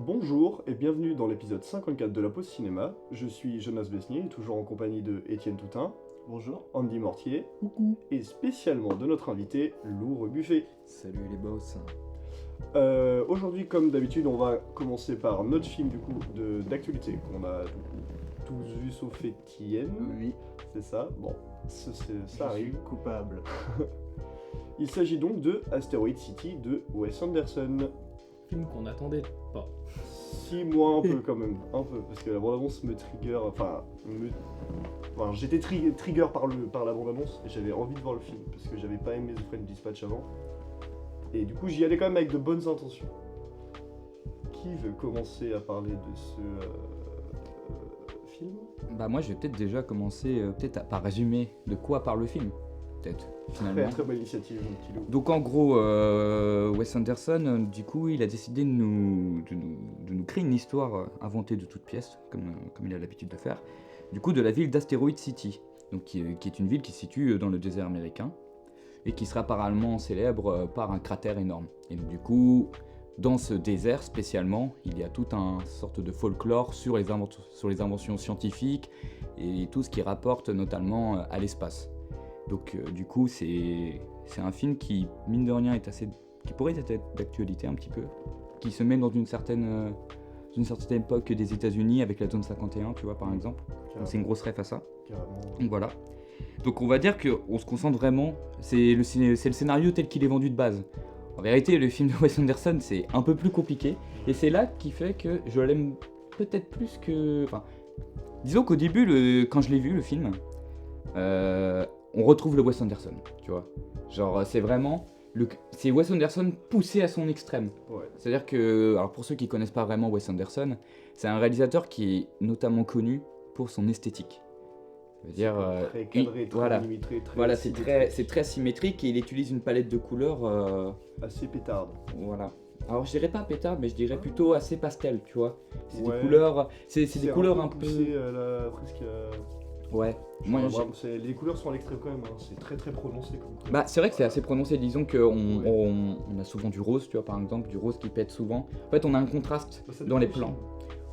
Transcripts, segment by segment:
Bonjour et bienvenue dans l'épisode 54 de la pause cinéma. Je suis Jonas Besnier, toujours en compagnie de Étienne Toutin, Bonjour. Andy Mortier Coucou. et spécialement de notre invité Lou Rebuffet. Salut les boss. Aujourd'hui, comme d'habitude, on va commencer par notre film du coup d'actualité qu'on a du coup, tous vu sauf Étienne. Oui, C'est ça. Bon, ça je arrive. suis coupable. Il s'agit donc de Asteroid City de Wes Anderson. Film qu'on n'attendait pas. 6 mois un peu quand même, un peu, parce que la bande-annonce me trigger, j'étais trigger par la bande-annonce et j'avais envie de voir le film, parce que j'avais pas aimé The French Dispatch avant. Et du coup j'y allais quand même avec de bonnes intentions. Qui veut commencer à parler de ce film? Bah moi je vais peut-être déjà commencer par résumer de quoi parle le film. Peut-être, finalement. Très bonne initiative, mon petit loup. Donc en gros, Wes Anderson, du coup, il a décidé de nous créer une histoire inventée de toutes pièces, comme il a l'habitude de faire, du coup de la ville d'Asteroid City, donc qui est une ville qui se situe dans le désert américain, et qui sera apparemment célèbre par un cratère énorme. Et donc du coup, dans ce désert spécialement, il y a tout un sorte de folklore sur les inventions scientifiques, et tout ce qui rapporte notamment à l'espace. Donc du coup c'est un film qui mine de rien qui pourrait être d'actualité un petit peu, qui se met dans une certaine époque des États-Unis avec la zone 51, tu vois par exemple. Donc c'est une grosse ref à ça. Carrément. Donc voilà. Donc on va dire qu'on se concentre vraiment, c'est le scénario tel qu'il est vendu de base. En vérité le film de Wes Anderson c'est un peu plus compliqué et c'est là qui fait que je l'aime peut-être plus que... Enfin, disons qu'au début quand je l'ai vu le film, on retrouve le Wes Anderson, tu vois. Genre, c'est vraiment... C'est Wes Anderson poussé à son extrême. Ouais. C'est-à-dire que, alors pour ceux qui connaissent pas vraiment Wes Anderson, c'est un réalisateur qui est notamment connu pour son esthétique. Je veux dire, Très cadré, très voilà. millimétré, très Voilà, symétrique. c'est très symétrique et il utilise une palette de couleurs, Assez pétarde. voilà. Alors je dirais pas pétard, mais je dirais plutôt assez pastel, tu vois. C'est Ouais. des couleurs, c'est des couleurs un peu... poussé à presque. Ouais. Moi, Les couleurs sont à l'extrême quand même, hein. C'est très très prononcé comme couleur. Bah c'est vrai que c'est assez prononcé, disons qu'on a souvent du rose, tu vois par exemple, du rose qui pète souvent. En fait on a un contraste Bah, ça dans les dépend plans.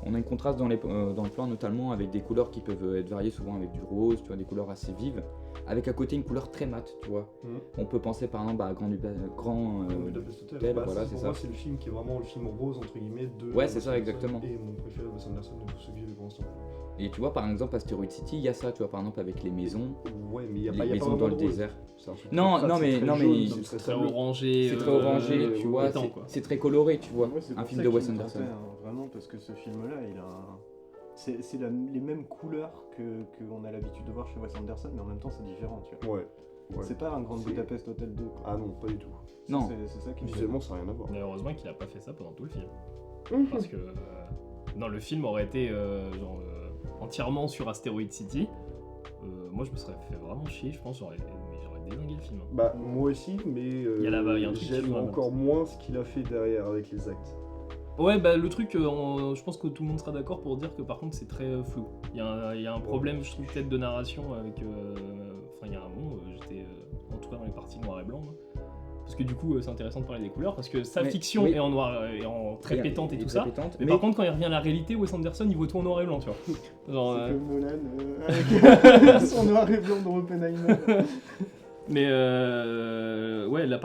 On a un contraste dans le plan notamment avec des couleurs qui peuvent être variées souvent avec du rose, tu vois, des couleurs assez vives, avec à côté une couleur très mate, tu vois. Mhm. On peut penser par exemple à Grand Budapest Hotel. Hotel, Bah, voilà, c'est pour ça. moi c'est le film qui est vraiment le film rose entre guillemets de Ouais, c'est Wes ça, Anderson exactement. et mon préféré Wes Anderson de tous ceux que j'ai vu pour l'instant. Et tu vois par exemple Asteroid City, il y a ça, tu vois par exemple avec les maisons, Ouais, mais il y a les pas maisons vraiment dans le de rose. désert. C'est un truc Non, très non, fade, mais- c'est très non, mais jaune, il- donc C'est très sableux. orangé. C'est très orangé, tu vois, pétant, quoi. c'est très coloré, tu vois, Ouais, c'est un pour film ça de Wes qu'il me Anderson. tentait, hein, vraiment, parce que ce film-là, il a les mêmes couleurs qu'on a l'habitude de voir chez Wes Anderson, mais en même temps, c'est différent, tu vois. Ouais. C'est pas un Grand C'est- Budapest Hotel 2, quoi. Ah non, pas du tout. Non. C'est ça qui me Visuellement ça n'a rien à voir. Mais heureusement qu'il a pas fait ça pendant tout le film. Parce que non, le film aurait été entièrement sur Asteroid City. Moi, je me serais fait vraiment chier, je pense. J'aurais délingué le film. Hein. Bah moi aussi, mais Il y a un truc qui j'aime joue en encore moins ce qu'il a fait derrière avec les actes. Ouais, bah le truc, je pense que tout le monde sera d'accord pour dire que par contre c'est très flou. Il y a un problème, je trouve, peut-être de narration avec. Enfin, il y a un moment, j'étais en tout cas dans les parties noir et blanc. Moi. Parce que du coup, c'est intéressant de parler des couleurs, parce que sa Mais- fiction oui. est en noir, et en très pétante et tout ça. Mais Mais par contre, quand il revient à la réalité, Wes Anderson il voit tout en noir et blanc, tu vois. Genre, C'est comme Nolan avec son noir et blanc de Oppenheimer. Mais ouais, les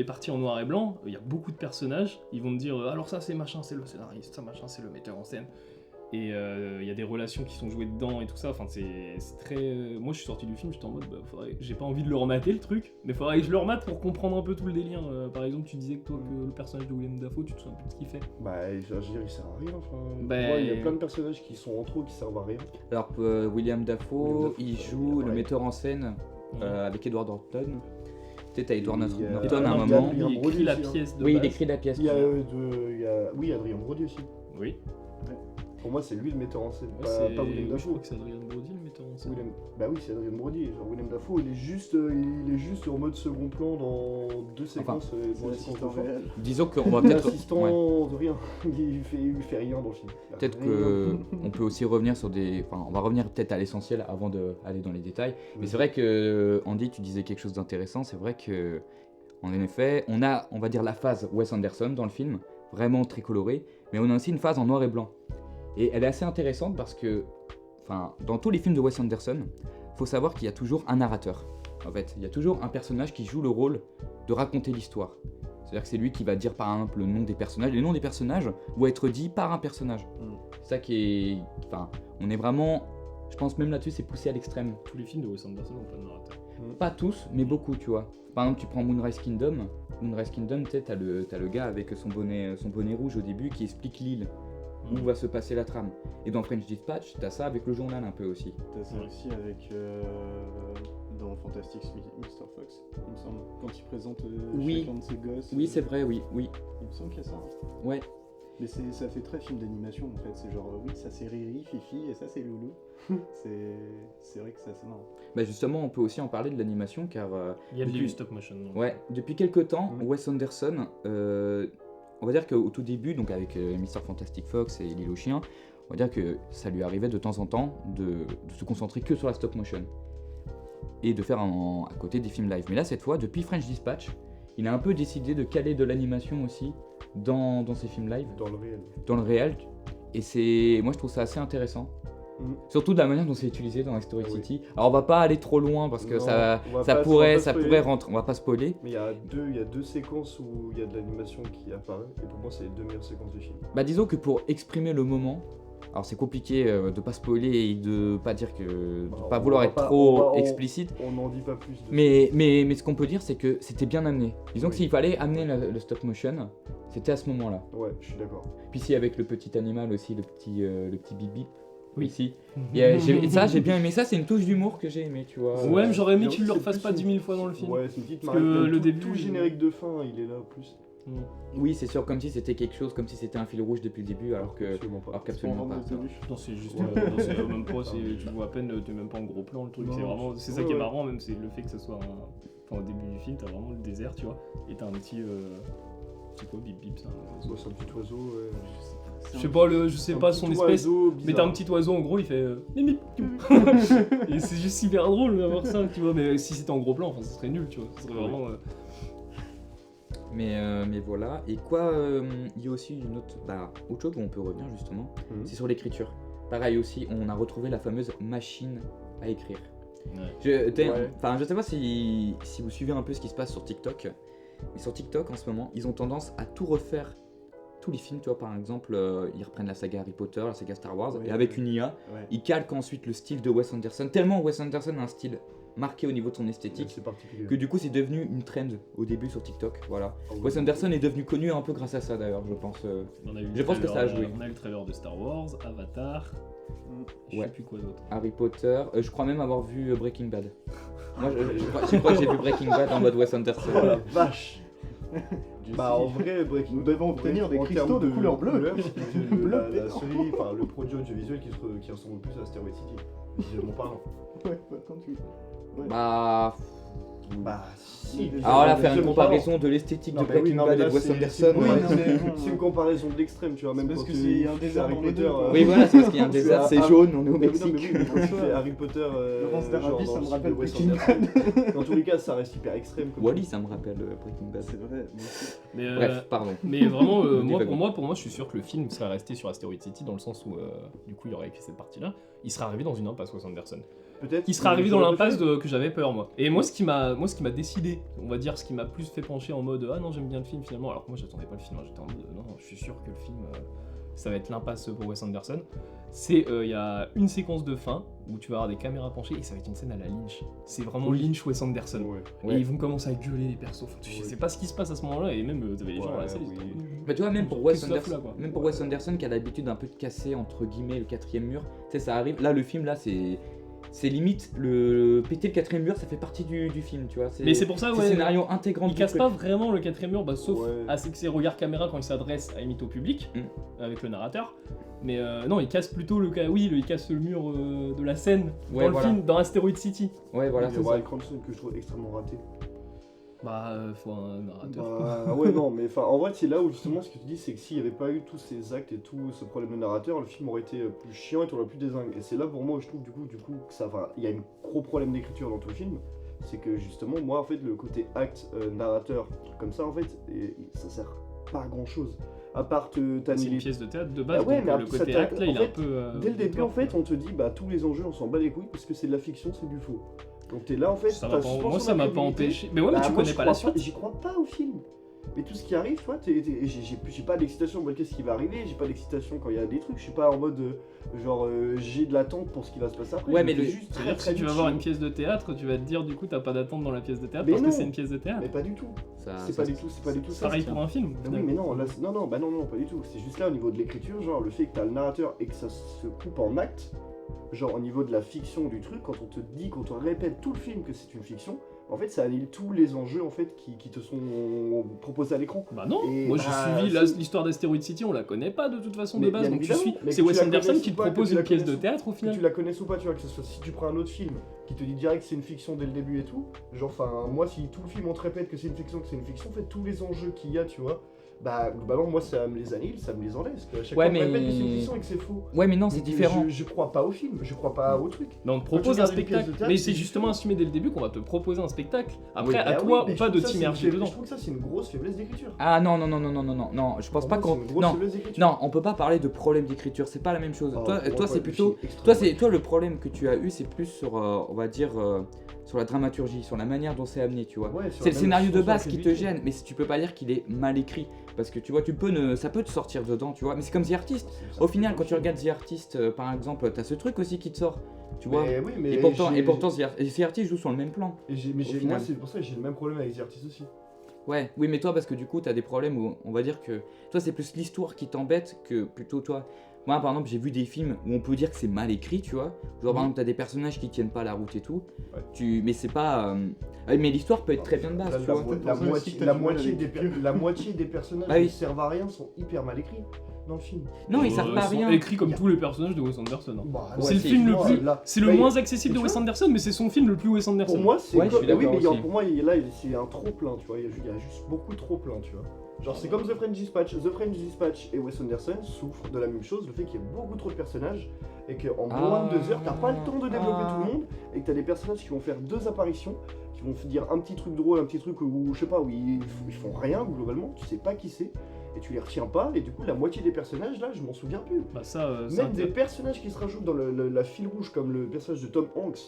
parties en noir et blanc, il y a beaucoup de personnages. Ils vont te dire alors ça c'est machin, c'est le scénariste, ça machin, c'est le metteur en scène. Et il y a des relations qui sont jouées dedans et tout ça. Enfin, c'est très. Moi, je suis sorti du film, j'étais en mode, j'ai pas envie de le remater le truc, mais faudrait que je le remate pour comprendre un peu tout le délire. Par exemple, tu disais que toi, que le personnage de William Dafoe, tu te souviens plus de ce qu'il fait. Bah je veux dire il sert à rien. Enfin, Bah, tu vois, il y a plein de personnages qui sont en trop qui servent à rien. Alors William Dafoe, William Dafoe, il ça, joue il le apparaît. metteur en scène avec Edward Norton. Peut-être à Edward Il y a- Norton à un il y a- moment. il y a Il Brody écrit la aussi, hein. pièce de Oui, base. il écrit la pièce. Il y a, oui Adrien Brody aussi. Oui. Pour moi c'est lui le metteur en scène, Ouais, pas William je Dafoe. crois que c'est Adrien Brody le metteur en scène. Bah oui c'est Adrien Brody. Genre William Dafoe il est juste en mode second plan dans deux séquences. Dans C'est les l'assistant séquences de fin. réel. Disons qu'on va Il est peut-être. assistant ouais. de rien. Il fait rien dans le film. Peut-être Rien. qu'on peut aussi revenir sur des. Enfin, on va revenir peut-être à l'essentiel avant d'aller dans les détails. Mais c'est vrai que, Andy, tu disais quelque chose d'intéressant. C'est vrai que, en effet, on va dire, la phase Wes Anderson dans le film, vraiment très colorée. mais on a aussi une phase en noir et blanc. Et elle est assez intéressante parce que, dans tous les films de Wes Anderson, faut savoir qu'il y a toujours un narrateur. En fait, il y a toujours un personnage qui joue le rôle de raconter l'histoire. C'est-à-dire que c'est lui qui va dire par exemple le nom des personnages. Les noms des personnages vont être dits par un personnage. C'est ça qui est... on est vraiment... Je pense même là-dessus, c'est poussé à l'extrême. Tous les films de Wes Anderson n'ont pas de narrateur. Pas tous, mais beaucoup, tu vois. Par exemple, tu prends Moonrise Kingdom. Moonrise Kingdom, tu sais, t'as le gars avec son bonnet rouge au début qui explique l'île, où va se passer la trame. Et dans French Dispatch, t'as ça avec le journal un peu aussi. T'as ça aussi avec dans Fantastic Mr. Fox, il me semble, quand il présente chacun de ses gosses. Oui, c'est vrai, oui. Il me semble qu'il y a ça. Ouais. Mais ça fait très film d'animation en fait, c'est genre oui, ça c'est Riri, Fifi et ça c'est Loulou. c'est vrai que c'est assez marrant. Bah justement, on peut aussi en parler de l'animation car... Il y a du stop motion. Donc. Ouais, depuis quelques temps, Wes Anderson, on va dire qu'au tout début, donc avec Mr. Fantastic Fox et L'île aux chiens, on va dire que ça lui arrivait de temps en temps de se concentrer que sur la stop motion et de faire à côté des films live. Mais là, cette fois, depuis French Dispatch, il a un peu décidé de caler de l'animation aussi dans ses films live. Dans le réel. Et moi, je trouve ça assez intéressant. Surtout de la manière dont c'est utilisé dans Asteroid City. Alors on va pas aller trop loin parce que ça pourrait rentrer, on va pas spoiler. Mais il y a deux séquences où il y a de l'animation qui apparaît et pour moi c'est les deux meilleures séquences du film. Bah disons que pour exprimer le moment, alors c'est compliqué de pas spoiler et de pas dire que de pas vouloir être trop explicite. On n'en dit pas plus. Mais ce qu'on peut dire c'est que c'était bien amené. Disons que s'il fallait amener le stop motion, c'était à ce moment-là. Ouais, je suis d'accord. Puis si avec le petit animal aussi, le petit bip bip. Oui. Ici. J'ai bien aimé ça, c'est une touche d'humour que j'ai aimé, tu vois. Ouais, mais j'aurais aimé qu'ils le refassent pas 10 000 fois dans le film. Ouais, c'est une petite Parce que le début. Tout le générique de fin, il est là plus. Oui, c'est sûr, comme si c'était quelque chose, comme si c'était un fil rouge depuis le début, alors qu'absolument pas. Non, c'est juste. C'est même pas, tu vois à peine, t'es même pas en gros plan le truc. C'est ça qui est marrant, même, c'est le fait que ça soit au début du film, t'as vraiment le désert, tu vois, et t'as un petit. C'est quoi, bip bip, ça? C'est un petit oiseau, ouais. Je sais pas son espèce, mais t'as un petit oiseau en gros, il fait mimi. Et c'est juste hyper drôle d'avoir ça, tu vois. Mais si c'était en gros plan, ça serait nul, tu vois. Ça serait vraiment. Mais voilà. Et quoi, il y a aussi autre chose où on peut revenir justement, c'est sur l'écriture. Pareil aussi, on a retrouvé la fameuse machine à écrire. Ouais. Je sais pas si vous suivez un peu ce qui se passe sur TikTok, mais sur TikTok en ce moment, ils ont tendance à tout refaire. Tous les films, tu vois, par exemple, ils reprennent la saga Harry Potter, la saga Star Wars, et avec une IA, ils calquent ensuite le style de Wes Anderson. Tellement Wes Anderson a un style marqué au niveau de son esthétique, que du coup c'est devenu une trend au début sur TikTok. Voilà. Wes Anderson est devenu connu un peu grâce à ça d'ailleurs, je pense. Je pense que ça a joué. On a eu le trailer de Star Wars, Avatar, je sais plus quoi d'autre. Harry Potter, je crois même avoir vu Breaking Bad. Moi je crois que j'ai vu Breaking Bad en mode Wes Anderson. Oh la vache. En vrai, Breaking Bad, nous devons obtenir des cristaux de couleur bleue. La série, le produit audiovisuel qui ressemble le plus à Asteroid City, visuellement parlant. Ouais, quand tu... Si. Alors là, faire une comparaison de l'esthétique de Breaking Bad et de Wes Anderson. C'est une comparaison de l'extrême, tu vois, même parce quand que il y a un désert Harry dans les Potter. deux. Oui, voilà, c'est parce qu'il y a un désert, c'est jaune, on est au Mais Mexique. oui, quand tu fais Harry Potter, Laurence d'Arabie, ça me rappelle Wes Breaking Anderson. Dans tous les cas, ça reste hyper extrême. Wally, ça me rappelle Breaking Bad. C'est vrai. Bref, pardon. Mais vraiment, pour moi, je suis sûr que le film serait resté sur Asteroid City dans le sens où, du coup, il aurait écrit cette partie-là. Il serait arrivé dans une impasse Wes Anderson. Peut-être. Il serait arrivé dans l'impasse que j'avais peur, moi. Et moi, ce qui m'a décidé, on va dire, ce qui m'a plus fait pencher en mode ah non, j'aime bien le film finalement. Alors que moi, j'attendais pas le film. J'étais en mode non, je suis sûr que le film, ça va être l'impasse pour Wes Anderson. C'est il y a une séquence de fin où tu vas avoir des caméras penchées et ça va être une scène à la Lynch. C'est vraiment Lynch Wes Anderson. Ouais. Et ils vont commencer à gueuler les persos. Je sais pas ce qui se passe à ce moment-là et même vous avez les gens à la salle. Mais tu vois, même pour Wes Anderson, qui a l'habitude un peu de casser entre guillemets le quatrième mur, tu sais, ça arrive. Là, le film, là, c'est limite péter le quatrième mur, ça fait partie du film, tu vois. Mais c'est pour ça, c'est scénario intégrant. Il casse pas vraiment le quatrième mur, sauf à ses regards caméra quand il s'adresse à limite au public avec le narrateur. Mais non, il casse plutôt il casse le mur de la scène dans le film, dans Asteroid City. Ouais, voilà, c'est ça. Cranston que je trouve extrêmement raté. Faut un narrateur. Ouais, non, mais en vrai, c'est là où justement ce que tu dis, c'est que s'il n'y avait pas eu tous ces actes et tout ce problème de narrateur, le film aurait été plus chiant et t'aurais plus dézingue. Et c'est là pour moi où je trouve du coup que ça, il y a un gros problème d'écriture dans tout le film. C'est que justement, moi en fait, le côté acte, narrateur, truc comme ça en fait, ça sert pas à grand chose. À part t'as C'est mis une les... pièce de théâtre de base, Ah ouais, donc mais le après, côté ça acte, là, en il est fait, un peu... Dès le début, en fait, on te dit, bah tous les enjeux, on s'en bat les couilles parce que c'est de la fiction, c'est du faux. Donc t'es là, en fait, Ça t'as m'a pas- suspension moi, ça m'a pas d'incrédulité. empêché. Mais ouais, mais Bah, tu moi, connais je pas la crois suite. J'y crois pas au film. Mais tout ce qui arrive, toi, j'ai pas d'excitation en mode qu'est-ce qui va arriver, j'ai pas d'excitation quand il y a des trucs, je suis pas en mode j'ai de l'attente pour ce qui va se passer après. Ouais, je mais me fais le- juste C'est-à-dire que si tu vas voir une pièce de théâtre, tu vas te dire du coup t'as pas d'attente dans la pièce de théâtre Mais parce non. que c'est une pièce de théâtre. Mais pas du tout. Ça- C'est ça- pas du tout ça. Pareil pour un film. Mais oui, mais non, là, non, pas du tout. C'est juste là au niveau de l'écriture, genre le fait que t'as le narrateur et que ça se coupe en actes, genre au niveau de la fiction du truc, quand on te dit, quand on répète tout le film que c'est une fiction, en fait ça annule tous les enjeux en fait qui te sont proposés à l'écran. Bah non, Et moi j'ai bah, suivi c'est- l'histoire d'Asteroid City, on la connaît pas de toute façon Mais de base, bien donc tu évidemment, suis. mais C'est que Wes tu la Anderson connaisses qui ou te pas, que propose tu la une pièce de connaisses ou- théâtre au Que final. tu la connaisses ou pas, tu vois, que ce soit si tu prends un autre film qui te dit direct que c'est une fiction dès le début et tout, genre enfin moi si tout le film on te répète que c'est une fiction, en fait tous les enjeux qu'il y a, tu vois, bah globalement moi ça me les annule, ça me les enlève, parce que à chaque Ouais, fois on me mais- répète que c'est une fiction et que c'est faux. Ouais, mais non, c'est Donc, différent. Je crois pas au film, je crois pas au truc. Mais on te Quand tu propose un regardes une pièce spectacle. de théâtre, mais c'est c'est justement différent. assumé dès le début qu'on va te proposer un spectacle. Après, Oui, à Bah toi oui, mais ou je pas trouve de ça, c'est une t'immerger faiblesse- dedans. Je trouve que ça c'est une grosse faiblesse d'écriture. Ah non, non, non, non, non, non, non, non, je pense Pour pas moi, qu'on... c'est une grosse Non, faiblesse d'écriture. non, on peut pas parler de problème d'écriture, c'est pas la même chose. Oh, toi, pour toi moi, c'est le plutôt... film est extrêmement Toi, toi, le problème que tu as eu, c'est plus sur, on va dire, sur la dramaturgie, sur la manière dont c'est amené, tu vois. Ouais, sur C'est la le même scénario de sur la base qui te crédibilité. gêne, mais si tu peux pas dire qu'il est mal écrit, parce que tu vois, ça peut te sortir dedans, tu vois. Mais c'est comme The Artist. C'est- Au final, c'est quand tu pas regardes The Artist, par exemple, t'as ce truc aussi qui te sort, tu vois. Mais oui, mais Et pourtant, The Artist joue sur le même plan. mais au moi final. c'est pour ça que j'ai le même problème avec The Artist aussi. Ouais, oui, mais toi, parce que du coup, t'as des problèmes où on va dire que toi, c'est plus l'histoire qui t'embête que plutôt toi. Moi, par exemple, j'ai vu des films où on peut dire que c'est mal écrit, tu vois. Genre, par Mhm. exemple, t'as des personnages qui tiennent pas la route et tout. Ouais. Mais c'est pas. Mais l'histoire peut être très bien de base, La- tu la- vois. la Pour ça aussi moitié- que t'as la du mal à moitié l'écrire. la moitié des personnages Bah oui. qui servent à rien sont hyper mal écrits dans le film. Non, ils servent pas à sont rien. écrits comme Y a- tous les personnages de Wes Anderson. hein. Bah, Ouais, C'est le c'est- film le moi, plus. là- C'est le là, moins accessible de tu Wes vois, Anderson, mais c'est son film le plus Wes Anderson. Pour moi, c'est Ouais, je suis oui, mais d'accord aussi. pour moi, là, c'est un trop plein, tu vois. Il y a juste beaucoup trop plein, tu vois. Genre, c'est comme The French Dispatch. The French Dispatch et Wes Anderson souffrent de la même chose, le fait qu'il y ait beaucoup trop de personnages et qu'en moins de 2 heures, t'as pas le temps de développer tout le monde et que t'as des personnages qui vont faire 2 apparitions, qui vont dire un petit truc drôle, un petit truc où, je sais pas, où ils font rien globalement, tu sais pas qui c'est et tu les retiens pas, et du coup, la moitié des personnages là, je m'en souviens plus. Bah ça, c'est Même des personnages qui se rajoutent dans la file rouge, comme le personnage de Tom Hanks,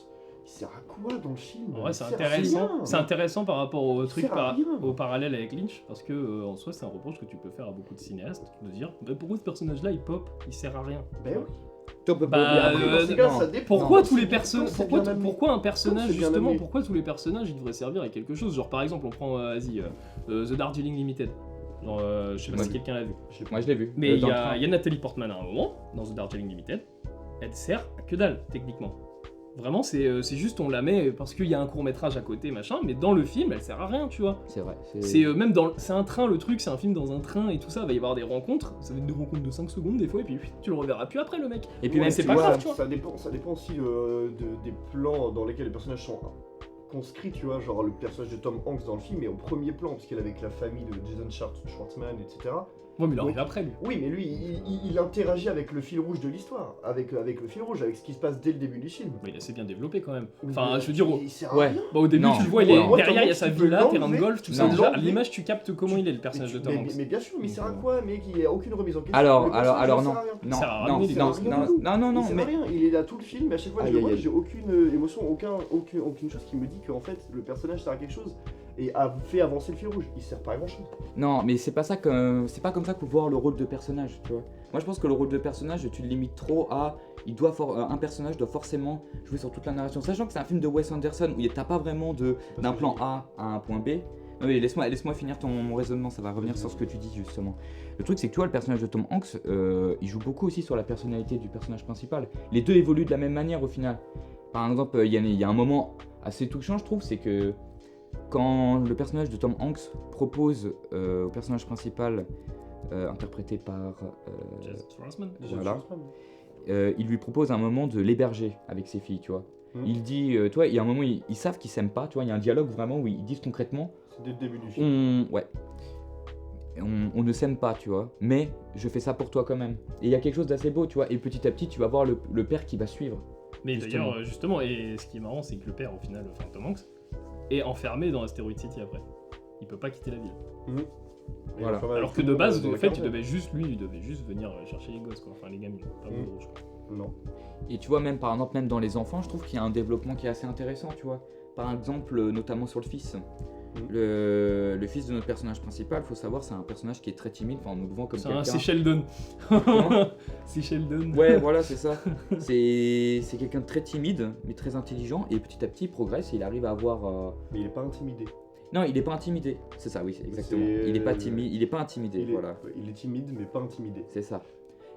il sert à quoi dans le film? Ouais, c'est Il sert à intéressant. rien. C'est intéressant par rapport au truc, sert à rien. au parallèle avec Lynch, parce que en soi, c'est un reproche que tu peux faire à beaucoup de cinéastes, de dire bah, pourquoi ce personnage-là il pop, il sert à rien. Ben oui. Toi, on peut Bah, pas- Mais après, dans ces cas, non. ça dépend. Pourquoi Non, tous les c'est- personnages, c'est bien amené. pourquoi un personnage Quand c'est bien justement, amené. pourquoi tous les personnages ils devraient servir à quelque chose? Genre par exemple, on prend The Darjeeling Limited. Genre, je sais pas Ouais. si quelqu'un l'a vu. Moi, je l'ai vu. Mais il Dans y, le train. a Nathalie Portman à un moment, dans The Darjeeling Limited, elle sert à que dalle, techniquement. Vraiment, c'est juste on la met parce qu'il y a un court-métrage à côté, machin, mais dans le film, elle sert à rien, tu vois. C'est vrai. C'est même dans. C'est un train, le truc, c'est un film dans un train et tout ça, il va y avoir des rencontres, ça va être des rencontres de 5 secondes des fois, et puis tu le reverras plus après, le mec. Et puis Ouais, même, c'est tu pas vois, grave, tu vois. Ça dépend aussi des plans dans lesquels les personnages sont conscrits, tu vois, genre le personnage de Tom Hanks dans le film est au premier plan, parce qu'il est avec la famille de Jason Schwartzman, etc. Ouais, mais il arrive Oui. après, lui. Oui, mais lui, il interagit avec le fil rouge de l'histoire, avec le fil rouge, avec ce qui se passe dès le début du film. Mais il est assez bien développé quand même. Mais Enfin, je veux dire, il sert à ouais. rien. bah, au début, Non. tu le vois, il Ouais, est moi, derrière, il y a Tom sa Hanks, tu peux villa, terrain de l'enlever. golf, tout Non. ça. Déjà, à L'enlever. l'image, tu captes comment il est, le personnage de Tom Hanks. Mais bien sûr, mais il sert à Donc, quoi, mec? Il n'y a aucune remise en question. Alors, Le personnage alors ne non, sert à rien. non, Ça sert à non, rien, il sert non, à rien non, du tout. non, non, Il non, sert à mais rien, il est là tout le film, et à chaque fois que je Aïe, le vois, aïe, aïe. j'ai aucune émotion, aucune chose qui me dit qu'en fait le personnage sert à quelque chose et a fait avancer le fil rouge. Il sert pas à grand chose. non, mais c'est pas ça que c'est pas comme ça qu'il faut voir le rôle de personnage, tu vois. Moi, je pense que le rôle de personnage, tu le limites trop à un personnage doit forcément jouer sur toute la narration, sachant que c'est un film de Wes Anderson où t'as pas vraiment d'un plan A à un point B. Oui, laisse-moi finir mon raisonnement, ça va revenir sur ce que tu dis justement. Le truc, c'est que tu vois, le personnage de Tom Hanks, il joue beaucoup aussi sur la personnalité du personnage principal. Les deux évoluent de la même manière au final. Par exemple, il y a un moment assez touchant, je trouve, c'est que quand le personnage de Tom Hanks propose au personnage principal, interprété par... Jason Schwartzman. Voilà. Il lui propose un moment de l'héberger avec ses filles, tu vois. Mhm. Il dit, tu vois, il y a un moment, ils savent qu'ils s'aiment pas, tu vois, il y a un dialogue vraiment où ils disent concrètement, C'est dès le début du film. on ne s'aime pas, tu vois, mais je fais ça pour toi quand même. Et il y a quelque chose d'assez beau, tu vois, et petit à petit, tu vas voir le père qui va suivre. Mais Justement. d'ailleurs, justement, et ce qui est marrant, c'est que le père, au final, enfin Tom Hanks, est enfermé dans Asteroid City après. Il peut pas quitter la ville. Mhm. Et Voilà. enfin, avec Alors tout que le de monde base, dans en la fait, il quarantaine. devait juste venir chercher les gosses, quoi. Enfin, les gamins, pas Mm. gros, je crois. Non. Et tu vois, même par exemple, même dans les enfants, je trouve qu'il y a un développement qui est assez intéressant, tu vois. Par exemple, notamment sur le fils. Le fils de notre personnage principal, faut savoir, c'est un personnage qui est très timide, enfin, on nous le vend comme quelqu'un... C'est Sheldon. Comment C'est Sheldon. Ouais, voilà, c'est ça. C'est quelqu'un de très timide, mais très intelligent, et petit à petit, il progresse, et il arrive à avoir... Mais il est pas intimidé. Non, il est pas intimidé, c'est ça, oui, c'est exactement. C'est- Il est pas timide, il est pas intimidé, voilà. Il est timide, mais pas intimidé. C'est ça.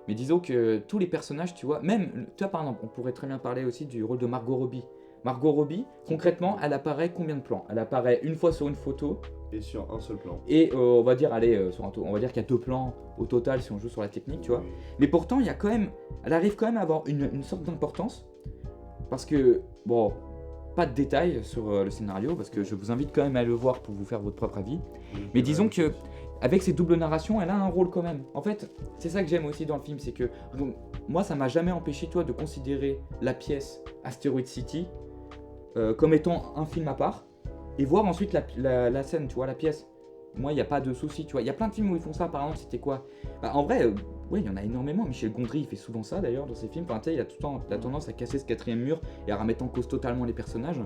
Mais disons que tous les personnages, tu vois, même, toi par exemple, on pourrait très bien parler aussi du rôle de Margot Robbie. Margot Robbie, concrètement, elle apparaît combien de plans? Elle apparaît une fois sur une photo, Et sur un seul plan. et on va dire, allez, on va dire qu'il y a 2 plans au total si on joue sur la technique, tu vois. Mais pourtant, il y a quand même, elle arrive quand même à avoir une sorte d'importance, parce que, bon, pas de détails sur le scénario, parce que je vous invite quand même à le voir pour vous faire votre propre avis. Mais disons que avec ces doubles narrations, elle a un rôle quand même. En fait, c'est ça que j'aime aussi dans le film, c'est que donc, moi, ça m'a jamais empêché, toi, de considérer la pièce Asteroid City comme étant un film à part, et voir ensuite la scène, tu vois, la pièce. Moi, il n'y a pas de souci, tu vois. Il y a plein de films où ils font ça, par exemple, c'était quoi? Bah, en vrai, ouais, il y en a énormément. Michel Gondry, il fait souvent ça, d'ailleurs, dans ses films. Enfin, tu sais, il a tout le temps la tendance à casser ce 4e mur et à remettre en cause totalement les personnages.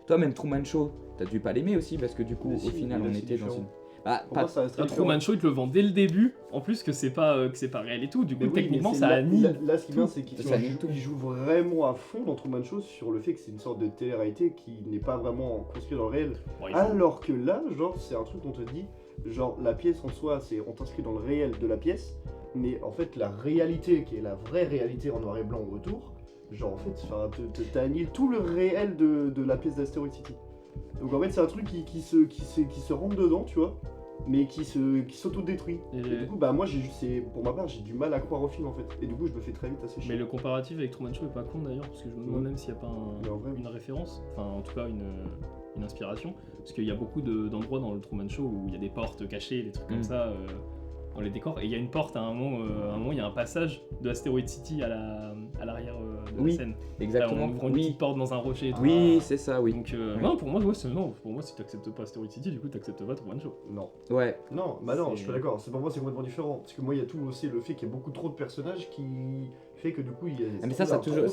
Toi, même Truman Show, t'as dû pas l'aimer aussi, parce que du coup, Mais au si, final, mais on là, c'est était dans différent. une... Bah, Pour pas... moi, ça reste Un très Truman Show, il te le vend dès le début. En plus, que c'est pas réel et tout. Du coup, Mais oui, techniquement, mais c'est ça là- annule. Là, ce qui est bien, tout. c'est qu'il Ça annule tout. il joue vraiment à fond dans Truman Show sur le fait que c'est une sorte de télé-réalité qui n'est pas vraiment construite dans le réel. Bon, il faut- Alors que là, genre, c'est un truc qu'on te dit, genre, la pièce en soi, c'est on t'inscrit dans le réel de la pièce, mais en fait, la réalité, qui est la vraie réalité en noir et blanc autour, genre, en fait, t'annihiles tout le réel de la pièce d'Asteroid City. Donc en fait, c'est un truc qui se rentre dedans, tu vois, mais qui s'auto-détruit. Et Et le- du coup, bah moi, pour ma part, j'ai du mal à croire au film, en fait. Et du coup, je me fais très vite assez chier. Mais le comparatif avec Truman Show est pas con d'ailleurs, parce que je me demande Ouais. même s'il n'y a pas Mais en vrai, une référence, enfin en tout cas une inspiration, parce qu'il y a beaucoup d'endroits dans le Truman Show où il y a des portes cachées, des trucs comme ça dans les décors, et il y a une porte à un moment, il y a un passage de Asteroid City à l'arrière de Oui, la scène. Exactement. Là, on ouvre une Oui, petite porte dans un rocher et tout. oui, c'est ça, oui. Donc Oui. non, pour moi, ouais, non, pour moi si t'acceptes pas Asteroid City, du coup t'acceptes pas Truman Show. non. Ouais, Non, bah non, C'est- je suis pas d'accord. Pour moi, c'est complètement différent. Parce que moi, il y a tout aussi le fait qu'il y a beaucoup trop de personnages qui fait que du coup, il y a. Ah, mais ça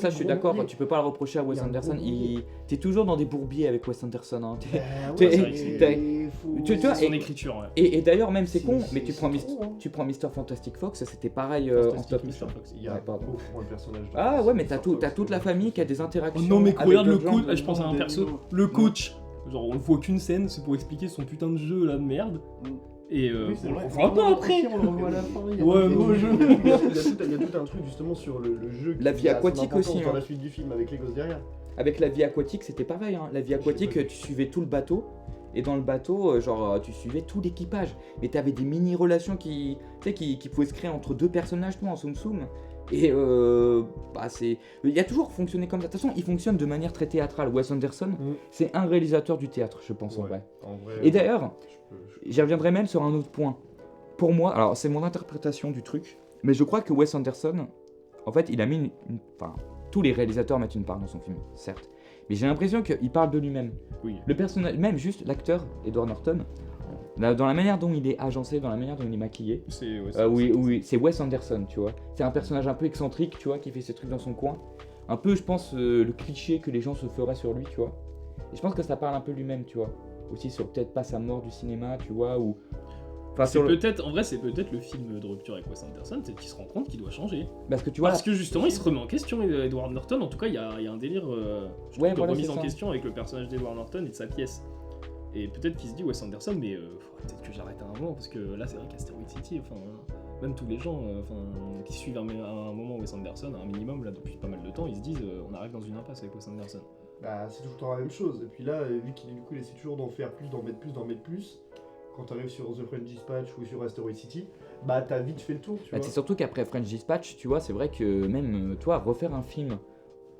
je suis d'accord, tu peux pas le reprocher à Wes Il y a un Anderson. gros bourbier. T'es toujours dans des bourbiers avec Wes Anderson. Hein. T'es- t'es- mais faut- tu vois, Son et- écriture, ouais. Et d'ailleurs, même c'est con, mais c'est trop, hein. tu prends Mr. Fantastic Fox, c'était pareil en Fantastic stop Mr. motion. Fox. Il y a Ouais, pardon. beaucoup moins de personnages. Ah ouais, mais t'as Fox, toute la famille qui a des Oh interactions. non, mais avec regarde le d'autres gens. coach, je pense à un des perso, animaux. le coach. Genre, on le voit qu'une scène, c'est pour expliquer son putain de jeu là de merde. Et Oui, c'est on le vrai. revoit pas après. On le revoit à la fin. il y a Ouais, pas de- moi, je- Il y a tout un truc justement sur le jeu. La qui vie a son aquatique importance aussi, dans hein. la suite du film avec les gosses derrière. Avec la vie aquatique, c'était pareil. Hein. La vie sais aquatique, pas. tu suivais tout le bateau. Et dans le bateau, tu suivais tout l'équipage. Mais t'avais des mini-relations qui pouvaient se créer entre 2 personnages, toi, en soum-soum. Et bah, c'est... Il a toujours fonctionné comme ça. De toute façon, il fonctionne de manière très théâtrale. Wes Anderson, c'est un réalisateur du théâtre, je pense, en Ouais. vrai. En vrai. Et d'ailleurs, je- j'y reviendrai même sur un autre point. Pour moi, alors c'est mon interprétation du truc, mais je crois que Wes Anderson, en fait, il a mis enfin, tous les réalisateurs mettent une part dans son film, certes. Mais j'ai l'impression qu'il parle de lui-même. Oui. Le personnage, même juste l'acteur, Edward Norton, dans la manière dont il est agencé, dans la manière dont il est maquillé, oui, c'est Wes Anderson, tu vois. C'est un personnage un peu excentrique, tu vois, qui fait ses trucs dans son coin. Un peu, je pense, le cliché que les gens se feraient sur lui, tu vois. Et je pense que ça parle un peu lui-même, tu vois. Aussi sur peut-être pas sa mort du cinéma, tu vois, ou... Enfin, C'est sur le... peut-être, en vrai, c'est peut-être le film de rupture avec Wes Anderson, c'est qu'il se rend compte qu'il doit changer. Parce que tu vois... Parce que justement, il se remet en question, Edward Norton. En tout cas, il y a un délire je trouve, Ouais, de voilà, remise c'est en ça. question avec le personnage d'Edward Norton et de sa pièce. Et peut-être qu'il se dit Wes Anderson, mais peut-être que j'arrête à un moment, parce que là, c'est vrai qu'Asteroid City, enfin, même tous les gens qui suivent à un moment Wes Anderson, à un minimum, là, depuis pas mal de temps, ils se disent on arrive dans une impasse avec Wes Anderson. Bah, c'est tout le temps la même chose. Et puis là, vu qu'il du coup, il essaie toujours d'en faire plus, d'en mettre plus, quand t'arrives sur The French Dispatch ou sur Asteroid City, bah t'as vite fait le tour, tu Bah, vois. c'est surtout qu'après French Dispatch, tu vois, c'est vrai que même toi, refaire un film,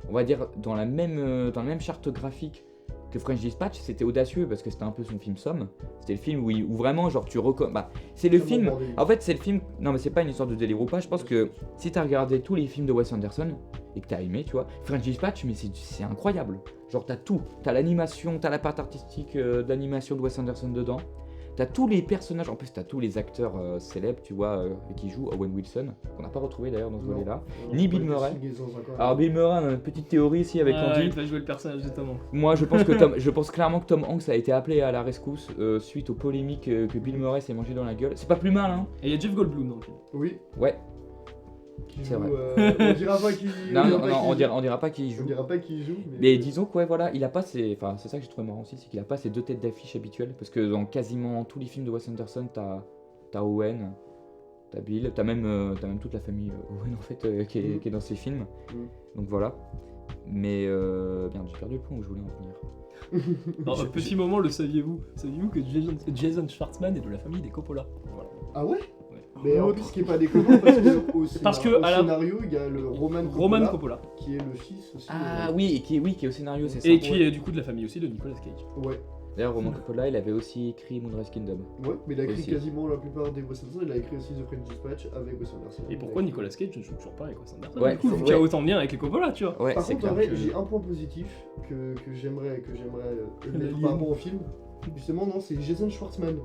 on va dire dans la même charte graphique que French Dispatch, c'était audacieux parce que c'était un peu son film somme. C'était le film où vraiment, genre, bah, c'est le Vraiment film. bordélique. En fait, c'est le film. Non, mais c'est pas une histoire de délire ou pas. Je pense que si t'as regardé tous les films de Wes Anderson et que t'as aimé, tu vois, French Dispatch, mais c'est incroyable. Genre, t'as tout. T'as l'animation, t'as la part artistique d'animation de Wes Anderson dedans. T'as tous les personnages, en plus t'as tous les acteurs célèbres, tu vois, qui jouent. Owen Wilson, qu'on n'a pas retrouvé d'ailleurs dans ce Non. volet-là. On Ni a Bill pas été Murray. signé sans accord. Alors Bill Murray, on a une petite théorie ici avec Ah, Andy. il va jouer le personnage de Tom Hanks. Moi je pense clairement que Tom Hanks a été appelé à la rescousse suite aux polémiques que Bill Murray s'est mangé dans la gueule. C'est pas plus mal, hein. Et il y a Jeff Goldblum dans le film. Oui, Ouais. qui C'est joue, vrai. on dira pas qui Non, non, pas non, qui on joue. dira pas qui il On joue. dira pas qui joue, Mais disons que ouais, voilà, il a pas ses. Enfin, c'est ça que j'ai trouvé marrant aussi, c'est qu'il a pas ses deux têtes d'affiche habituelles. Parce que dans quasiment tous les films de Wes Anderson, t'as Owen, t'as Bill, t'as même toute la famille Owen en fait qui est dans ces films. Donc voilà. Mais merde, j'ai perdu le point où je voulais en venir. Alors, petit moment, le saviez-vous? Saviez-vous que Jason Schwartzman est de la famille des Coppola? Voilà. Ah ouais? Ouais. Mais en plus, ce qui est pas déconnant, parce que Parce que au à la- scénario, il y a le Roman Roman Coppola. qui est le fils aussi. Ah oui, et qui est au scénario, c'est ça. Et qui est du coup de la famille aussi de Nicolas Cage. Ouais, D'ailleurs, Roman Coppola, il avait aussi écrit Moonrise Kingdom. ouais, mais il a écrit Aussi. quasiment la plupart des Wes Anderson. Il a écrit aussi The French Dispatch avec Wes Anderson. Et pourquoi Nicolas Cage ne joue toujours pas avec Wes Anderson? Ouais, du coup, c'est vu qu'il y a vrai. autant de liens avec les Coppola, tu vois. Ouais, Par c'est contre, en clair. vrai, j'ai un point positif que j'aimerais La mettre ligne. par rapport au film. Justement, non, c'est Jason Schwartzman.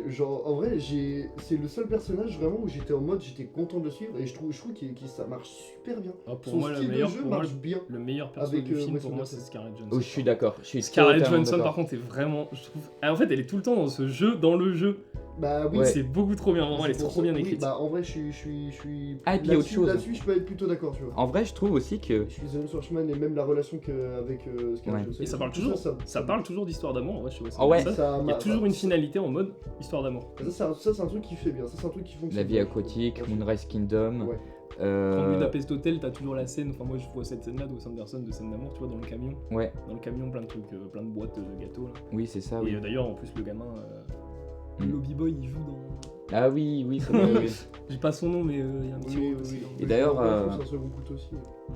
Genre, en vrai, c'est le seul personnage vraiment où j'étais en mode, j'étais content de le suivre et je trouve que ça marche super bien. Ah, pour Son moi, style le meilleur, de jeu pour moi, marche bien. le meilleur perso Avec, du film, Wes pour moi, Anderson. c'est Scarlett Johansson. Oh, je suis d'accord. Je suis Scarlett totalement Johansson, d'accord. par contre, est vraiment. Je trouve... Ah, en fait, elle est tout le temps dans ce jeu, dans le jeu. Bah oui, Ouais. C'est beaucoup trop bien, vraiment, elle est c'est pour trop ça- bien oui, écrite. bah en vrai, je suis. Ah, et puis il y a autre là-dessus- chose. Là-dessus, je peux être plutôt d'accord, tu vois. En vrai, je trouve aussi que. Je suis Jason Schwartzman et même la relation avec Scarlett Ouais. Johansson. Et ça parle Tout toujours, ça, ça parle toujours d'histoire d'amour, en vrai, chez Wes Ah ouais. Anderson. Il y a toujours une ça- finalité en mode histoire d'amour. Ça, c'est un truc qui fait bien. Ça, c'est un truc qui fonctionne. La vie bien. aquatique, Ouais. Moonrise Kingdom. Ouais. Quand Budapest Hotel, t'as toujours la scène, enfin moi je vois cette scène-là de Wes Anderson, de scène d'amour, tu vois, dans le camion. Ouais, Dans le camion, plein de trucs, plein de boîtes de gâteaux là. oui, c'est ça, Et oui. d'ailleurs, en plus, le gamin, le Mm. Lobby Boy, il joue dans. Ah oui, oui, c'est vrai. oui. J'ai pas son nom, mais il y a un petit Oui, rôle oui, aussi. oui. Et d'ailleurs, C'est un second couteau aussi.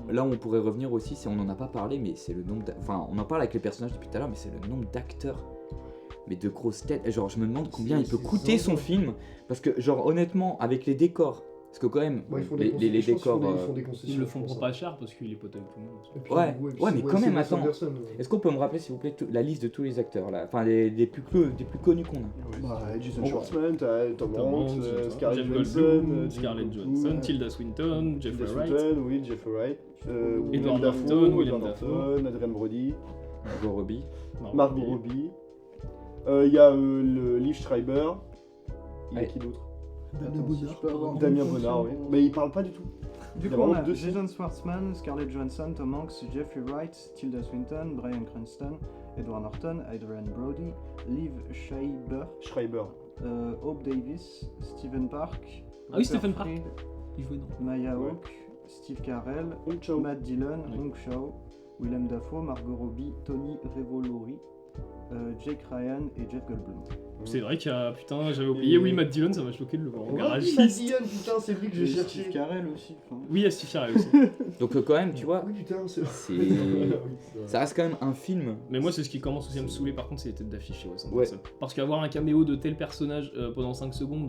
Là, on pourrait revenir aussi, si on n'en a pas parlé, mais c'est le nombre. Enfin, on en parle avec les personnages depuis tout à l'heure, mais c'est le nombre d'acteurs. Mais de grosses têtes. Genre, je me demande combien il peut C'est coûter son zinzin. film. Parce que, genre, honnêtement, avec les décors. Parce que, quand même, Bon, ils font les, des les concessions, je pense décors. qu'ils font des concessions. Ils le font pour pour ça. pas cher parce qu'il est pote avec tout le monde. Et puis, Ouais, puis ouais, mais quand c'est même, Wes attends. Anderson, ouais. Est-ce qu'on peut me rappeler, s'il vous plaît, la liste de tous les acteurs là? Enfin, des plus connus qu'on a. Bah, Jason Bon, Schwartzman, t'as Tom Tom Hanks, Hanks, Scarlett Jeff Johansson, Goldblum, Jeff Scarlett Goldblum, Johansson, Tilda Swinton, Jeffrey Tilda Wright. Swinton, oui, Jeffrey Wright, Edward Dafoe, Norton, William Edward Dafoe. Norton, Adrien Brody, Margot Robbie. Margot Robbie. Il y a le Liv Schreiber. Il y a Ouais. qui d'autre? Attends, si je peux avoir une Damien fonction Bonnard, oui. pour- Mais il parle pas du tout. Du Il y a coup, on vraiment a deux Jason Schwartzman, Scarlett Johansson, Tom Hanks, Jeffrey Wright, Tilda Swinton, Bryan Cranston, Edward Norton, Adrian Brody, Liv Schreiber. Hope Davis, Stephen Park, Ah oui, Stephen Park. Fried, Il jouait dans. Maya Ouais. Hawke, Steve Carell, Hong Chao. Matt Dillon, Oui. Hong Chao, Willem Dafoe, Margot Robbie, Tony Revolori, Jake Ryan et Jeff Goldblum. C'est vrai qu'il y a. Putain, j'avais oublié. Oui, Matt Dillon, ça m'a choqué de le voir en garagiste. Dion, putain, c'est lui que j'ai Et cherché. Steve Carell aussi. enfin. Oui, il y a Steve Carell aussi. Donc, quand même, tu vois, Oui, putain, c'est c'est. Oui, c'est vrai. Ça reste quand même un film. Mais moi, c'est ce qui commence aussi à me saouler, par contre, c'est les têtes d'affiche chez Wes Ouais. Anderson. Parce qu'avoir un caméo de tel personnage pendant 5 secondes,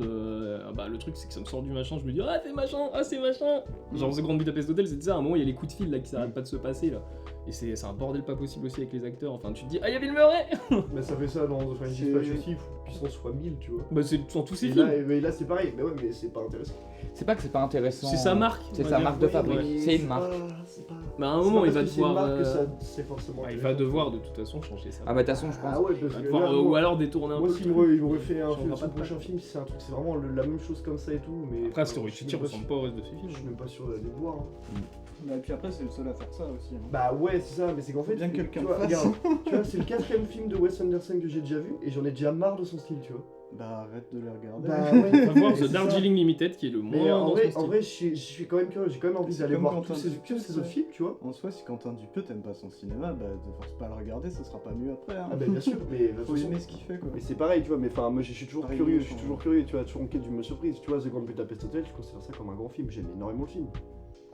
bah, le truc, c'est que ça me sort du machin, je me dis, ah, c'est machin, ah, c'est machin. Genre, The Grand Budapest Hotel, c'est ça, à un moment, il y a les coups de fil là qui s'arrêtent pas de se passer là. Et c'est un bordel pas possible aussi avec les acteurs. Enfin, tu te dis, ah, il y a Bill Murray. Mais ça fait ça dans The French C'est- Dispatch aussi, il faut puissance fois 1000, tu vois. Bah, c'est dans tous ces Et films. là, mais là, c'est pareil, mais ouais, mais c'est pas intéressant. C'est pas que c'est pas intéressant. C'est sa marque. C'est on va sa dire. marque de Ouais, fabrique. ouais. C'est une marque. C'est pas. Mais à un c'est moment, pas il va parce que c'est une devoir. marque que ça, c'est forcément. Il va devoir de toute façon changer ça. Ah, bah, de toute façon, je pense. Ah ouais, parce Il va que devoir, là, ou moi, alors détourner un moi peu. s'il le truc. me refait un Changera film, pas son de prochain film, c'est un truc, c'est vraiment la même chose comme ça et tout, mais. Après, Story je suis City même pas ressemble sûr- pas au reste de ses Je films. suis même pas sûr d'aller le voir. hein. Bah, et puis après, c'est le seul à faire ça aussi. hein. Bah ouais, c'est ça, mais c'est qu'en fait, Bien que quelqu'un tu vois, le fasse. regarde, tu vois, c'est le 4ème film de Wes Anderson que j'ai déjà vu et j'en ai déjà marre de son style, tu vois. Bah, arrête de les regarder. Bah ouais, On va voir c'est The ça. Darjeeling Limited qui est le Mais moins en dans vrai, son en style. vrai, je suis quand même curieux, j'ai quand même envie C'est d'aller comme voir Quentin tous ces Dupieux, autres films, tu vois. En soi, si Quentin Dupieux t'aimes pas son cinéma, bah te force pas à le regarder, ça sera pas mieux après. Hein. Ah bah bien sûr, mais de toute Faut façon- aimer ce qu'il fait quoi. mais c'est pareil, tu vois, mais enfin, moi je suis toujours Pareil, curieux, méchant. je suis toujours curieux, tu vois, toujours en quête d'une surprise. Tu vois, The Grand Budapest Hotel, je considère ça comme un grand film, j'aime énormément le film.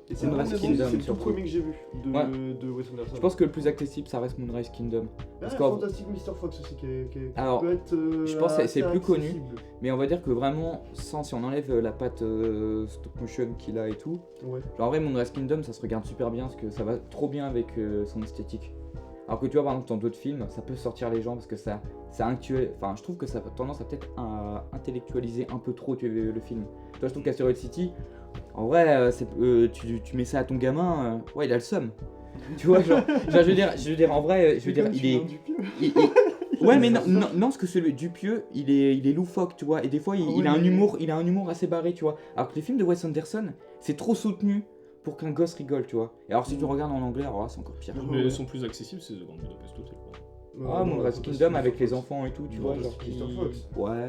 Et c'est Moonrise le Kingdom, c'est le tout surtout. premier que j'ai vu Ouais. de Wes Anderson. Je pense que le plus accessible, ça reste Moonrise Kingdom. Ah, parce qu'en- Fantastic Mr. Fox aussi, qui Alors, peut être. je pense que c'est assez plus connu. accessible. Mais on va dire que vraiment, si on enlève la patte stop motion qu'il a et tout, Ouais. genre en vrai, Moonrise Kingdom, ça se regarde super bien parce que ça va trop bien avec son esthétique. Alors que tu vois, par exemple, dans d'autres films, ça peut sortir les gens parce que je trouve que ça a tendance à peut-être à intellectualiser un peu trop le film. Tu vois, je trouve qu'Asteroid City, en vrai, tu mets ça à ton gamin, ouais, il a le seum. Tu vois, genre, je veux dire, en vrai, il est. Ouais, mais non, parce que celui Dupieux, il est loufoque, tu vois, et des fois, il a un humour assez barré, tu vois. Alors que les films de Wes Anderson, c'est trop soutenu pour qu'un gosse rigole, tu vois. Et alors, si tu regardes en anglais, alors là, c'est encore pire. Mais ils sont plus accessibles, c'est The Grand Budapest Hotel. Quoi. Moonrise Kingdom avec les enfants et tout, tu vois, genre. Mr. Fox. Ouais.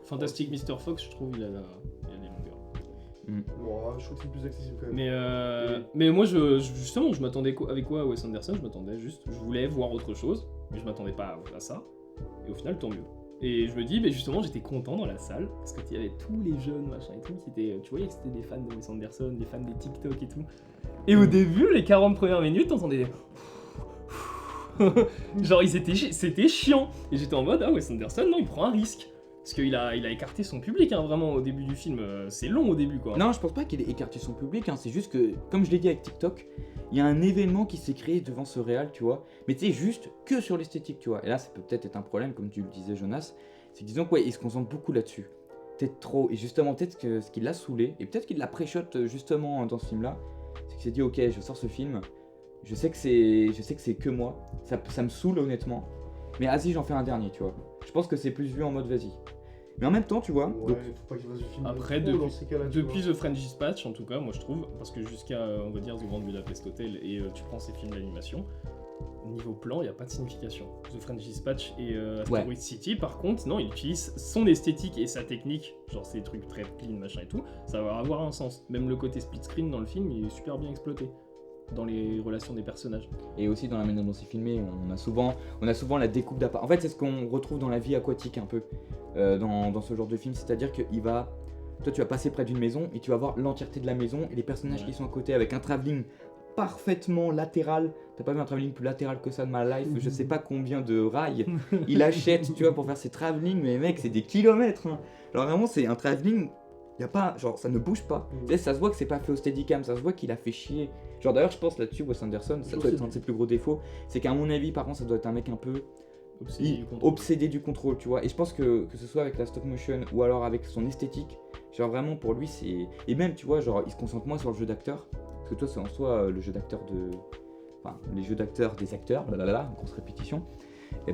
Fantastic Mr. Fox, je trouve, il a des longueurs. Bon, je trouve que c'est plus accessible quand même. Mais moi, justement, je m'attendais avec quoi à Wes Anderson? Je voulais voir autre chose, mais je m'attendais pas à ça. Et au final, tant mieux. Et je me dis, justement, j'étais content dans la salle, parce qu'il y avait tous les jeunes, machin et tout, tu voyais que c'était des fans de Wes Anderson, des fans des TikTok et tout. Et au début, les 40 premières minutes, t'entendais genre, c'était chiant. Et j'étais en mode, Wes Anderson, non, il prend un risque. Parce qu'il a écarté son public, hein, vraiment, au début du film. C'est long au début, quoi. Non, je pense pas qu'il ait écarté son public, hein, c'est juste que, comme je l'ai dit avec TikTok, il y a un événement qui s'est créé devant ce réal, tu vois. Mais tu sais, juste que sur l'esthétique, tu vois. Et là, ça peut peut-être être un problème, comme tu le disais, Jonas. C'est que disons quoi, il se concentre beaucoup là-dessus. Peut-être trop. Et justement, peut-être que ce qui l'a saoulé, et peut-être qu'il l'a pré-shot justement dans ce film-là, c'est qu'il s'est dit, ok, je sors ce film, je sais que c'est que moi, ça me saoule honnêtement, mais vas-y, j'en fais un dernier, tu vois. Je pense que c'est plus vu en mode vas-y. Mais en même temps, tu vois. Ouais, faut pas qu'il fasse du film. Après, dans ces cas-là, depuis The French Dispatch, en tout cas, moi je trouve, parce que jusqu'à, on va dire, The Grand Budapest Hotel, et tu prends ces films d'animation, niveau plan, il n'y a pas de signification. The French Dispatch et Asteroid City, par contre, non, il utilise son esthétique et sa technique, genre ces trucs très clean, machin et tout, ça va avoir un sens. Même le côté split screen dans le film, il est super bien exploité dans les relations des personnages. Et aussi dans la manière dont c'est filmé, on a souvent la découpe d'appart. En fait, c'est ce qu'on retrouve dans la vie aquatique un peu, dans ce genre de film, c'est-à-dire que toi tu vas passer près d'une maison et tu vas voir l'entièreté de la maison et les personnages qui sont à côté avec un travelling parfaitement latéral. T'as pas vu un travelling plus latéral que ça de ma life, je sais pas combien de rails il achète, tu vois, pour faire ses travelling, mais mec, c'est des kilomètres, hein. Alors vraiment, c'est un travelling, y a pas, genre, ça ne bouge pas. Tu sais, ça se voit que c'est pas fait au steadicam, ça se voit qu'il a fait chier. Genre d'ailleurs, je pense là-dessus, Wes Anderson, ça doit être un de ses plus gros défauts, c'est qu'à mon avis, par contre, ça doit être un mec un peu obsédé du contrôle, tu vois. Et je pense que ce soit avec la stop motion ou alors avec son esthétique, genre vraiment pour lui, c'est. Et même, tu vois, genre, il se concentre moins sur le jeu d'acteur, parce que toi, c'est en soi le jeu d'acteur de. Enfin, les jeux d'acteurs des acteurs, grosse répétition, et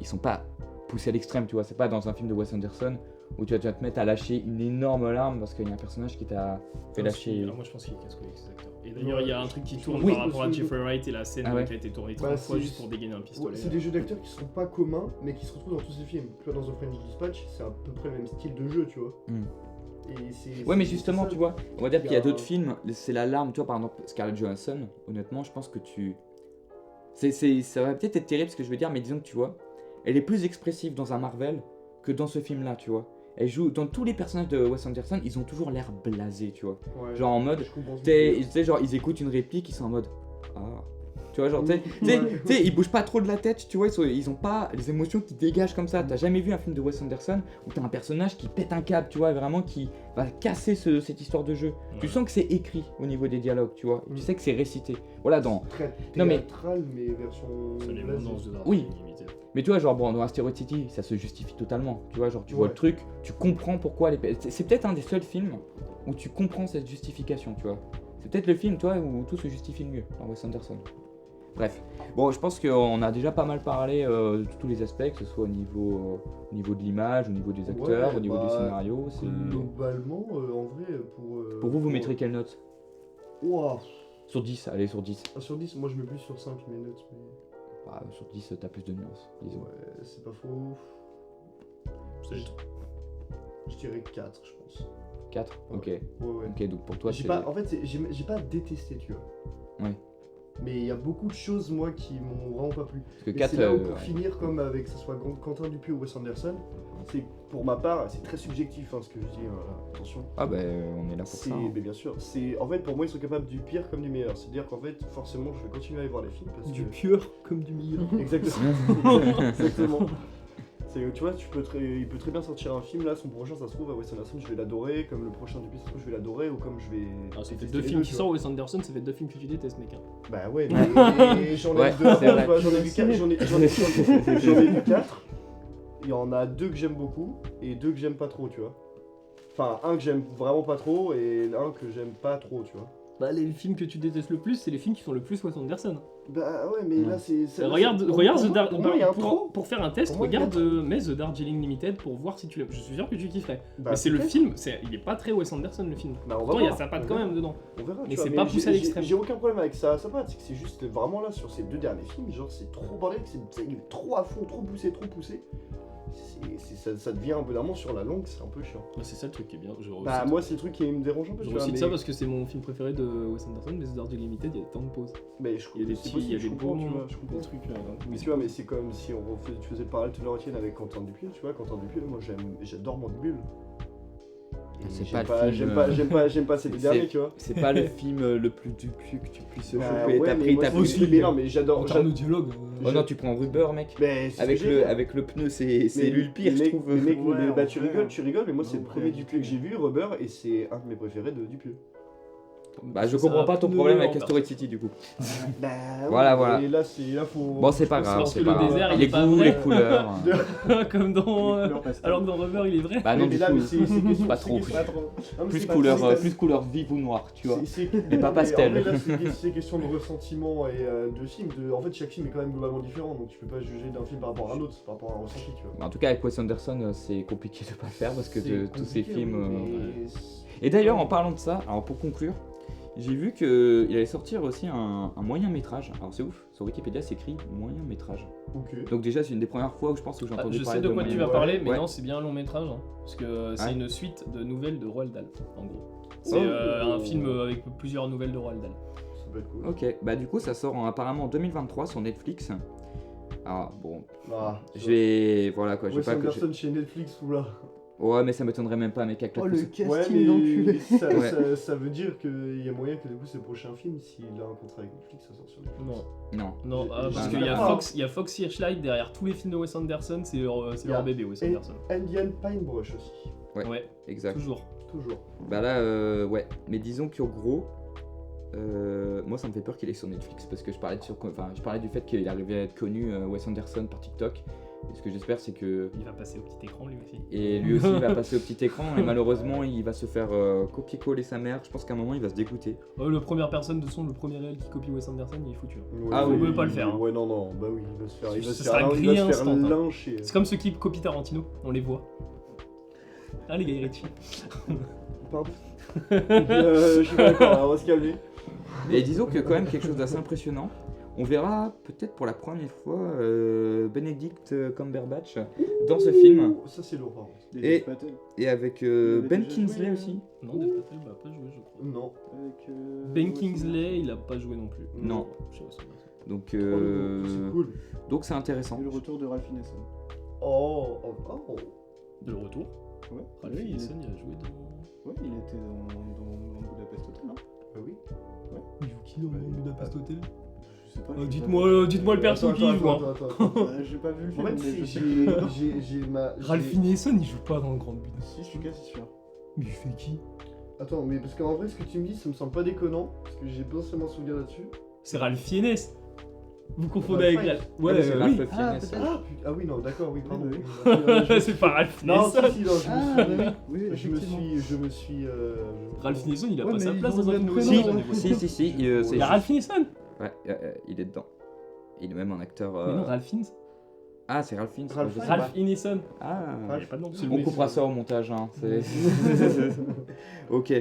ils sont pas poussés à l'extrême, tu vois. C'est pas dans un film de Wes Anderson où tu vas te mettre à lâcher une énorme larme parce qu'il y a un personnage qui t'a fait lâcher. Alors moi je pense qu'il est casse-couille avec ses acteurs. Et d'ailleurs il y a un truc qui tourne par rapport à Jeffrey Wright et la scène qui a été tournée 3 fois juste pour dégainer un pistolet. C'est des jeux d'acteurs qui sont pas communs mais qui se retrouvent dans tous ces films. Tu vois, dans The French Dispatch, c'est à peu près le même style de jeu, tu vois. Ouais, mais justement, tu vois, on va dire qu'il y a d'autres films, c'est la larme, tu vois, par exemple Scarlett Johansson, honnêtement, je pense que ça va peut-être être terrible ce que je veux dire, mais disons que tu vois, elle est plus expressive dans un Marvel que dans ce film-là, tu vois. Elle joue dans tous les personnages de Wes Anderson, ils ont toujours l'air blasés, tu vois. Ouais, genre en mode, tu sais, genre ils écoutent une réplique, ils sont en mode ah. Tu vois, genre, tu sais, ils bougent pas trop de la tête, tu vois, ils ont pas les émotions qui dégagent comme ça. T'as jamais vu un film de Wes Anderson où t'as un personnage qui pète un câble, tu vois, vraiment qui va casser cette histoire de jeu. Ouais. Tu sens que c'est écrit au niveau des dialogues, tu vois, tu sais que c'est récité. Voilà, dans. Très théâtral, mais version. C'est les mondances de oui. Mais tu vois, genre, bon, dans Asteroid City, ça se justifie totalement. Tu vois, genre, tu vois le truc, tu comprends pourquoi c'est peut-être un des seuls films où tu comprends cette justification, tu vois. C'est peut-être le film, toi, où tout se justifie le mieux dans Wes Anderson. Bref, bon, je pense qu'on a déjà pas mal parlé de tous les aspects, que ce soit au niveau de l'image, au niveau des acteurs, au niveau du scénario. Globalement, en vrai, pour vous mettrez quelle note? Wow. Sur 10, allez, sur 10. Sur 10, moi je mets plus sur 5 mes notes. Mais... sur 10, t'as plus de nuances, disons. Ouais, c'est pas faux. Je dirais 4, je pense. 4 Ok. Ouais. Ok, donc pour toi, en fait, j'ai pas détesté, tu vois. Ouais. Mais il y a beaucoup de choses, moi, qui m'ont vraiment pas plu. Parce que 4, c'est là où, pour finir, comme avec que ce soit Quentin Dupieux ou Wes Anderson, c'est, pour ma part, c'est très subjectif, ce que je dis, attention. Ah on est là pour ça. Mais bien sûr, en fait, pour moi, ils sont capables du pire comme du meilleur. C'est-à-dire qu'en fait, forcément, je vais continuer à aller voir les films parce du pire comme du meilleur. Exactement. Exactement. Tu vois, il peut très bien sortir un film là, son prochain ça se trouve à Wes Anderson je vais l'adorer, comme le prochain du ça se trouve je vais l'adorer, ou comme je vais. Ah, ça fait détester 2 les films deux, qui tu sortent, Wes Anderson, ça fait 2 films que tu détestes, mec. Hein. Bah ouais, mais j'en ai Ouais, vu 2 c'est avant, vrai. tu vois, j'en ai vu 4, j'en ai vu 4. Il y en a 2 que j'aime beaucoup et 2 que j'aime pas trop, tu vois. Enfin, un que j'aime vraiment pas trop et un que j'aime pas trop, tu vois. Bah, les films que tu détestes le plus, c'est les films qui font le plus Wes Anderson. Bah ouais, mais là c'est. Regarde pour The Dar- pour moi, il y a un trop. pour faire un test, Pour moi, il y a un regarde trop. mets The Darjeeling Limited pour voir si tu l'aimes. Je suis sûr que tu kifferais. Bah, mais c'est le peut-être. film, il est pas très Wes Anderson le film. Bah, on va Pourtant, il y a voir, sa patte on quand verra. même dedans. On verra, Mais tu vois, c'est pas poussé à l'extrême. J'ai aucun problème avec ça, patte, c'est que c'est juste vraiment là sur ces 2 derniers films, genre c'est trop bordélique, il est trop à fond, trop poussé. Ça devient un peu d'un moment sur la longue, c'est un peu chiant. Bah, c'est ça le truc qui est bien. Bah moi c'est le truc qui me dérange un peu. je tu vois, recite mais- ça parce que c'est mon film préféré de Wes Anderson, mais The Darjeeling Limited, il y a des temps de pause. Mais Il y a des c'est petits, possible, il y a je des comprends, beaux tu vois, je comprends. des trucs. Mais tu vois, mais c'est comme si tu faisais le parallèle tout le Etienne avec Quentin Dupieux, tu vois, Quentin Dupieux, moi j'adore Mandibule. Et C'est j'aime pas le film, j'aime pas ces deux c'est- derniers, tu vois. C'est pas le film le plus dupieux que tu puisses Bah, choper. ouais, T'as mais pris, moi, t'as c'est- pris. mais non, mais j'adore. En termes de dialogue. Oh non, tu prends Rubber, mec. Mais c'est ce Avec que j'ai dit. avec le pneu, c'est lui le pire, mais je mec, trouve. mais mec, Ouais, mais bah, en tu vrai, rigoles, mais moi c'est en le premier réalité. Dupieux que j'ai vu, Rubber, et c'est un de mes préférés de Dupieux. Bah, je comprends pas ton problème avec Asteroid City du coup. Bah Voilà. Et là, faut. Bon, c'est pas grave, pense c'est que pas le grave. désert, il Les est pas goûts, vrai. les couleurs. Comme dans. Les couleurs pastel. Alors que dans Rubber, il est vrai. Bah non, mais du là, coup, mais c'est question. pas c'est trop. question- Non, mais plus c'est pas- couleur, c'est- plus couleur vive ou noire, tu vois. Mais pas pastel. Là, c'est question de ressentiment et de film. En fait, chaque film est quand même globalement différent, donc tu peux pas juger d'un film par rapport à un autre, par rapport à un ressenti, tu vois. En tout cas, avec Wes Anderson, c'est compliqué de pas le faire parce que de tous ces compliqué, films. mais- Et d'ailleurs, en parlant de ça, alors pour conclure, j'ai vu qu'il allait sortir aussi un moyen métrage. Alors c'est ouf, sur Wikipédia c'est écrit moyen métrage. Ok. Donc déjà c'est une des premières fois où je pense que j'ai entendu Je parler sais de quoi tu moyen- vas parler, mais Ouais. non, c'est bien un long métrage. Hein, parce que c'est Ouais. une suite de nouvelles de Roald Dahl, en gros. C'est Oh. un film avec plusieurs nouvelles de Roald Dahl. Ça peut être cool. Ok, bah du coup ça sort apparemment en 2023 sur Netflix. Alors bon, Ah, je vais... Voilà quoi, je vais Wes pas... Anderson chez Netflix ou là. Ouais mais ça m'étonnerait même pas mec avec la Oh, le pousse. Ouais, casting d'enculé. ça, Ouais. ça veut dire qu'il y a moyen que du coup ses prochains films, s'il a un contrat avec Netflix, ça sort sur Netflix. Non, Non. non, J'ai- parce j'ai- qu'il y a Ah. Fox, il y a Fox Searchlight derrière tous les films de Wes Anderson, c'est leur Il y a- bébé Wes Et- Anderson. Indian Pine Brush aussi. Ouais. Exact. Toujours. Toujours. Bah là, ouais. Mais disons qu'en gros, moi ça me fait peur qu'il est sur Netflix parce que je parlais du fait qu'il arrivait à être connu Wes Anderson par TikTok. Et ce que j'espère c'est que Il va passer au petit écran lui aussi. et lui aussi il va passer au petit écran et malheureusement il va se faire copier-coller sa mère. Je pense qu'à un moment il va se dégoûter. Le première personne de son, le premier réel qui copie Wes Anderson, il est foutu. Hein. Ouais, Ah ouais, oui, on peut pas le faire, hein. Ouais, non, bah oui, il va se faire, Ce sera grillé il va se faire instant, hein. lyncher. C'est comme ceux qui copient Tarantino, on les voit. Ah les gars, Ritchie. Pardon. Je suis pas d'accord, on va se calmer. Et disons que quand même quelque chose d'assez impressionnant. On verra peut-être pour la première fois Benedict Cumberbatch dans ce film Ça, c'est lourd, par contre. Des Et- Patel. et avec avait Ben déjà Kingsley joué, aussi. Non, Dave Patel va pas jouer, je crois. Non. Avec, Ben ouais, Kingsley, il a pas joué non plus. Non. Chez Wes Anderson. Donc C'est cool. donc c'est intéressant. Et le retour de Ralph Ineson. Oh. De retour. Ouais, Ralph oui, Ineson, il a joué dans. ouais, il était dans Budapest Hotel, hein. Bah oui. Il joue qui dans Budapest Hotel Je sais pas. Dites-moi le perso qui joue. Hein. Attends. J'ai pas vu le En film, fait, mais je si, sais j'ai ma. Ralph Ineson, il joue pas dans le Grand Budapest. Si, je suis quasi sûr. Mais il fait qui Attends, mais parce qu'en vrai, ce que tu me dis, ça me semble pas déconnant. Parce que j'ai pas seulement souvenir là-dessus. C'est Ralph Fiennes. Vous confondez Ralph avec Fiennes. Ralph. Ouais, Ah, c'est Ralph oui. Fiennes. Ah oui, non, d'accord, oui, pardon. Oui, C'est pas Ralph Non, Ineson. si, non, oui, je me suis. Ralph Ineson, il a Ouais, pas mais sa ils place ont dans le un même film. prénom, Wes hein. Anderson. Si, Il y a Ralph Ineson. Ouais, il est dedans. Il est même un acteur. Mais non, Ralph Fiennes. Ah, c'est Ralph Fiennes. Ralph je sais Ralph pas. Ineson. Ah. Il y a pas de nom. C'est le On mec, coupera c'est- ça au montage. Hein. Ok.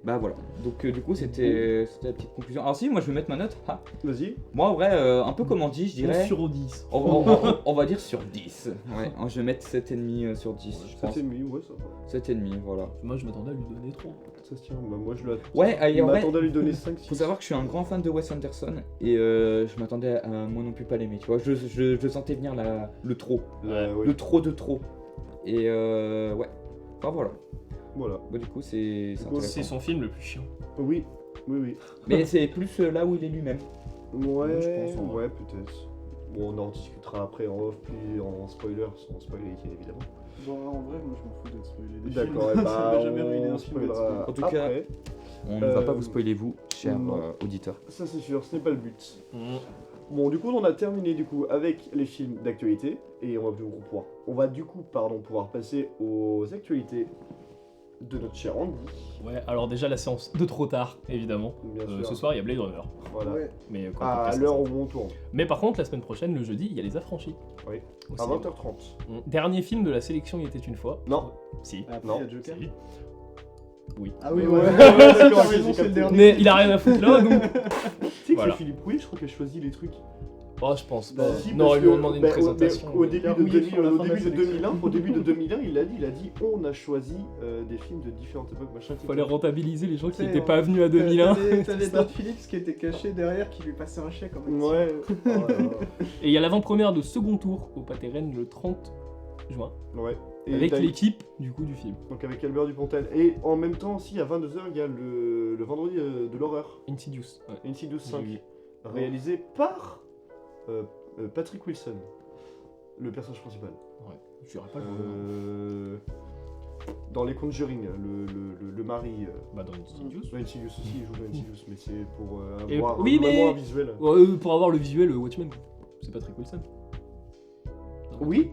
Bah voilà. Donc du coup c'était la petite conclusion. Alors si, moi je vais mettre ma note. Ah. Vas-y. Moi en vrai, un peu comme Andy, je dirais. Sur 10. On va dire sur 10. Ouais, je vais mettre 7,5 sur 10, je pense. 7,5, ouais, ça va. 7,5, voilà. Moi, je m'attendais à lui donner 3. Ça se tient. Bah, moi, je l'attends. Ouais, et en vrai, m'attendais à lui donner 5, 6. faut savoir que je suis un grand fan de Wes Anderson et je m'attendais à moi non plus pas l'aimer, tu vois. Je sentais venir le trop. Le trop de trop. Et ouais. Enfin voilà. Voilà. Bah, du coup, c'est C'est intéressant. son film le plus chiant. Oui. Mais c'est plus là où il est lui-même. Ouais, je pense, en vrai. ouais, peut-être. Bon, on en discutera après en off, puis en spoiler, sans spoiler évidemment. Bon, en vrai, moi je m'en fous d'être spoilé des D'accord, films. et Ça m'a jamais ruiné on un film d'être spoilera En tout cas, après. On ne va pas Euh, vous spoiler vous, cher non. auditeur. Ça c'est sûr, ce n'est pas le but. Mm. Bon, du coup, on a terminé du coup avec les films d'actualité et on va pouvoir passer aux actualités de notre cher Andy. Ouais, alors déjà la séance de trop tard, évidemment. Bien sûr. Ce soir, il y a Blade Runner. Voilà. Ouais. Mais, quoi, À podcast, l'heure ça. où on tourne, Mais par contre, la semaine prochaine, le jeudi, il y a Les Affranchis. Oui. Au à cinéma. 20h30. Dernier film de la sélection, il était une fois. Non. Si. Après, Non. il y a Joker. Si. Oui. Ah oui, Ouais, ouais, ouais, t'as d'accord, ok, raison, j'ai c'est le capté. dernier. Mais il a rien à foutre là, donc. Tu sais que Voilà. c'est Philippe Rouy, je crois qu'il a choisi les trucs. Oh, je pense Bah, pas. Si, Non, parce ils lui ont que, demandé une bah, présentation. Au début de, Rouillé sur la fin de la 2001, au début de 2001, il a dit on a choisi des films de différentes époques, machin. Il fallait rentabiliser les gens qui Ouais, n'étaient pas venus à 2001. T'avais Todd Phillips qui était caché derrière, qui lui passait un chèque en même temps. Ouais. Oh là là. Et il y a l'avant-première de second tour au Pâté Rennes le 30 juin. Ouais. Et Avec t'as- l'équipe du coup du film. Donc avec Albert Dupontel. Et en même temps aussi, à 22h, il y a le vendredi de l'horreur, Insidious. Ouais. Insidious 5, J'ai- réalisé par Patrick Wilson, le personnage principal. Ouais. Je dirais pas le nom. Dans les Conjuring, le mari. Bah dans Insidious. Insidious aussi, il joue dans Insidious, mais c'est pour Et- avoir oui, mais- vraiment un visuel. Pour avoir le visuel Watchmen. C'est Patrick Wilson. Oui,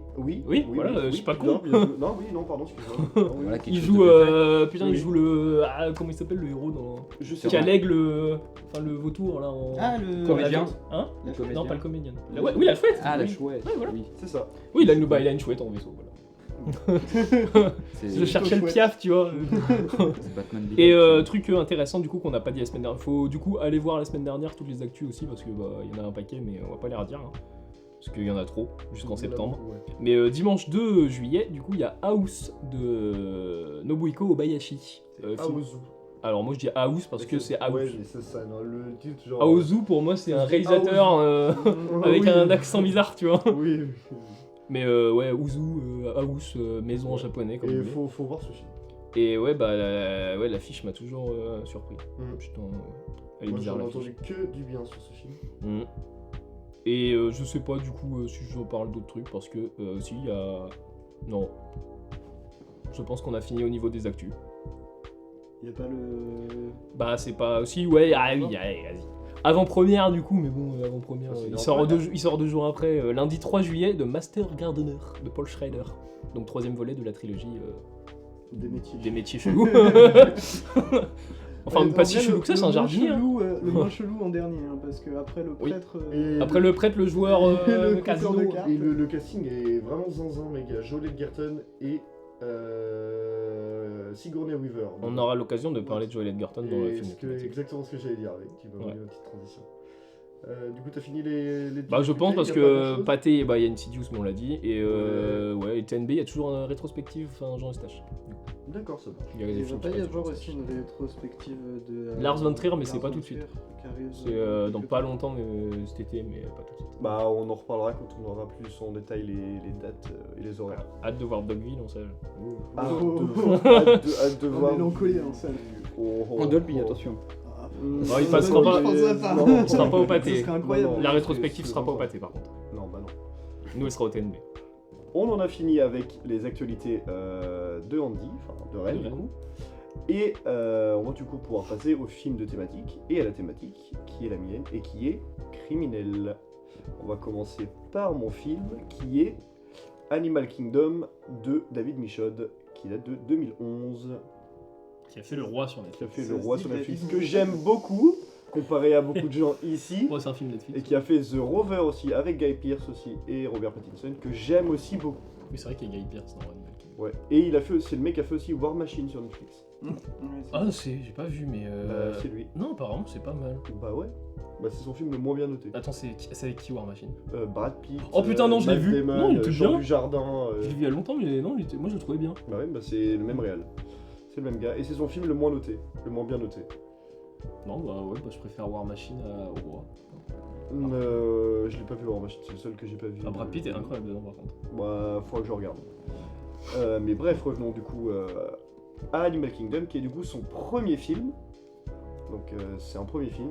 voilà, je suis pas con. Non, non, pardon, excuse-moi. Non, oui, Voilà, oui. quelque Il chose joue, de bien fait. putain, Oui. il joue le, comment il s'appelle le héros dans, Je sais qui pas. allègue le, enfin le vautour là en. Ah, le Comédien. Hein Le Non, comédien. pas le comédien. Oui, la chouette. Ah, la Oui. chouette. Ouais, voilà. Oui. C'est ça. Oui, il a une chouette en vaisseau. Voilà. C'est Je cherchais le chouette. piaf, tu vois. c'est Batman Et Begins. truc intéressant du coup qu'on n'a pas dit la semaine dernière. Faut du coup aller voir la semaine dernière toutes les actus aussi parce que bah il y en a un paquet mais on va pas les redire. Hein, parce qu'il y en a trop jusqu'en septembre. Ouais. Mais dimanche 2 juillet, du coup, il y a House de Nobuhiko Obayashi. Film- Aozu. Alors moi je dis House parce que c'est House. Ouais, mais c'est ça, non, le titre genre. Aozu pour moi c'est un Aozu. réalisateur avec Oui. un accent bizarre, tu vois. Oui. Mais ouais, Uzu, House, maison en japonais comme Et vous voulez. faut voir ce film. Et ouais, bah l'affiche m'a toujours surpris. Mm. Putain, elle est Moi, bizarre j'en ai l'affiche. entendu que du bien sur ce film. Mm. Et je sais pas du coup si je parle d'autres trucs parce que si il y a. Non. Je pense qu'on a fini au niveau des actus. Il y a pas le. Bah c'est pas aussi ouais allez, vas-y. Avant-première du coup mais bon avant-première Ah, c'est il sort 2 jours après lundi 3 juillet de Master Gardener de Paul Schrader. Donc troisième volet de la trilogie Des métiers. des métiers chelous. Enfin Ouais, pas en si vrai, chelou que ça, c'est un moins jardinier. hein. chelou, le moins chelou en dernier, hein, parce que après le Oui. prêtre. Et Après le prêtre, le joueur Le de casino. compteur de cartes. Et le casting est vraiment zinzin, mec. Il y a Joel Edgerton et Sigourney Weaver. On aura l'occasion de parler de Joel Edgerton dans le Et film. exactement ce que j'allais dire avec. Tu m'as Ouais. donné une petite transition. Du coup, t'as fini les Bah je pense parce y a pas que grand-chose Pâté, bah il y a Insidious mais on l'a dit et ouais et TNB il y a toujours un rétrospective enfin Jean Eustache. D'accord, ça marche. Il y a des Il va films pas qui y passent avoir sur aussi Eustache. une rétrospective de. Lars von Trier, mais c'est Lars pas von tout de suite. Trier, qui arrive, C'est dans quelque pas part. longtemps cet été mais pas tout de suite. Bah, on en reparlera quand on aura plus en détail les dates et les horaires. Hâte de voir Dogville en salle. Hâte Oh. hâte de En voir. mélancolie, en salle. En Dolby, attention. Ah, Bah, il passera pas- Non, Ce sera pas au pâté. Ce serait incroyable. Non, La non, rétrospective c'est sera pas au vraiment pâté par contre. Non, bah non. Nous elle sera au TNB. On en a fini avec les actualités de Andy, enfin de Rennes du coup. Et on va du coup pouvoir passer au film de thématique et à la thématique qui est la mienne et qui est criminel. On va commencer par mon film qui est Animal Kingdom de David Michaud qui date de 2011, Qui a fait le roi sur qui a Netflix. fait Ça Le se Roi dit sur David Netflix Michaud. que j'aime beaucoup comparé à beaucoup de gens ici. Ouais, c'est un film Netflix. Et qui a fait The Rover aussi avec Guy Pearce aussi et Robert Pattinson que j'aime aussi beaucoup. Oui, c'est vrai qu'il y a Guy Pearce dans Animal Kingdom. Ouais. Et il a fait, c'est le mec qui a fait aussi War Machine sur Netflix. Ouais, c'est- Ah j'ai pas vu mais C'est lui. non apparemment c'est pas mal. Bah ouais. Bah c'est son film le moins bien noté. Attends c'est avec qui War Machine? Brad Pitt. Oh putain, non, je l'ai Matt vu. Damon, Non, il était Jean bien. Dujardin. Je l'ai vu il y a longtemps mais non moi je le trouvais bien. Bah ouais, bah c'est le même réal. C'est le même gars. Et c'est son film le moins noté, le moins bien noté. Non bah ouais bah je préfère War Machine au roi. Je l'ai pas vu War Machine, c'est le seul que j'ai pas vu. Ah, Brad Pitt est incroyable dedans par contre. Bah, faudra que je regarde. Mais bref, revenons du coup à Animal Kingdom, qui est du coup son premier film. Donc, c'est un premier film.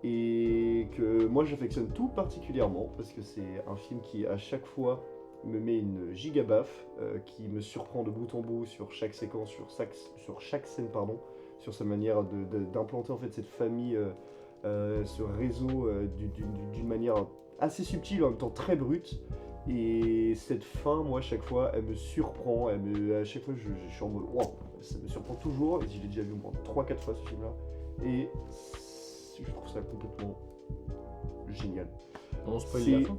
et que moi j'affectionne tout particulièrement parce que c'est un film qui à chaque fois me met une giga baffe, qui me surprend de bout en bout sur chaque séquence, sur chaque scène, pardon, sur sa manière d'implanter en fait cette famille, ce réseau d'une manière assez subtile en même temps très brute. Et cette fin, moi, à chaque fois, elle me surprend, à chaque fois, je suis en mode waouh, ça me surprend toujours. Et je l'ai déjà vu au moins 3-4 fois ce film-là. Et je trouve ça complètement génial. On spoil C'est- la fin.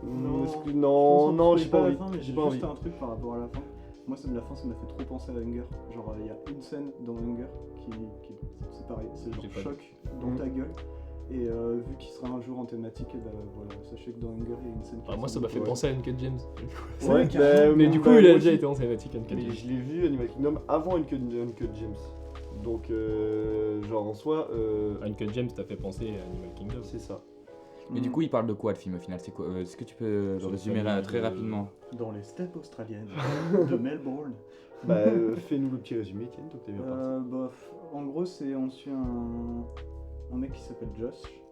Non, j'ai pas la envie. fin, mais J'ai j'ai pas juste envie. un truc par rapport à la fin. Moi, la fin, ça m'a fait trop penser à Hunger. Genre, il y a une scène dans Hunger qui c'est pareil, c'est genre J'ai pas choc dans ta gueule. Et vu qu'il sera un jour en thématique, et bah voilà, sachez que dans Hunger, il y a une scène qui Ah, moi, ça m'a fait Ouais. penser à Uncut James. Ouais, Mais du coup, il a déjà été en thématique Uncut Mais James. je l'ai vu Animal Kingdom avant Uncut James. Donc, genre en soi, Uncut James t'a fait penser à Animal Kingdom. c'est ça. Mais du coup, il parle de quoi le film au final? C'est quoi Est-ce que tu peux le C'est une résumer là famille très de- rapidement? Dans les steppes australiennes de Melbourne. Bah, fais-nous le petit résumé, Etienne, donc t'es bien parti. En gros, on suit un mec qui s'appelle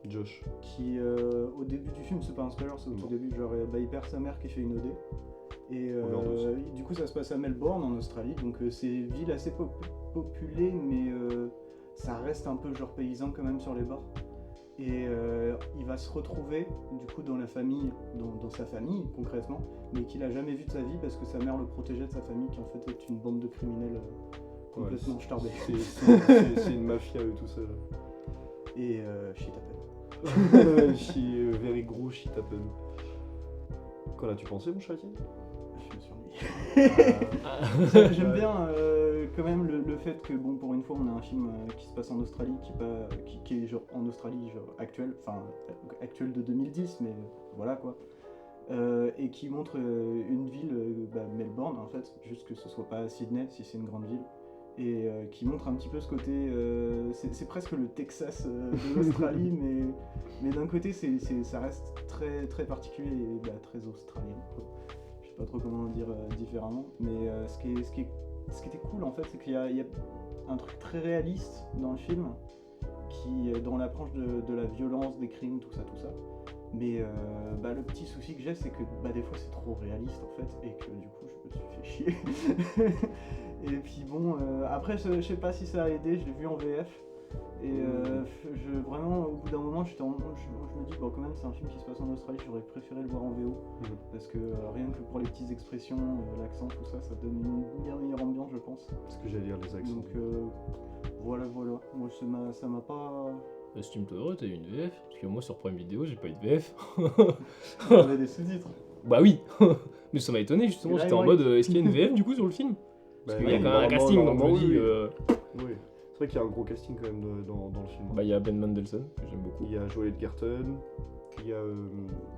Josh. qui au début du film, c'est pas un spoiler, c'est au tout Non. début, genre il perd sa mère qui fait une OD. Et Overdose. du coup ça se passe à Melbourne en Australie, donc c'est une ville assez populée, mais ça reste un peu genre paysan quand même sur les bords. Et il va se retrouver du coup dans la famille, dans sa famille concrètement, mais qu'il a jamais vu de sa vie parce que sa mère le protégeait de sa famille qui en fait est une bande de criminels complètement starbés. C'est une mafia et tout ça. Et shit happen. Very gros shit happen. Qu'en as-tu pensé, mon cher Etienne? Je me suis ennuyé. J'aime bien quand même le fait que bon, pour une fois on a un film qui se passe en Australie qui est genre en Australie genre actuel de 2010, mais voilà quoi. Et qui montre une ville, Melbourne en fait, juste que ce soit pas Sydney si c'est une grande ville, et qui montre un petit peu ce côté, c'est presque le Texas de l'Australie, mais d'un côté ça reste très très particulier et très australien quoi. Je sais pas trop comment le dire différemment, mais ce qui était cool en fait, c'est qu'il y a un truc très réaliste dans le film qui dans l'approche de la violence, des crimes, tout ça. Mais le petit souci que j'ai, c'est que des fois c'est trop réaliste en fait, et que du coup je me suis fait chier. Et puis bon, après je sais pas si ça a aidé, je l'ai vu en VF. Et vraiment, au bout d'un moment, je me dis, bon, quand même, c'est un film qui se passe en Australie, j'aurais préféré le voir en VO. Parce que rien que pour les petites expressions, l'accent, tout ça, ça donne une bien meilleure ambiance, je pense. Ce que j'allais dire, les accents. Donc voilà. Moi, ça m'a pas. Si tu me heureux, t'as eu une VF? Parce que moi, sur Prime Vidéo, j'ai pas eu de VF. J'avais des sous-titres. Bah oui. Mais ça m'a étonné, justement. Et là, J'étais en ouais. mode, est-ce qu'il y a une VF du coup sur le film? Parce qu'il y a quand même un casting, donc je me dis. Oui. C'est vrai qu'il y a un gros casting quand même dans le film. Bah, il y a Ben Mendelsohn, que j'aime beaucoup. Il y a Joel Edgerton, il y a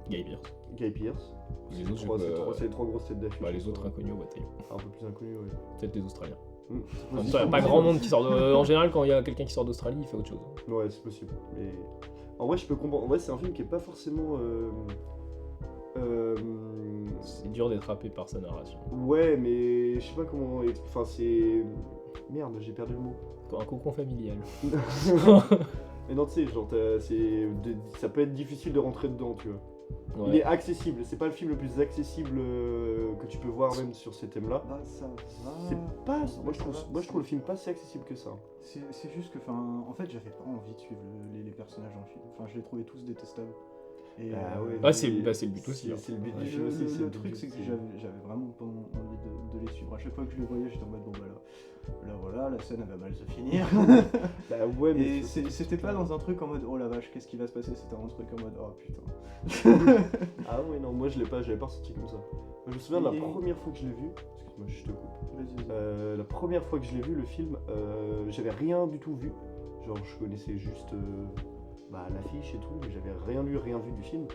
Guy Pearce. Guy Pearce. Les C'est autres, c'est les trois grosses têtes d'affiche. Bah, les autres inconnus au bataillon. Un peu plus inconnus, oui. Peut-être les Australiens. C'est En même temps, possible. il y a pas grand monde qui sort de... En général, quand il y a quelqu'un qui sort d'Australie, il fait autre chose. Ouais, c'est possible. Mais en vrai, je peux comprendre. En vrai, c'est un film qui est pas forcément. C'est dur d'être happé par sa narration. Ouais, mais je sais pas comment. Enfin, c'est. Merde, j'ai perdu le mot. Un cocon familial. Mais non, tu sais, genre, ça peut être difficile de rentrer dedans, tu vois. Ouais. Il est accessible, c'est pas le film le plus accessible que tu peux voir même sur ces thèmes-là. Bah, ça va. C'est pas. Ouais, Moi je ça va. trouve le film pas si accessible que ça. C'est juste que, en fait, j'avais pas envie de suivre les personnages dans le film. Enfin, je les trouvais tous détestables. Et, Ah ouais. Ah, c'est le but aussi. hein. C'est le but Ouais, du film aussi. le truc, c'est que j'avais vraiment pas envie de les suivre. À chaque fois que je les voyais, j'étais en mode bon, bah là voilà, la scène elle va mal se finir. Bah ouais, mais. Et c'était pas dans un truc en mode oh la vache, qu'est-ce qui va se passer. C'était un truc en mode oh putain. Ah ouais, non, moi j'avais pas ressenti comme ça. Moi, je me souviens de la Et- première fois que je l'ai vu. Excuse-moi, je te coupe. Vas-y. La première fois que je l'ai vu, le film, j'avais rien du tout vu. Genre, je connaissais juste l'affiche et tout, mais j'avais rien lu, rien vu du film.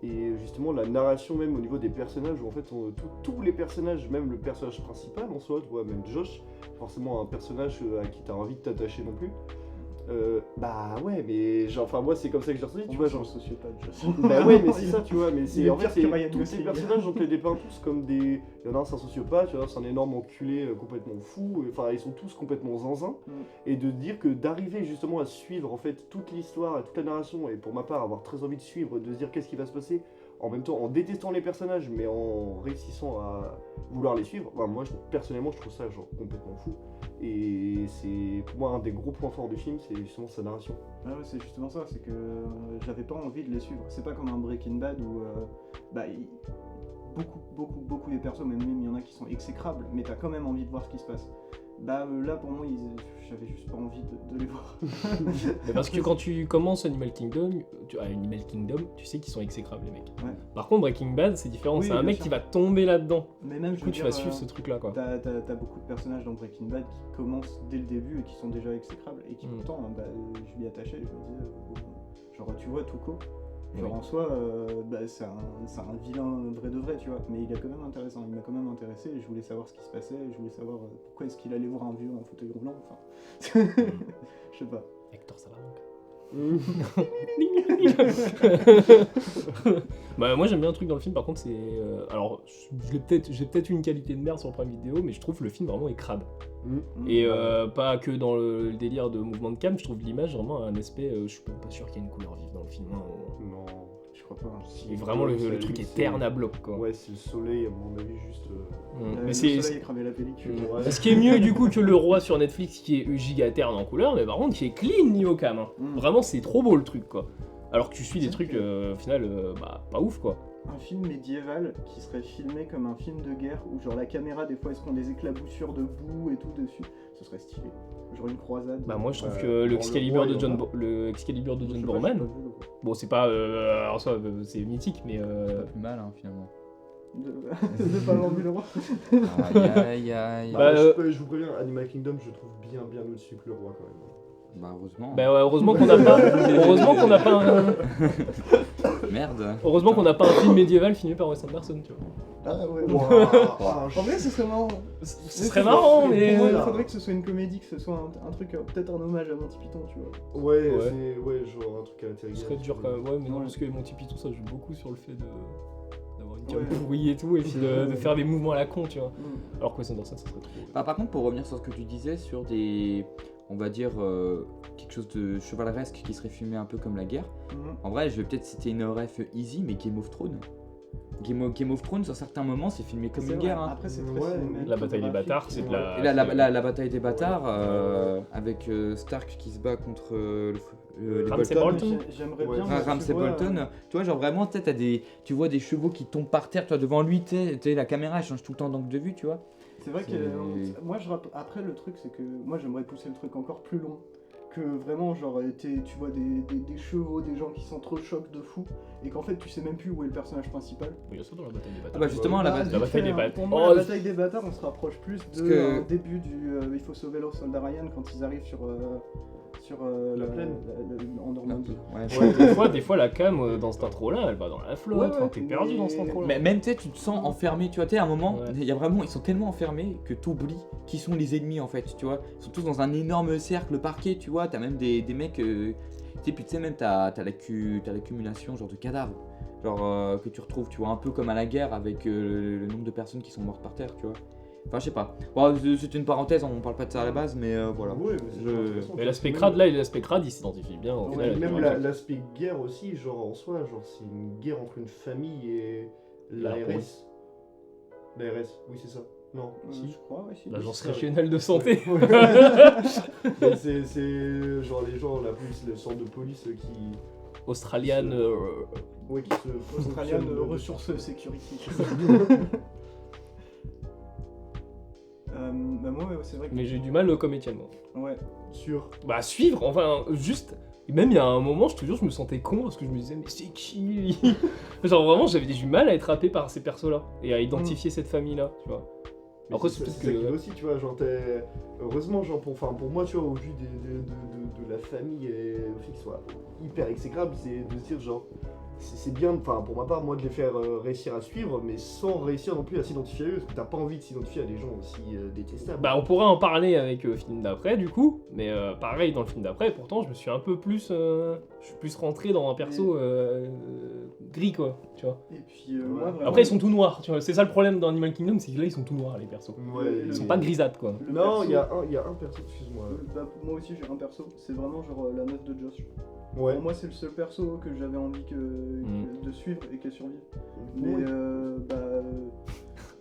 Et justement, la narration, même au niveau des personnages, où en fait, tous les personnages, même le personnage principal en soi, tu vois, même Josh, forcément un personnage à qui t'as envie de t'attacher non plus. Bah ouais, mais genre, enfin moi c'est comme ça que j'ai ressenti, tu vois, genre. sociopathe, Bah ouais, mais c'est ça, tu vois, mais Il c'est est en fait, pire que c'est Ryan tous ces Gosling. personnages, on te les dépeint tous comme des. Il y en a un, c'est un sociopathe, il y en a un, c'est un énorme enculé complètement fou, enfin ils sont tous complètement zinzin, et de dire que d'arriver justement à suivre en fait toute l'histoire, toute la narration, et pour ma part avoir très envie de suivre, de se dire qu'est-ce qui va se passer, en même temps en détestant les personnages, mais en réussissant à vouloir les suivre, bah, moi personnellement je trouve ça genre complètement fou. Et c'est pour moi un des gros points forts du film, c'est justement sa narration. Ah ouais, c'est justement ça, c'est que j'avais pas envie de les suivre. C'est pas comme un Breaking Bad où beaucoup des persos, même il y en a qui sont exécrables, mais t'as quand même envie de voir ce qui se passe. Là pour moi, j'avais juste pas envie de les voir. Mais parce que quand tu commences Animal Kingdom, tu sais qu'ils sont exécrables les mecs. Ouais. Par contre Breaking Bad c'est différent, Oui, c'est un bien mec sûr. qui va tomber là-dedans. Mais même, Du coup tu vas suivre ce truc là quoi. T'as beaucoup de personnages dans Breaking Bad qui commencent dès le début et qui sont déjà exécrables et qui pourtant, je m'y attachais, je me disais, genre tu vois Tuco, genre en soi, c'est un vilain vrai de vrai, tu vois, mais il est quand même intéressant, il m'a quand même intéressé et je voulais savoir ce qui se passait, je voulais savoir pourquoi est-ce qu'il allait voir un vieux en fauteuil roulant, enfin, je sais pas. Hector Salamanca. Bah moi j'aime bien un truc dans le film par contre c'est alors j'ai peut-être une qualité de merde sur Prime Vidéo mais je trouve le film vraiment est crade et pas que dans le délire de mouvement de cam, je trouve l'image vraiment un aspect je suis même pas sûr qu'il y ait une couleur vive dans le film hein. Non, Je crois pas. Et vraiment le truc est terne à bloc quoi. Ouais, c'est le soleil à mon avis juste. Mais Le c'est soleil a cramé la pellicule. Ouais. ce qui est mieux du coup que le roi sur Netflix qui est giga terne en couleur mais par contre qui est clean niveau cam hein. Vraiment c'est trop beau le truc quoi. Alors que tu suis des C'est trucs que- au final pas ouf quoi. Un film médiéval qui serait filmé comme un film de guerre où genre la caméra des fois elle se prend des éclaboussures de boue et tout dessus, ce serait stylé. Genre une croisade. Bah moi je trouve Ouais, que dans le l'Excalibur roi, de il y en John a. le Excalibur de Je John sais pas, j'ai Borman. pas vu le roi. Bon c'est pas en soi c'est mythique mais Pas plus mal hein, finalement. De pas avoir vu le roi. Aïe aïe aïe. Bah, Je vous préviens, Animal Kingdom, je trouve bien au-dessus que le roi quand même. Bah heureusement. bah ouais, heureusement qu'on n'a pas heureusement qu'on n'a pas un film médiéval filmé par Wes Anderson tu vois. Ah ouais. En En vrai, ce serait marrant. Ce serait marrant mais Pour moi, il voilà. faudrait que ce soit une comédie, que ce soit un truc, peut-être un hommage à Monty Python, tu vois. Ouais, Ouais. c'est genre un truc à la télé. ce serait dur quand même. Ouais mais non Ouais. parce que Monty Python ça joue beaucoup sur le fait d'avoir une Ouais. cam pourrie et tout et puis de faire des mouvements à la con tu vois. Alors que Wes Anderson ça serait trop. Par contre, pour revenir sur ce que tu disais, sur des, on va dire, quelque chose de chevaleresque qui serait filmé un peu comme la guerre, en vrai, je vais peut-être citer une ref easy, mais Game of Thrones. Game of Thrones, sur certains moments, c'est filmé comme C'est une vrai. guerre. Hein. Après, c'est très Ouais. cinématographique. La bataille des bâtards c'est de la Et là, la bataille des bâtards, avec Stark qui se bat contre les Ramsay Bolton. Bolton. J'aimerais Ouais. bien. Ah, tu Ramsay vois, Bolton, tu vois, genre vraiment, tu vois des chevaux qui tombent par terre, toi devant lui, la caméra elle change tout le temps d'angle de vue, tu vois. C'est vrai que C'est- moi, après le truc, c'est que moi, j'aimerais pousser le truc encore plus loin. Que vraiment, genre, tu vois des chevaux, des gens qui s'entrechoquent de fou, et qu'en fait, tu sais même plus où est le personnage principal. Il y a ça dans la bataille des Ah bâtards. bah justement, la bataille des bâtards. Pour moi, Oh, la bataille des bâtards, on se rapproche plus Parce de que- un début du il faut sauver le soldat Ryan quand ils arrivent sur La plaine. en Normandie. Ouais. Des fois la cam dans cette intro là elle va dans la flotte, Ouais, enfin, t'es perdu mais- dans cette intro là. Mais même tu sais, tu te sens enfermé, tu vois, tu sais, à un moment, Ouais. il y a vraiment, ils sont tellement enfermés que t'oublies qui sont les ennemis en fait, tu vois. Ils sont tous dans un énorme cercle parquet, tu vois, t'as même des mecs, tu sais, puis tu sais, même t'as l'accumulation genre de cadavres, genre que tu retrouves, tu vois, un peu comme à la guerre avec le nombre de personnes qui sont mortes par terre, tu vois. Enfin, je sais pas. Bon, c'est une parenthèse, on parle pas de ça à la base, mais voilà. Ouais, mais c'est Je- intéressant. Mais l'aspect crade là, l'aspect crade il s'identifie bien au Ouais, final. avec même le la- reste. l'aspect guerre aussi, genre en soi, genre c'est une guerre entre une famille et l'ARS. L'ARS, oui c'est ça. Non, si. Je crois, ouais, si. L'agence c'est ça, régionale de santé. Mais c'est genre les gens, la police, le centre de police qui. Australienne. Ouais, qui se. Australienne fonctionne de- Ressources Security. Bah moi, ouais, c'est vrai que. Mais j'ai eu du mal comme Etienne moi. Ouais. Sur. Bah suivre, enfin juste. Même il y a un moment, je te jure, je me sentais con parce que je me disais mais c'est qui lui. Genre vraiment j'avais du mal à être happé par ces persos là et à identifier cette famille là, tu vois. Mais Après, c'est c'est ça peut-être qui que- est aussi, tu vois, genre t'es. Heureusement, genre pour moi, tu vois, au vu de la famille et le fait qu'ils soient hyper exécrables, c'est de se dire, genre, c'est bien, enfin pour ma part, moi de les faire réussir à suivre, mais sans réussir non plus à s'identifier à eux, parce que t'as pas envie de s'identifier à des gens aussi détestables. Bah on pourrait en parler avec le film d'après du coup, mais pareil dans le film d'après, pourtant je me suis un peu plus, je suis plus rentré dans un perso gris quoi, tu vois. Et puis moi vraiment, Après ils sont tout noirs, tu vois, c'est ça le problème dans Animal Kingdom, c'est que là ils sont tout noirs les persos. Ouais, Ils sont pas grisâtres quoi. le Non, perso- il y a un perso, excuse-moi. bah, moi aussi j'ai un perso, c'est vraiment genre la meuf de Josh. Ouais. Pour moi c'est le seul perso que j'avais envie de suivre et qu'elle survive. Mais Ouais.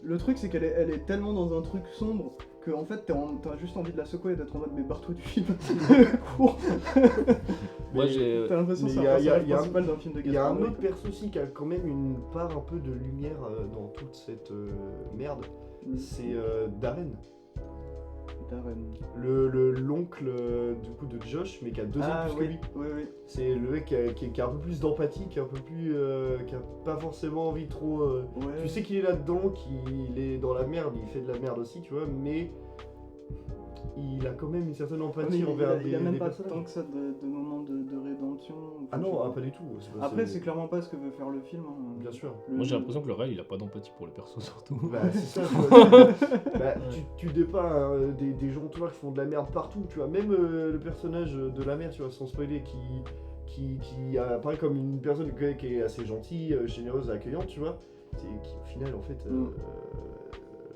le truc c'est qu'elle est tellement dans un truc sombre que en fait t'as juste envie de la secouer et d'être en mode mais barre-toi du film. Cours. Moi j'ai... T'as l'impression que mais c'est un y a- personnage y a un- principal d'un film de Il y a un Gaspard autre Noé, perso aussi qui a quand même une part un peu de lumière dans toute cette merde, quoi. c'est Darren. Darren. L'oncle du coup de Josh, mais qui a 2 ans plus que oui, lui. oui. C'est le mec qui a un peu plus d'empathie, qui a un peu plus, qui a pas forcément envie trop. Ouais. Tu sais qu'il est là-dedans, qu'il est dans la merde, il fait de la merde aussi, tu vois, mais il a quand même une certaine Ah, mais empathie envers il y a même des pas personnages. tant que ça de moments de rédemption. Ah non, pas du tout. Après, c'est clairement pas ce que veut faire le film. Hein. Bien sûr. Moi j'ai l'impression que le réel il a pas d'empathie pour les persos surtout. Bah, c'est ça, tu vois. Bah, tu dépeins des gens tu vois, qui font de la merde partout, tu vois. Même le personnage de la mère, tu vois, sans spoiler, qui apparaît comme une personne qui est assez gentille, généreuse et accueillante, tu vois. Qui au final, en fait,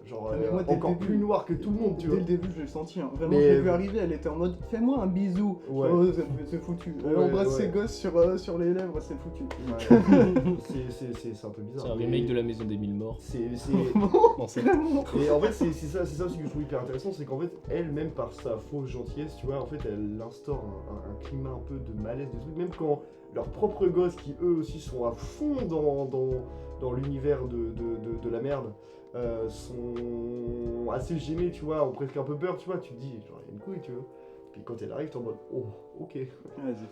genre, Ah, mais moi, dès le encore début- plus noir que tout le monde, tu Dès vois. le début, je l'ai senti. Hein. Vraiment, Mais- je l'ai vu arriver, elle était en mode fais-moi un bisou. Ouais. Oh, c'est foutu. Elle Ouais, embrasse ouais. ses gosses sur les lèvres, c'est foutu. Ouais. c'est un peu bizarre. C'est un mais remake de La Maison des Mille Morts. c'est- Non, c'est- Et en fait, c'est ça aussi que je trouve hyper intéressant, c'est qu'en fait, elle, même par sa fausse gentillesse, tu vois, en fait, elle instaure un climat un peu de malaise, de trucs, même quand leurs propres gosses, qui eux aussi sont à fond dans l'univers de la merde, sont assez gênés, tu vois, ont presque un peu peur, tu vois, tu te dis, genre, il y a une couille, tu vois. Puis quand elle arrive, t'es en mode, oh, ok. Ouais, ça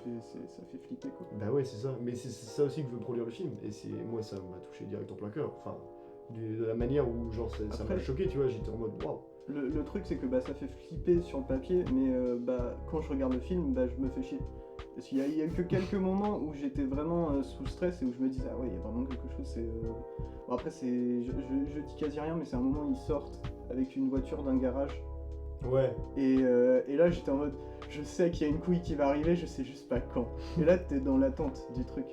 fait flipper quoi. Bah ouais, c'est ça, mais c'est ça aussi que veut produire le film, et moi, ça m'a touché direct en plein cœur, enfin, de la manière où, genre, ça m'a Après- choqué, tu vois, j'étais en mode, waouh. Le truc, c'est que ça fait flipper sur le papier, mais quand je regarde le film, je me fais chier. Parce qu'il y a eu que quelques moments où j'étais vraiment sous stress et où je me disais, ah ouais, il y a vraiment quelque chose. Bon, après, je dis quasi rien, mais c'est un moment où ils sortent avec une voiture d'un garage. Ouais. Et là, j'étais en mode, je sais qu'il y a une couille qui va arriver, je sais juste pas quand. Et là, t'es dans l'attente du truc.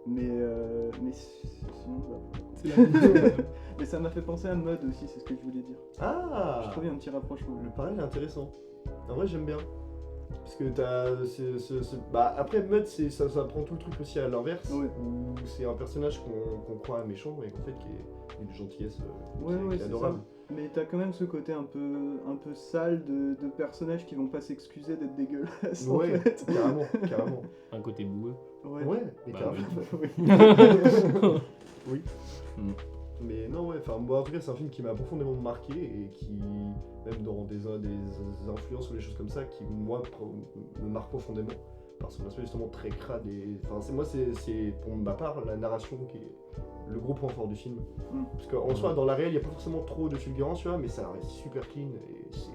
Mais sinon, C'est la vie. mais ça m'a fait penser à Mud aussi, c'est ce que je voulais dire. Ah Je trouvais un petit rapprochement. Le parallèle est intéressant. En vrai, j'aime bien. Parce que t'as. Bah, après, Mud, ça prend tout le truc aussi à l'inverse. Ouais. Où c'est un personnage qu'on croit méchant et qu'en fait, qui est une gentillesse Ouais, qui est c'est adorable. ça. Mais t'as quand même ce côté un peu sale de personnages qui vont pas s'excuser d'être dégueulasses Ouais, en fait. carrément. Un côté boueux. Ouais, mais Bah carrément. Oui. Oui. Mm. Mais non, ouais, enfin, moi en tout cas, c'est un film qui m'a profondément marqué et qui, même dans des influences ou des choses comme ça, qui moi me marque profondément par son aspect justement très crade. Enfin, c'est pour ma part la narration qui est le gros point fort du film. Mm. Parce qu'en soi, dans la réelle, il n'y a pas forcément trop de fulgurance, tu vois, mais ça reste super clean et c'est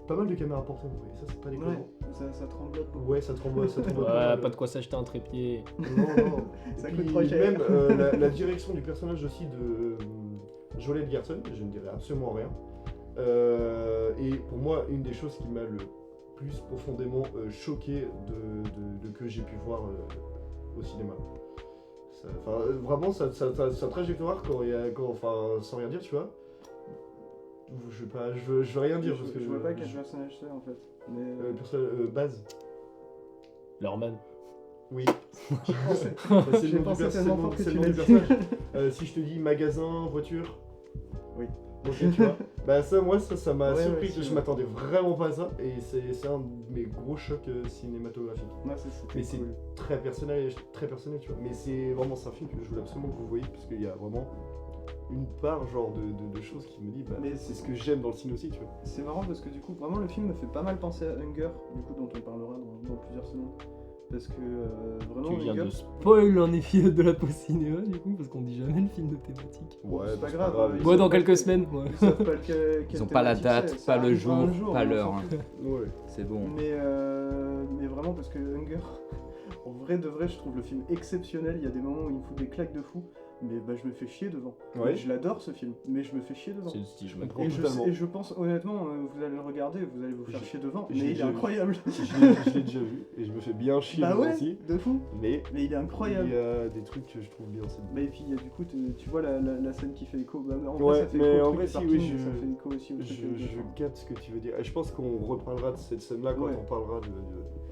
pas mal de caméras portées, et ça, c'est pas déconnant. Ouais, ça tremblote beaucoup. Ouais, ça tremble, ça tremble. Ouais, pas de quoi s'acheter un trépied. Non, non. Ça Et coûte puis, trop cher. même la direction du personnage aussi de Joel Edgerton, je ne dirais absolument rien. Et pour moi, une des choses qui m'a le plus profondément choqué de que j'ai pu voir au cinéma. Vraiment, sa trajectoire, sans rien dire, tu vois. Je veux rien dire parce que je vois pas quel personnage c'est en fait. Mais le personnage Baz. Lorman. Oui. j'y pensais. C'est J'ai le nom du pensé personnage. tellement fort que C'est tu le nom l'as du dit. personnage. Si je te dis magasin, voiture. Oui. Ok, tu vois. Bah ça, moi, ça m'a Ouais, surpris. ouais, Je c'est m'attendais vraiment pas à ça. Et c'est un de mes gros chocs cinématographiques. Ouais, c'était Mais c'est cool. très personnel, tu vois. Mais c'est vraiment un film que je voulais absolument que vous voyez parce qu'il y a vraiment une part genre de choses qui me dit bah Mais c'est ce que j'aime dans le ciné aussi, tu vois. C'est marrant parce que du coup, vraiment, le film me fait pas mal penser à Hunger, du coup, dont on parlera dans plusieurs semaines. Parce que vraiment, Tu viens Hunger, de spoil un épisode de la pause cinéma du coup, parce qu'on dit jamais le film de thématique. Bon, c'est bah, pas grave, ils Moi, dans savent quelques pas semaines, ouais. ils savent pas Ils ont pas la date, pas le jour, pas l'heure. Ouais. C'est bon. Mais vraiment parce que Hunger, En vrai de vrai, je trouve le film exceptionnel. Il y a des moments où il me fout des claques de fou, mais je me fais chier devant. Ouais. Je l'adore ce film, mais je me fais chier devant. C'est le style, je Je m'accroche. comprends. totalement. Et je pense honnêtement, vous allez le regarder, vous allez vous faire Je- chier devant, je mais l'ai il est déjà vu. incroyable. Je l'ai déjà vu et je me fais bien chier Bah devant ouais, aussi. de fou. Mais Mais il est incroyable. il y a des trucs que je trouve bien. Mais et puis du coup, tu vois la scène qui fait écho. Bah, en Ouais, vrai, ça fait mais écho au en truc vrai, du si, parking, oui, mais ça fait écho aussi au truc Je, avec les je enfants. capte ce que tu veux dire. Et je pense qu'on reparlera de cette scène-là quand Ouais. on parlera de.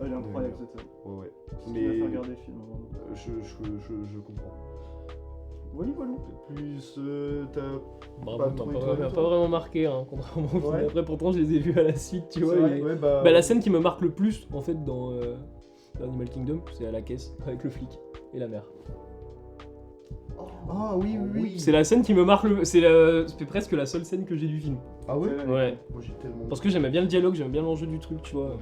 Ah, elle est incroyable cette scène. Ouais. C'est ce qui m'a fait regarder le film, vraiment. Je comprends. Voilà, voilà. Plus, t'as. Bravo, Pas m'a trop pas, étonné, m'a toi pas vraiment marqué, hein, contrairement au film. Ouais. Après, pourtant, je les ai vus à la suite, tu vois. C'est vrai, et- ouais, Bah, la scène qui me marque le plus, en fait, dans Animal Kingdom, c'est à la caisse, avec le flic et la mère. Ah oui, oui, oui. C'est la scène qui me marque le... C'est presque la seule scène que j'ai du film. Ah ouais C'est- Ouais. Moi j'ai tellement. Parce que j'aimais bien le dialogue, j'aimais bien l'enjeu du truc, tu vois.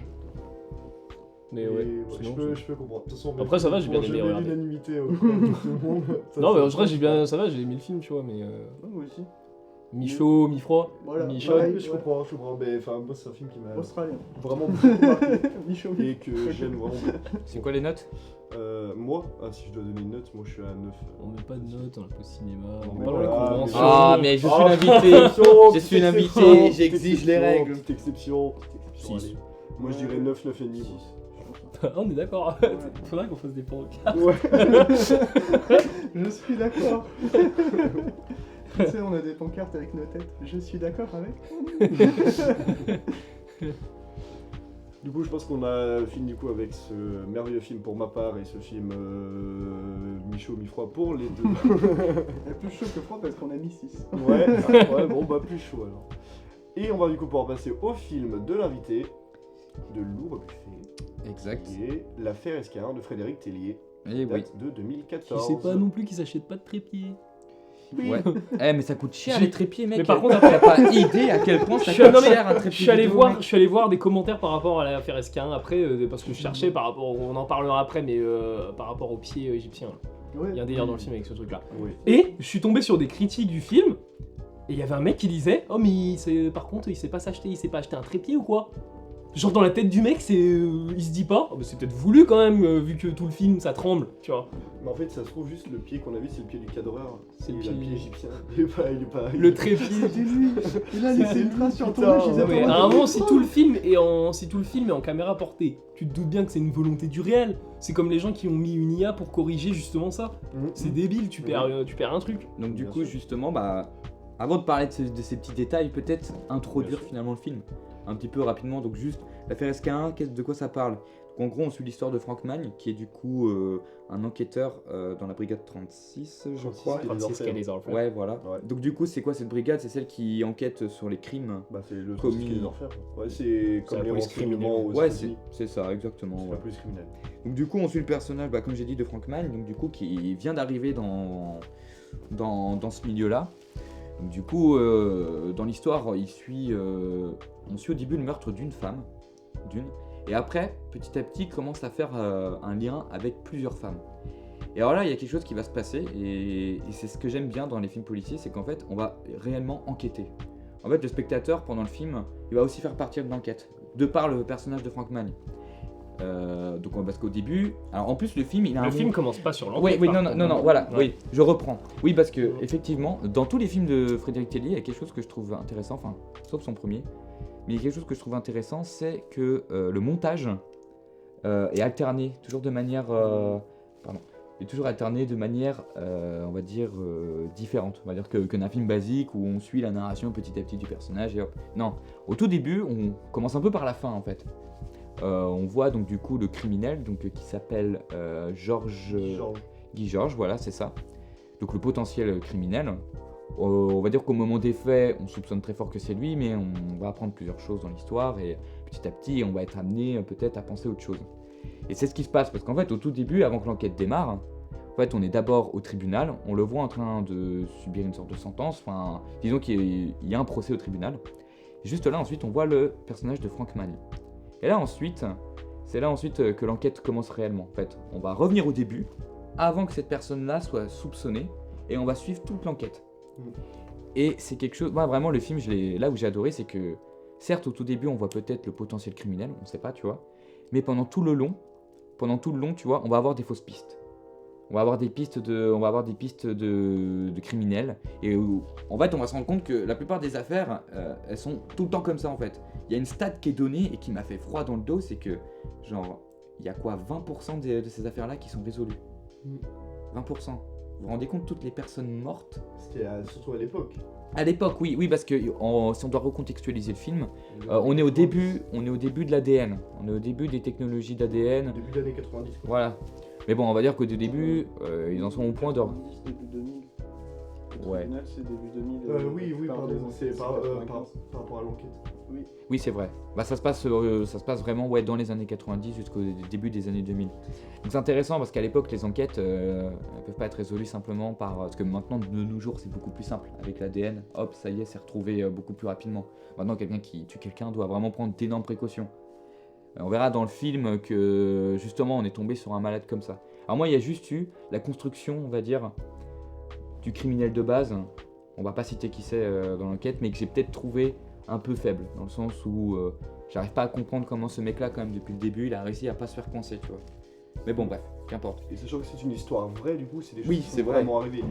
Mais Et ouais. je sinon, peux, c'est- je peux comprendre. De toute façon, Après, ça va, j'ai bien pour aimé jamais regarder. l'unanimité auprès de tout le monde. Ça, Non, mais en ça- vrai, j'ai bien... ça va, j'ai aimé le film, tu vois, mais... Ouais, moi aussi. Mi-chaud, mi-froid, Voilà. mi-chaud. Ouais, je comprends. Mais enfin, moi c'est un film qui m'a Australien. vraiment beaucoup marqué Michaud. et que j'aime vraiment beaucoup. C'est quoi les notes? Moi, si je dois donner une note, moi je suis à 9. On met pas de notes, on n'a pas de cinéma, Non, on mais parle de la voilà, convention. Ah, mais je suis Ah, l'invité. Je suis l'invité, j'exige les règles. Petite exception. Six. Allez. Moi je dirais 9, 9 et demi. On est d'accord. Ouais. Faudrait qu'on fasse des pancartes. Ouais. Je suis d'accord. Tu sais, on a des pancartes avec nos têtes. Je suis d'accord avec. Du coup, je pense qu'on a fini du coup avec ce merveilleux film pour ma part et ce film mi-chaud, mi-froid pour les deux. Il y a plus chaud que froid parce qu'on a mis 6. Ouais, bon bah plus chaud alors. Et on va du coup pouvoir passer au film de l'invité de Lou Rebuffet, Exact. qui est L'affaire Escarin de Frédéric Tellier, Et oui. date de Qui 2014. sait pas non plus qu'ils s'achètent pas de trépied. Ouais. Eh, mais ça coûte cher J'ai- les trépieds, mec. Mais par contre, après- t'as pas idée à quel point ça Je suis- coûte non, mais cher un Je trépied. suis allé vidéo, voir, mec. je suis allé voir des commentaires par rapport à l'affaire Escarin après, parce que je cherchais par rapport, on en parlera après, mais par rapport au pied égyptien. Ouais. Il y a un délire dans le film avec ce truc-là. Oui. Et je suis tombé sur des critiques du film, et il y avait un mec qui disait, oh mais par contre il sait pas s'acheter, il sait pas acheter un trépied ou quoi. Genre dans la tête du mec, il se dit pas, oh, bah, c'est peut-être voulu quand même, vu que tout le film ça tremble, tu vois. Mais en fait, ça se trouve juste le pied qu'on a vu, c'est le pied du cadreur. C'est le Il a pied- égyptien. Il est pas. Le trépied. C'était lui. Il a laissé une trace sur ton Putain, œil, je les Non, mais attends. à un moment, si tout le film est en caméra portée, tu te doutes bien que c'est une volonté du réel. C'est comme les gens qui ont mis une IA pour corriger justement ça. C'est débile, tu perds un truc. Donc du Bien coup, sûr. justement, avant de parler de ces petits détails, peut-être introduire Bien sûr. finalement le film un petit peu rapidement. Donc juste, l'affaire Escarin, de quoi ça parle? Donc, en gros, on suit l'histoire de Frank Magne, qui est du coup un enquêteur dans la brigade 36, je 36, crois. qui est les orfèvres. les orfèvres. Ouais, voilà. Ouais. Donc du coup, c'est quoi cette brigade? C'est celle qui enquête sur les crimes. Bah, c'est le Commis. truc des orfèvres. Ouais, c'est comme la les police renseignements criminelle. aux Ouais, États-Unis. c'est ça, exactement. C'est ouais. la police criminelle. Donc du coup, on suit le personnage, comme j'ai dit, de Frank Magne, donc du coup, qui vient d'arriver dans ce milieu-là. Donc, du coup, dans l'histoire, on suit au début le meurtre d'une femme, et après, petit à petit, commence à faire un lien avec plusieurs femmes. Et alors là, il y a quelque chose qui va se passer, et c'est ce que j'aime bien dans les films policiers, c'est qu'en fait, on va réellement enquêter. En fait, le spectateur, pendant le film, il va aussi faire partie de l'enquête, de par le personnage de Frank Magne. Parce qu'au début, alors en plus le film, il a un Le bon- film commence pas sur Oui, l'enquête. oui, par non, contre. non, non, voilà, Ouais. oui, je reprends. Oui, parce que effectivement, dans tous les films de Frédéric Tellier, il y a quelque chose que je trouve intéressant, enfin, sauf son premier, mais il y a quelque chose que je trouve intéressant, c'est que le montage est alterné, toujours de manière, est toujours alterné de manière, on va dire, différente. On va dire que d'un film basique où on suit la narration petit à petit du personnage et hop. Non, au tout début, on commence un peu par la fin en fait. On voit donc du coup le criminel qui s'appelle Guy Georges, voilà, c'est ça. Donc le potentiel criminel. On va dire qu'au moment des faits, on soupçonne très fort que c'est lui, mais on va apprendre plusieurs choses dans l'histoire et petit à petit, on va être amené peut-être à penser autre chose. Et c'est ce qui se passe, parce qu'en fait, au tout début, avant que l'enquête démarre, en fait, on est d'abord au tribunal, on le voit en train de subir une sorte de sentence, enfin, disons qu'il y a un procès au tribunal. Et juste là, ensuite, on voit le personnage de Frank Magne. Et là, ensuite, c'est là ensuite que l'enquête commence réellement. En fait, on va revenir au début, avant que cette personne-là soit soupçonnée, et on va suivre toute l'enquête. Et c'est quelque chose, moi vraiment le film, là où j'ai adoré, c'est que certes au tout début on voit peut-être le potentiel criminel, on sait pas, tu vois, mais pendant tout le long, pendant tout le long, tu vois, on va avoir des fausses pistes. On va avoir des pistes de criminels. Et en fait, on va se rendre compte que la plupart des affaires, elles sont tout le temps comme ça en fait. Il y a une stat qui est donnée et qui m'a fait froid dans le dos, c'est que, genre, il y a quoi, 20% de ces affaires-là qui sont résolues. 20%. Vous vous rendez compte, toutes les personnes mortes? C'était surtout à l'époque. À l'époque, oui, parce que si on doit recontextualiser le film, on est au début de l'ADN. On est au début des technologies d'ADN. Début des années 90. Quoi. Voilà. Mais bon, on va dire qu'au début, ils en sont au point de... 90, début 2000. Ouais. Final, c'est début 2000. Oui, par pardon, les c'est enquêtes, par 95. rapport à l'enquête. Oui, c'est vrai. Bah, ça se passe vraiment dans les années 90 jusqu'au début des années 2000. Donc c'est intéressant parce qu'à l'époque, les enquêtes ne peuvent pas être résolues simplement par... Parce que maintenant, de nos jours, c'est beaucoup plus simple. Avec l'ADN, hop, ça y est, c'est retrouvé beaucoup plus rapidement. Maintenant, quelqu'un qui tue quelqu'un doit vraiment prendre d'énormes précautions. On verra dans le film que, justement, on est tombé sur un malade comme ça. Alors moi, il y a juste eu la construction, on va dire, du criminel de base. On va pas citer qui c'est dans l'enquête, mais que j'ai peut-être trouvé un peu faible, dans le sens où j'arrive pas à comprendre comment ce mec-là, quand même, depuis le début, il a réussi à pas se faire coincer, tu vois. Mais bon, bref, qu'importe. Et sachant que c'est une histoire vraie, du coup, c'est des choses Oui, qui c'est sont vrai. vraiment arrivées.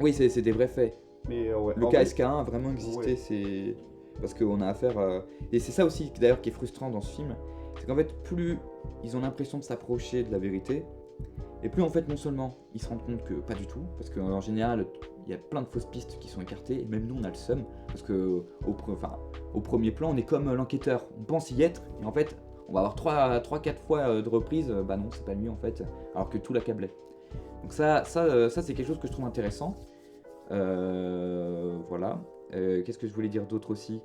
Oui, c'est des vrais faits. Mais ouais. Le en cas vrai, SK1 a vraiment existé, ouais. c'est... Parce qu'on a affaire... Et c'est ça aussi, d'ailleurs, qui est frustrant dans ce film, c'est qu'en fait, plus ils ont l'impression de s'approcher de la vérité, et plus en fait, non seulement ils se rendent compte que pas du tout, parce qu'en général, il y a plein de fausses pistes qui sont écartées, et même nous, on a le seum, parce que au premier plan, on est comme l'enquêteur, on pense y être, et en fait, on va avoir 3-4 fois de reprise, bah non, c'est pas lui en fait, alors que tout l'accablait. Donc ça c'est quelque chose que je trouve intéressant. Voilà. Qu'est-ce que je voulais dire d'autre aussi?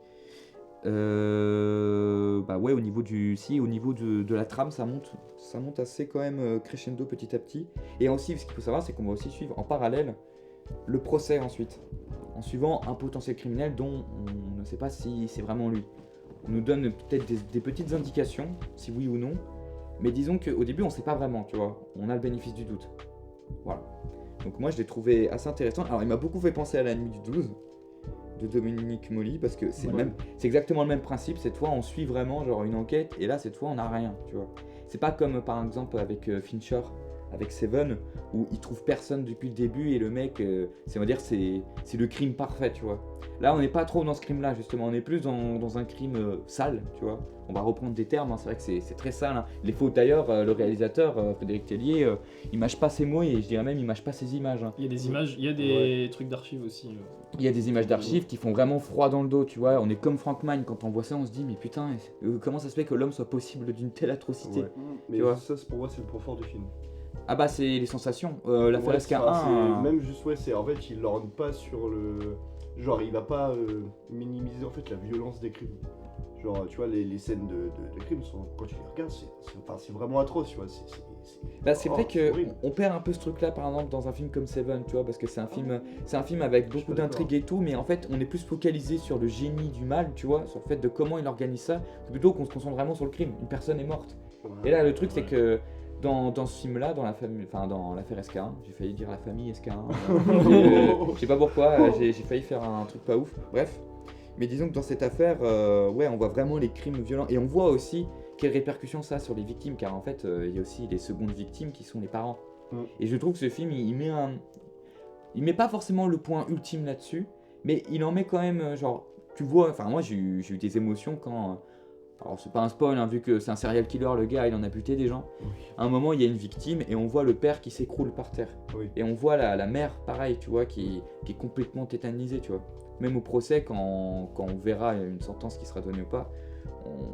Bah ouais, au niveau de la trame, ça monte assez quand même crescendo petit à petit. Et aussi, ce qu'il faut savoir, c'est qu'on va aussi suivre en parallèle le procès ensuite, en suivant un potentiel criminel dont on ne sait pas si c'est vraiment lui. On nous donne peut-être des petites indications, si oui ou non, mais disons qu'au début, on ne sait pas vraiment, tu vois. On a le bénéfice du doute. Voilà. Donc moi, je l'ai trouvé assez intéressant. Alors, il m'a beaucoup fait penser à La Nuit du 12 de Dominique Molly, parce que c'est exactement le même principe. Cette fois, on suit vraiment genre une enquête, et là, cette fois, on n'a rien, tu vois. C'est pas comme par exemple avec Fincher, avec Seven, où il trouve personne depuis le début et le mec, on va dire, c'est le crime parfait, tu vois. Là, on n'est pas trop dans ce crime-là, justement. On est plus dans un crime sale, tu vois. On va reprendre des termes, hein. C'est vrai que c'est très sale, hein. Les fautes, d'ailleurs, le réalisateur, Frédéric Tellier, il mâche pas ses mots et je dirais même il mâche pas ses images, hein. Il y a des images, il y a des trucs d'archives aussi. Il y a des images d'archives qui font vraiment froid dans le dos, tu vois. On est comme Frank Mann, quand on voit ça, on se dit, mais putain, comment ça se fait que l'homme soit possible d'une telle atrocité? Ouais. Mais vois. ça, pour moi, c'est le point fort du film. Ah bah, c'est les sensations. L'affaire Ouais, SK1. même juste, ouais, c'est en fait, il lorgne pas sur le. Genre, il va pas minimiser en fait la violence des crimes. Genre, tu vois, les scènes de crimes, quand tu les regardes, c'est vraiment atroce, tu vois. Bah, c'est vrai que horrible. on perd un peu ce truc-là, par exemple, dans un film comme Seven, tu vois, parce que c'est un film avec suis beaucoup pas d'intrigues et tout, mais en fait, on est plus focalisé sur le génie du mal, tu vois, sur le fait de comment il organise ça, plutôt qu'on se concentre vraiment sur le crime. Une personne est morte. Et là, le truc, c'est que dans ce film-là, dans l'affaire SK1, j'ai failli dire la famille SK1. Je sais pas pourquoi, j'ai failli faire un truc pas ouf. Bref. Mais disons que dans cette affaire, ouais, on voit vraiment les crimes violents. Et on voit aussi quelles répercussions ça a sur les victimes, car en fait, il y a aussi les secondes victimes qui sont les parents. Et je trouve que ce film, il met pas forcément le point ultime là-dessus, mais il en met quand même, genre, tu vois, enfin moi j'ai eu des émotions quand... Alors c'est pas un spoil, hein, vu que c'est un serial killer, le gars il en a buté des gens. Oui. À un moment il y a une victime et on voit le père qui s'écroule par terre. Oui. Et on voit la mère pareil, tu vois, qui est complètement tétanisée, tu vois. Même au procès, quand on verra une sentence qui sera donnée ou pas,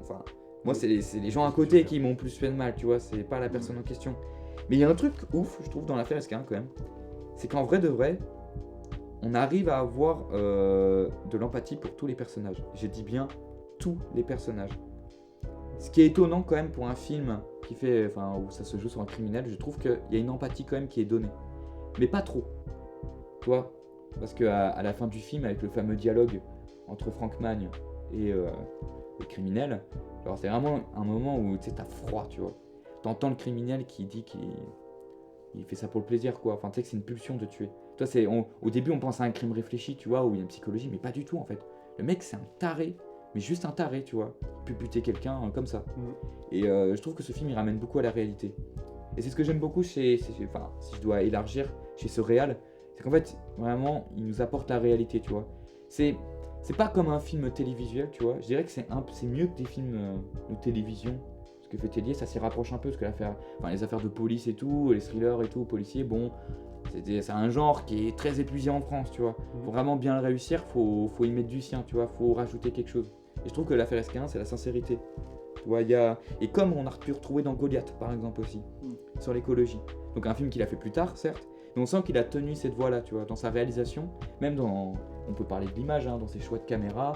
enfin, moi c'est les gens à côté qui m'ont plus fait de mal, tu vois, c'est pas la personne en question. Mais il y a un truc ouf, je trouve, dans l'affaire SK1 quand même, c'est qu'en vrai de vrai, on arrive à avoir de l'empathie pour tous les personnages. Je dis bien tous les personnages. Ce qui est étonnant quand même pour un film où ça se joue sur un criminel, je trouve qu'il y a une empathie quand même qui est donnée. Mais pas trop. Tu vois ? Parce qu'à la fin du film, avec le fameux dialogue entre Frank Mann et le criminel, alors c'est vraiment un moment où tu sais, t'as froid, tu vois. T'entends le criminel qui dit qu'il fait ça pour le plaisir, quoi. Enfin, tu sais que c'est une pulsion de tuer. Toi, au début, on pense à un crime réfléchi, tu vois, où il y a une psychologie, mais pas du tout en fait. Le mec, c'est un taré, mais juste un taré, tu vois. Il peut buter quelqu'un comme ça. Mhm. Et je trouve que ce film, il ramène beaucoup à la réalité. Et c'est ce que j'aime beaucoup enfin, si je dois élargir, chez ce réal, c'est qu'en fait, vraiment, il nous apporte la réalité, tu vois. C'est pas comme un film télévisuel, tu vois. Je dirais que c'est mieux que des films de télévision. Ce que fait Tellier, ça s'y rapproche un peu, parce que les affaires de police et tout, les thrillers et tout, policiers, bon, c'est un genre qui est très épuisé en France, tu vois. Pour vraiment bien le réussir, faut y mettre du sien, tu vois, faut rajouter quelque chose. Et je trouve que l'affaire SK1, c'est la sincérité. Tu vois, et comme on a pu retrouver dans Goliath, par exemple aussi, sur l'écologie. Donc un film qu'il a fait plus tard, certes, mais on sent qu'il a tenu cette voie-là, tu vois, dans sa réalisation, même on peut parler de l'image, hein, dans ses choix de caméra,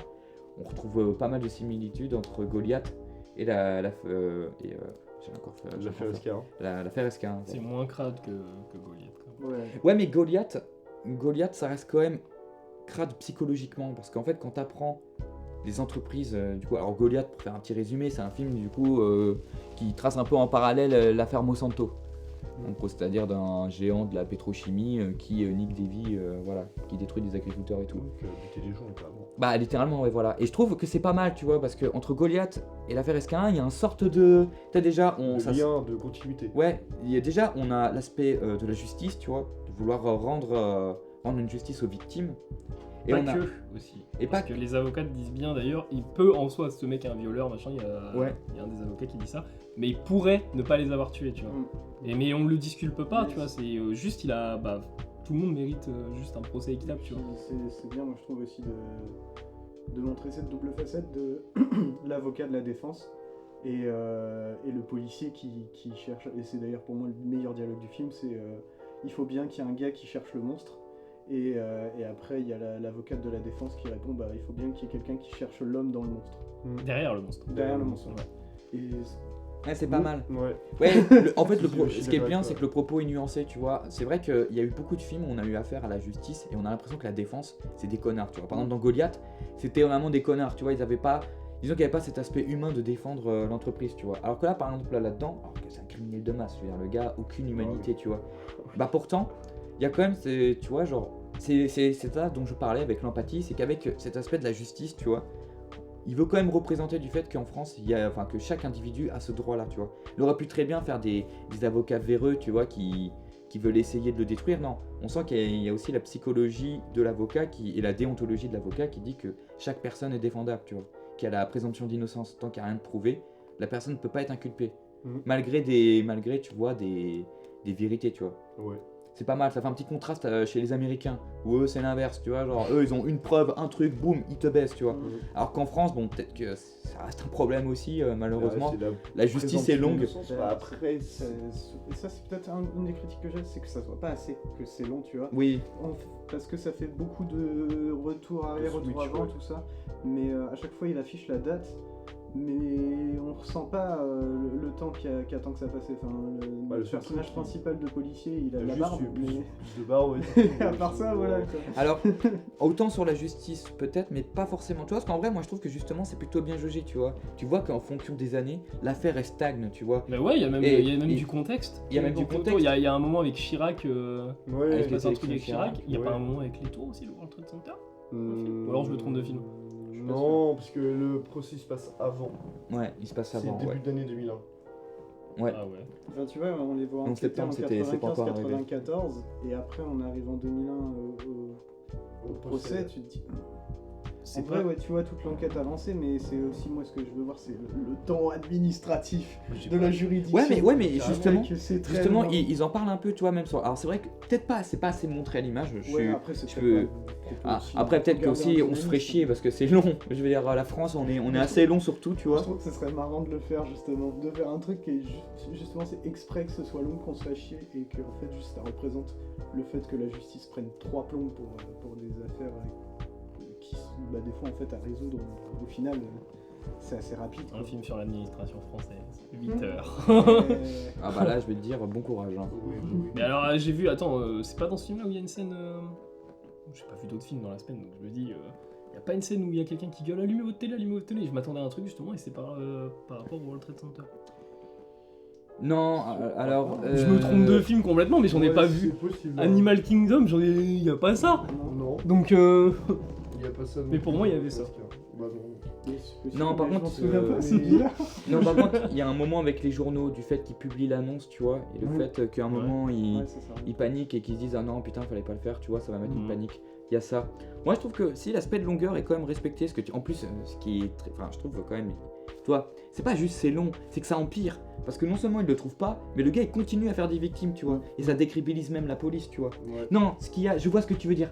on retrouve pas mal de similitudes entre Goliath et l'affaire SK1. C'est moins crade que Goliath. Quand même. Ouais, mais Goliath, ça reste quand même crade psychologiquement, parce qu'en fait, quand t'apprends des entreprises, du coup, alors Goliath, pour faire un petit résumé, c'est un film du coup qui trace un peu en parallèle l'affaire Monsanto. Donc, c'est-à-dire d'un géant de la pétrochimie qui nique des vies, voilà, qui détruit des agriculteurs et tout. Donc, buter les gens, littéralement. Bah, littéralement, ouais, voilà. Et je trouve que c'est pas mal, tu vois, parce que entre Goliath et l'affaire SK1, il y a une sorte de. T'as déjà. Lien de continuité. Ouais, on a l'aspect de la justice, tu vois, de vouloir rendre une justice aux victimes. Et Pas on a... que aussi. Et Parce pas que les avocats disent bien d'ailleurs, il peut en soi, ce mec est un violeur, machin, il y a un des avocats qui dit ça, mais il pourrait ne pas les avoir tués, tu vois. Mais on le disculpe pas, tu vois, c'est juste, tout le monde mérite juste un procès équitable, tu vois. C'est bien, moi je trouve aussi de montrer cette double facette de l'avocat de la défense et le policier qui cherche, et c'est d'ailleurs pour moi le meilleur dialogue du film, c'est il faut bien qu'il y ait un gars qui cherche le monstre. Et après, il y a l'avocate de la défense qui répond il faut bien qu'il y ait quelqu'un qui cherche l'homme dans le monstre. Derrière le monstre. Derrière le monstre, ouais. Et c'est pas mal. Ouais. Ouais, en fait, Je suis ce qui est d'accord bien, avec c'est toi. que le propos est nuancé, tu vois. C'est vrai qu'il y a eu beaucoup de films où on a eu affaire à la justice et on a l'impression que la défense, c'est des connards, tu vois. Par exemple, dans Goliath, c'était vraiment des connards, tu vois. Disons qu'il n'y avait pas cet aspect humain de défendre l'entreprise, tu vois. Alors que là, par exemple, là-dedans, alors que c'est un criminel de masse, je veux dire, le gars, aucune humanité, tu vois. Bah pourtant, il y a quand même, tu vois, genre, c'est ça dont je parlais avec l'empathie, c'est qu'avec cet aspect de la justice, tu vois, il veut quand même représenter du fait qu'en France, que chaque individu a ce droit-là, tu vois. Il aurait pu très bien faire des avocats véreux, tu vois, qui veulent essayer de le détruire. Non, on sent qu'il y a aussi la psychologie de l'avocat et la déontologie de l'avocat qui dit que chaque personne est défendable, tu vois, qu'il y a la présomption d'innocence. Tant qu'il n'y a rien de prouvé, la personne ne peut pas être inculpée. Malgré, tu vois, des vérités, tu vois. Ouais. C'est pas mal, ça fait un petit contraste chez les Américains, où eux c'est l'inverse, tu vois, genre eux ils ont une preuve, un truc, boum, ils te baissent, tu vois. Alors qu'en France, bon, peut-être que ça reste un problème aussi, malheureusement. Ouais, la justice est longue. Après, et ça c'est peut-être une des critiques que j'ai, c'est que ça soit pas assez, que c'est long, tu vois. Oui, Parce que ça fait beaucoup de retours arrière, switch, retours avant, ouais. tout ça. Mais à chaque fois il affiche la date. Mais on ressent pas le temps qui attend que ça passe. Enfin, le personnage principal de policier, il a la barbe, mais... plus de barbe, ouais. à part ça, voilà quoi. alors, autant sur la justice peut-être, mais pas forcément. Tu vois, parce qu'en vrai, moi je trouve que justement c'est plutôt bien jugé, tu vois. Tu vois qu'en fonction des années, l'affaire elle stagne, tu vois. Mais ouais, il y a même du contexte. Il y a même du contexte. Il y a un moment avec Chirac, Ouais, il se passe un truc avec Chirac, Chirac. Il y a ouais. pas un moment avec les tours aussi, le World Trade Center Ou alors je me trompe de film. Non, parce que le procès se passe avant. Ouais, il se passe C'est avant, début ouais. d'année 2001. Ouais. Ah ouais. Enfin, tu vois, on les voit En enquêter en septembre, c'est pas encore arrivé. 95-94, et après on arrive en 2001 au procès, tu te dis... C'est En vrai, ouais, tu vois toute l'enquête avancée, mais c'est aussi, moi, ce que je veux voir, c'est le temps administratif de la juridiction. Ouais, mais C'est justement, vrai que c'est très justement long. ils en parlent un peu, tu vois, même sur. Alors c'est vrai que peut-être pas, c'est pas assez montré à l'image. Ouais, après, c'est je peut-être peux- pas le propos Ah, aussi, après faut peut-être que garder aussi un on se ferait dynamisme. chier parce que c'est long. Je veux dire, la France, on est assez long surtout, tu Je vois. trouve que ce serait marrant de le faire, justement, de faire un truc qui est justement, c'est exprès que ce soit long, qu'on se fasse chier, et que en fait, juste ça représente le fait que la justice prenne 3 plombs pour des affaires qui, des fois, en fait, à résoudre, au final, c'est assez rapide. Un quoi. film sur l'administration française, 8 heures. Ah bah là, je vais te dire, bon courage. Hein. Mais alors j'ai vu, c'est pas dans ce film là où il y a une scène. J'ai pas vu d'autres films dans la semaine, donc je me dis, y a pas une scène où il y a quelqu'un qui gueule allumez votre télé, allumez votre télé. Je m'attendais à un truc justement et c'est par rapport au World Trade Center. Non, alors. Je me trompe de film complètement, mais j'en ai pas vu. C'est possible. Animal Kingdom, y a pas ça. Non, Donc il y a pas ça. non Mais pour plus, moi, il y avait ça. presque. Bah non. Non, par contre, c'est bizarre. Non, par contre, il y a un moment avec les journaux du fait qu'ils publient l'annonce, tu vois, et le Ouais. fait qu'à un moment ils, Ouais, c'est ça. ils paniquent et qu'ils se disent ah non putain fallait pas le faire, tu vois, ça va mettre une Mhm. panique. Il y a ça. Moi je trouve que si l'aspect de longueur est quand même respecté, en plus ce qui est enfin je trouve quand même, tu vois, c'est pas juste c'est long, c'est que ça empire. Parce que non seulement il le trouve pas, mais le gars il continue à faire des victimes, tu vois, et ça décrédibilise même la police, tu vois. Ouais. Non, ce qu'il y a, je vois ce que tu veux dire.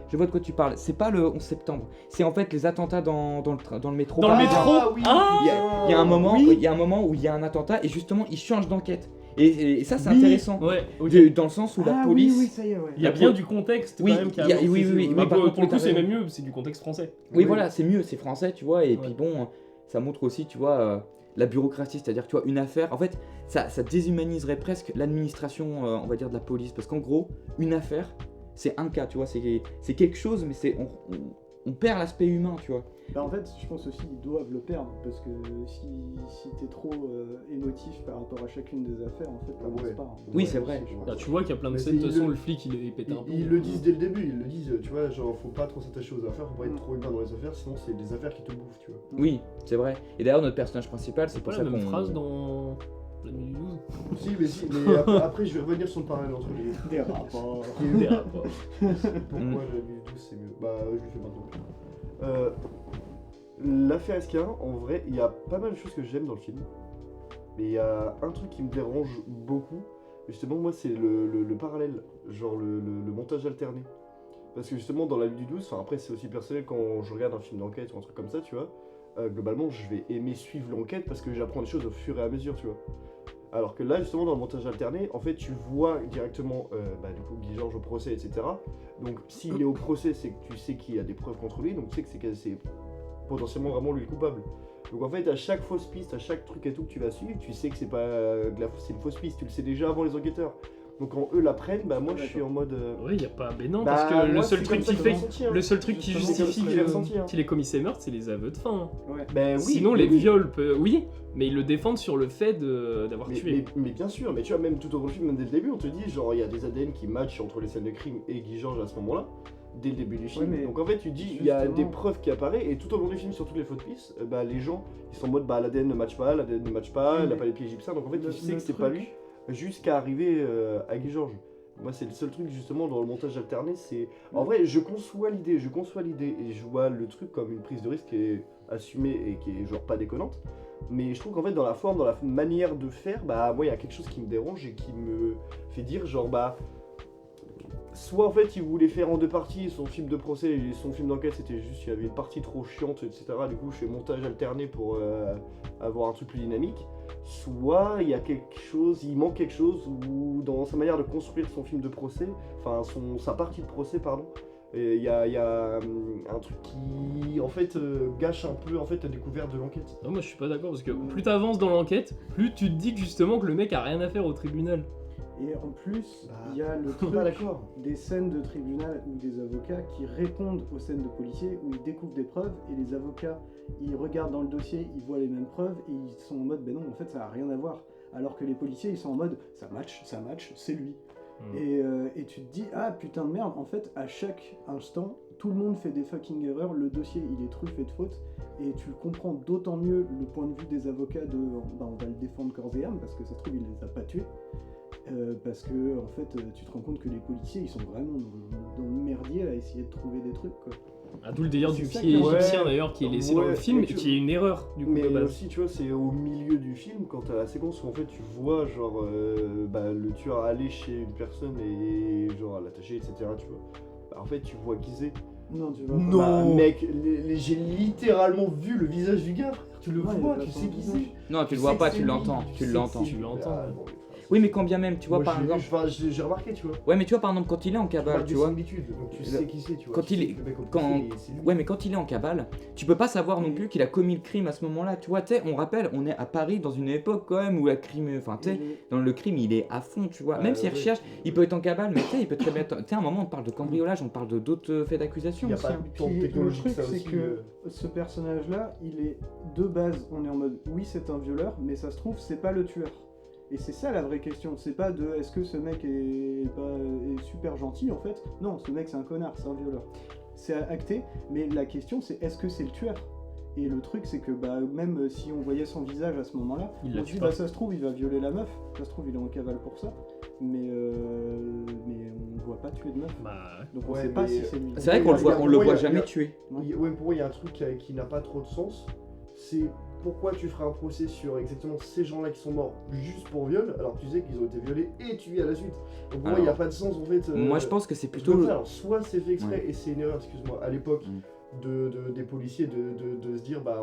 Je vois de quoi tu parles. C'est pas le 11 septembre, c'est en fait les attentats dans le métro. Dans le par métro exemple. oui. Ah Il y a un moment, Oui. il y a un moment où il y a un attentat et justement ils changent d'enquête. Et ça c'est Oui. intéressant. Ouais, ok. Dans le sens où la Ah police. oui, ça y est, ouais. Il y a la bien pol- du contexte Oui, quand même qui il y a- avance. oui, Bah, par pour contre, le coup, t'as c'est raison. même mieux, c'est du contexte français. Oui, voilà, c'est mieux, c'est français, tu vois, et Ouais. puis bon, ça montre aussi, tu vois, la bureaucratie, c'est-à-dire, tu vois, une affaire, en fait, ça déshumaniserait presque l'administration, on va dire, de la police, parce qu'en gros, une affaire, c'est un cas, tu vois, c'est quelque chose, mais on perd l'aspect humain, tu vois. Bah, en fait, je pense aussi qu'ils doivent le perdre parce que si t'es trop émotif par rapport à chacune des affaires, en fait, t'avances Ouais. pas. Hein. Oui, c'est vrai. Là, tu vois qu'il y a plein de Mais scènes, de c'est- toute il façon, le- le flic il pète un plomb. Ils le disent dès le début, ils le disent, tu vois, genre faut pas trop s'attacher aux affaires, faut pas être trop humain dans les affaires, sinon c'est des affaires qui te bouffent, tu vois. Oui, c'est vrai. Et d'ailleurs, notre personnage principal, c'est C'est pour pas ça la qu'on. même phrase dans La Nuit du 12 Si, mais après, je vais revenir sur le parallèle entre les deux. Des rapports. Des rapports. Pourquoi la nuit 12 c'est mieux? Bah, je le fais maintenant. L'affaire SK1, en vrai, il y a pas mal de choses que j'aime dans le film. Mais il y a un truc qui me dérange beaucoup. Justement, moi, c'est le parallèle, genre le montage alterné. Parce que justement, dans La Nuit du 12, enfin après, c'est aussi personnel quand je regarde un film d'enquête ou un truc comme ça, tu vois. Globalement, je vais aimer suivre l'enquête parce que j'apprends des choses au fur et à mesure, tu vois. Alors que là, justement, dans le montage alterné, en fait, tu vois directement, du coup, Guy Georges au procès, etc. Donc, s'il est au procès, c'est que tu sais qu'il y a des preuves contre lui, donc tu sais que c'est potentiellement vraiment lui le coupable. Donc, en fait, à chaque fausse piste, à chaque truc et tout que tu vas suivre, tu sais que c'est pas c'est une fausse piste, tu le sais déjà avant les enquêteurs. Donc, quand eux l'apprennent, bah, moi, je suis en mode. Oui, y a pas. Mais non, Bah, parce que le moi, seul c'est truc comme ça qui que fait. j'ai ressenti, hein. Le seul truc qui Justement, c'est justifie comme ça que j'ai ressenti, hein. qu'il ait commis ces meurtres, c'est les aveux de fin. hein. Ouais. Bah, oui, Sinon, mais les oui. viols, oui, mais ils le défendent sur le fait d'avoir tué. Mais bien sûr, mais tu vois, même tout au long du film, même dès le début, on te dit, genre, il y a des ADN qui matchent entre les scènes de crime et Guy Georges à ce moment-là, dès le début du film. Ouais, mais Donc en fait, tu te dis, il y a justement- des preuves qui apparaissent, et tout au long du film, sur toutes les fausses pistes, bah, les gens, ils sont en mode, bah, l'ADN ne match pas, l'ADN ne match pas, Oui, il a mais pas les pieds égyptiens, donc en fait, le- tu sais le que c'est truc- pas lui, jusqu'à arriver à Guy Georges. Moi, c'est le seul truc, justement, dans le montage alterné, c'est... En vrai, je conçois l'idée, et je vois le truc comme une prise de risque qui est assumée et qui est, genre, pas déconnante. Mais je trouve qu'en fait, dans la forme, dans la manière de faire, bah, moi, il y a quelque chose qui me dérange et qui me fait dire, genre, bah... Soit, en fait, il voulait faire en deux parties son film de procès et son film d'enquête, c'était juste, il y avait une partie trop chiante, etc. Du coup, je fais montage alterné pour avoir un truc plus dynamique. Soit, il y a quelque chose, il manque quelque chose, ou dans sa manière de construire son film de procès, enfin, sa partie de procès, pardon, et il y a un truc qui, en fait, gâche un peu, en fait, la découverte de l'enquête. Non, moi je suis pas d'accord parce que plus t'avances dans l'enquête, plus tu te dis que justement que le mec a rien à faire au tribunal. Et en plus, Bah, il y a le truc Pas d'accord. des scènes de tribunal ou des avocats qui répondent aux scènes de policiers où ils découvrent des preuves et les avocats, ils regardent dans le dossier, ils voient les mêmes preuves et ils sont en mode, ben non, en fait, ça n'a rien à voir. Alors que les policiers, ils sont en mode, ça match, c'est lui. Et tu te dis, ah putain de merde, en fait, à chaque instant, tout le monde fait des fucking erreurs, le dossier, il est truffé de fautes, et tu le comprends d'autant mieux le point de vue des avocats de, bah, on va le défendre corps et âme, parce que ça se trouve, il les a pas tués. Parce que en fait tu te rends compte que les policiers ils sont vraiment dans le merdier à essayer de trouver des trucs quoi. Ah, d'où le délire du C'est ça pied que- égyptien Ouais. d'ailleurs qui est laissé dans Ouais, le film mais et tu- qui est une erreur du coup Mais de base. aussi, tu vois, c'est au milieu du film, quand t'as la séquence où en fait tu vois genre le tueur aller chez une personne et genre l'attacher, etc. Tu vois. Bah, en fait, tu vois qui c'est. Non, tu vois. Non, pas. mec, j'ai littéralement vu le visage du gars, frère. Tu le Ouais, vois, il a tu pas sais son qui visage. c'est. Non, tu le vois pas, tu l'entends, tu l'entends. Tu l'entends. Ah, bon, mais frère, Oui, mais quand bien même, tu vois, moi, par je l'ai vu, exemple. enfin, j'ai remarqué, tu vois. Ouais, mais tu vois, par exemple, quand il est en cabale, tu vois. donc tu sais qui c'est, tu vois. Quand Tu il sais est- que le mec au quand- procès, c'est lui. Ouais, mais quand il est en cabale, tu peux pas savoir non plus qu'il a commis le crime à ce moment-là. Tu vois, tu sais, on rappelle, on est à Paris dans une époque quand même où la crime. Enfin, tu sais, Et- dans le crime, il est à fond, tu vois. Ah, Même s'il ouais. recherche, il peut être en cabale, mais tu sais, il peut très bien. Tu sais, à un moment, on parle de cambriolage, on parle de d'autres faits d'accusation Il y a aussi. pas hein. tant de Puis, le technologie truc, que ça c'est aussi. que ce personnage-là, il est de base, on est en mode oui, c'est un violeur, mais ça se trouve, c'est pas le tueur. Et c'est ça la vraie question. C'est pas de est-ce que ce mec est super gentil en fait. Non, ce mec c'est un connard, c'est un violeur. C'est acté, mais la question c'est est-ce que c'est le tueur. Et le truc, c'est que même si on voyait son visage à ce moment-là, Il la on se tue dit pas. ça se trouve, il va violer la meuf, ça se trouve, il est en cavale pour ça, mais on ne voit pas tuer de meuf. Bah, Donc on Ouais, sait pas mais- si c'est lui. C'est vrai qu'on le voit, on le voit jamais tuer. Ouais, pour moi, il y a un truc qui n'a pas trop de sens. C'est pourquoi tu ferais un procès sur exactement ces gens-là qui sont morts juste pour viol, alors que tu sais qu'ils ont été violés et tués à la suite. Donc pour moi, il n'y a Alors, pas de sens en fait. Moi, je pense que c'est Plutôt, plutôt. alors, soit c'est fait exprès Ouais. et c'est une erreur, excuse-moi, à l'époque des policiers de se dire bah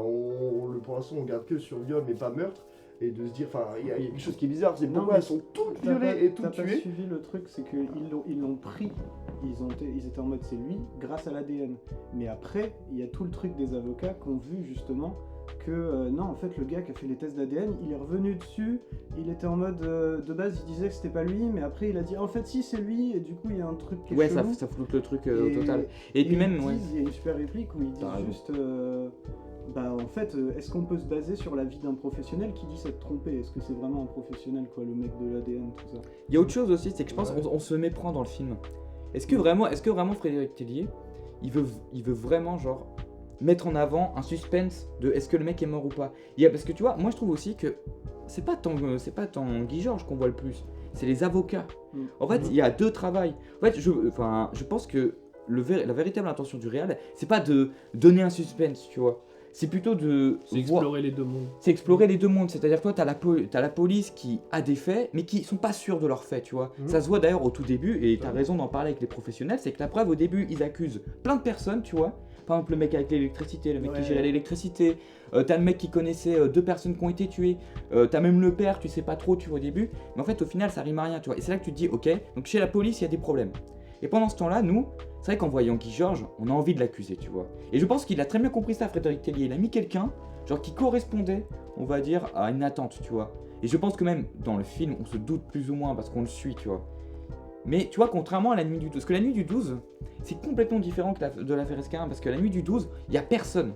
pour l'instant on garde que sur viol mais pas meurtre, et de se dire, enfin il y a quelque chose qui est bizarre, c'est Non, pourquoi mais elles sont toutes T'as violées pas- et t'as toutes pas tuées. suivi le truc, c'est qu'ils l'ont pris, ils étaient en mode c'est lui grâce à l'ADN. Mais après, il y a tout le truc des avocats qui ont vu justement que non, en fait, le gars qui a fait les tests d'ADN, il est revenu dessus, il était en mode de base, il disait que c'était pas lui, mais après il a dit en fait si c'est lui, et du coup il y a un truc qui est Ouais, chelou. ça floute le truc Et- au total. Et puis ils même, ouais. disent, il y a une super réplique où ils T'as raison. disent juste en fait, est-ce qu'on peut se baser sur la vie d'un professionnel qui dit s'être trompé? Est-ce que c'est vraiment un professionnel, quoi, le mec de l'ADN, tout ça? Il y a autre chose aussi, c'est que je pense Ouais. on se méprend dans le film. Est-ce que vraiment Frédéric Tellier, il veut vraiment genre mettre en avant un suspense de est-ce que le mec est mort ou pas? Parce que tu vois, moi je trouve aussi que c'est pas tant Guy Georges qu'on voit le plus, c'est les avocats. Mm. En fait, il y a deux travails. En fait, je pense que la véritable intention du réal, c'est pas de donner un suspense, tu vois. C'est plutôt de c'est voir- explorer les deux mondes. c'est explorer les deux mondes, c'est-à-dire toi t'as la police qui a des faits mais qui sont pas sûrs de leurs faits, tu vois. Mhm. Ça se voit d'ailleurs au tout début et t'as Ouais. raison d'en parler avec les professionnels, c'est que la preuve au début ils accusent plein de personnes, tu vois. Par exemple le mec avec l'électricité, le mec qui Ouais. gérait l'électricité, t'as le mec qui connaissait deux personnes qui ont été tuées, t'as même le père, tu sais pas trop, tu vois au début, mais en fait au final ça rime à rien, tu vois. Et c'est là que tu te dis ok, donc chez la police il y a des problèmes. Et pendant ce temps-là, nous, c'est vrai qu'en voyant Guy Georges, on a envie de l'accuser, tu vois. Et je pense qu'il a très bien compris ça, Frédéric Tellier. Il a mis quelqu'un, genre qui correspondait, on va dire, à une attente, tu vois. Et je pense que même dans le film, on se doute plus ou moins parce qu'on le suit, tu vois. Mais tu vois, contrairement à la nuit du 12, parce que la nuit du 12, c'est complètement différent de l'affaire Escarin, parce que la nuit du 12, il y a personne.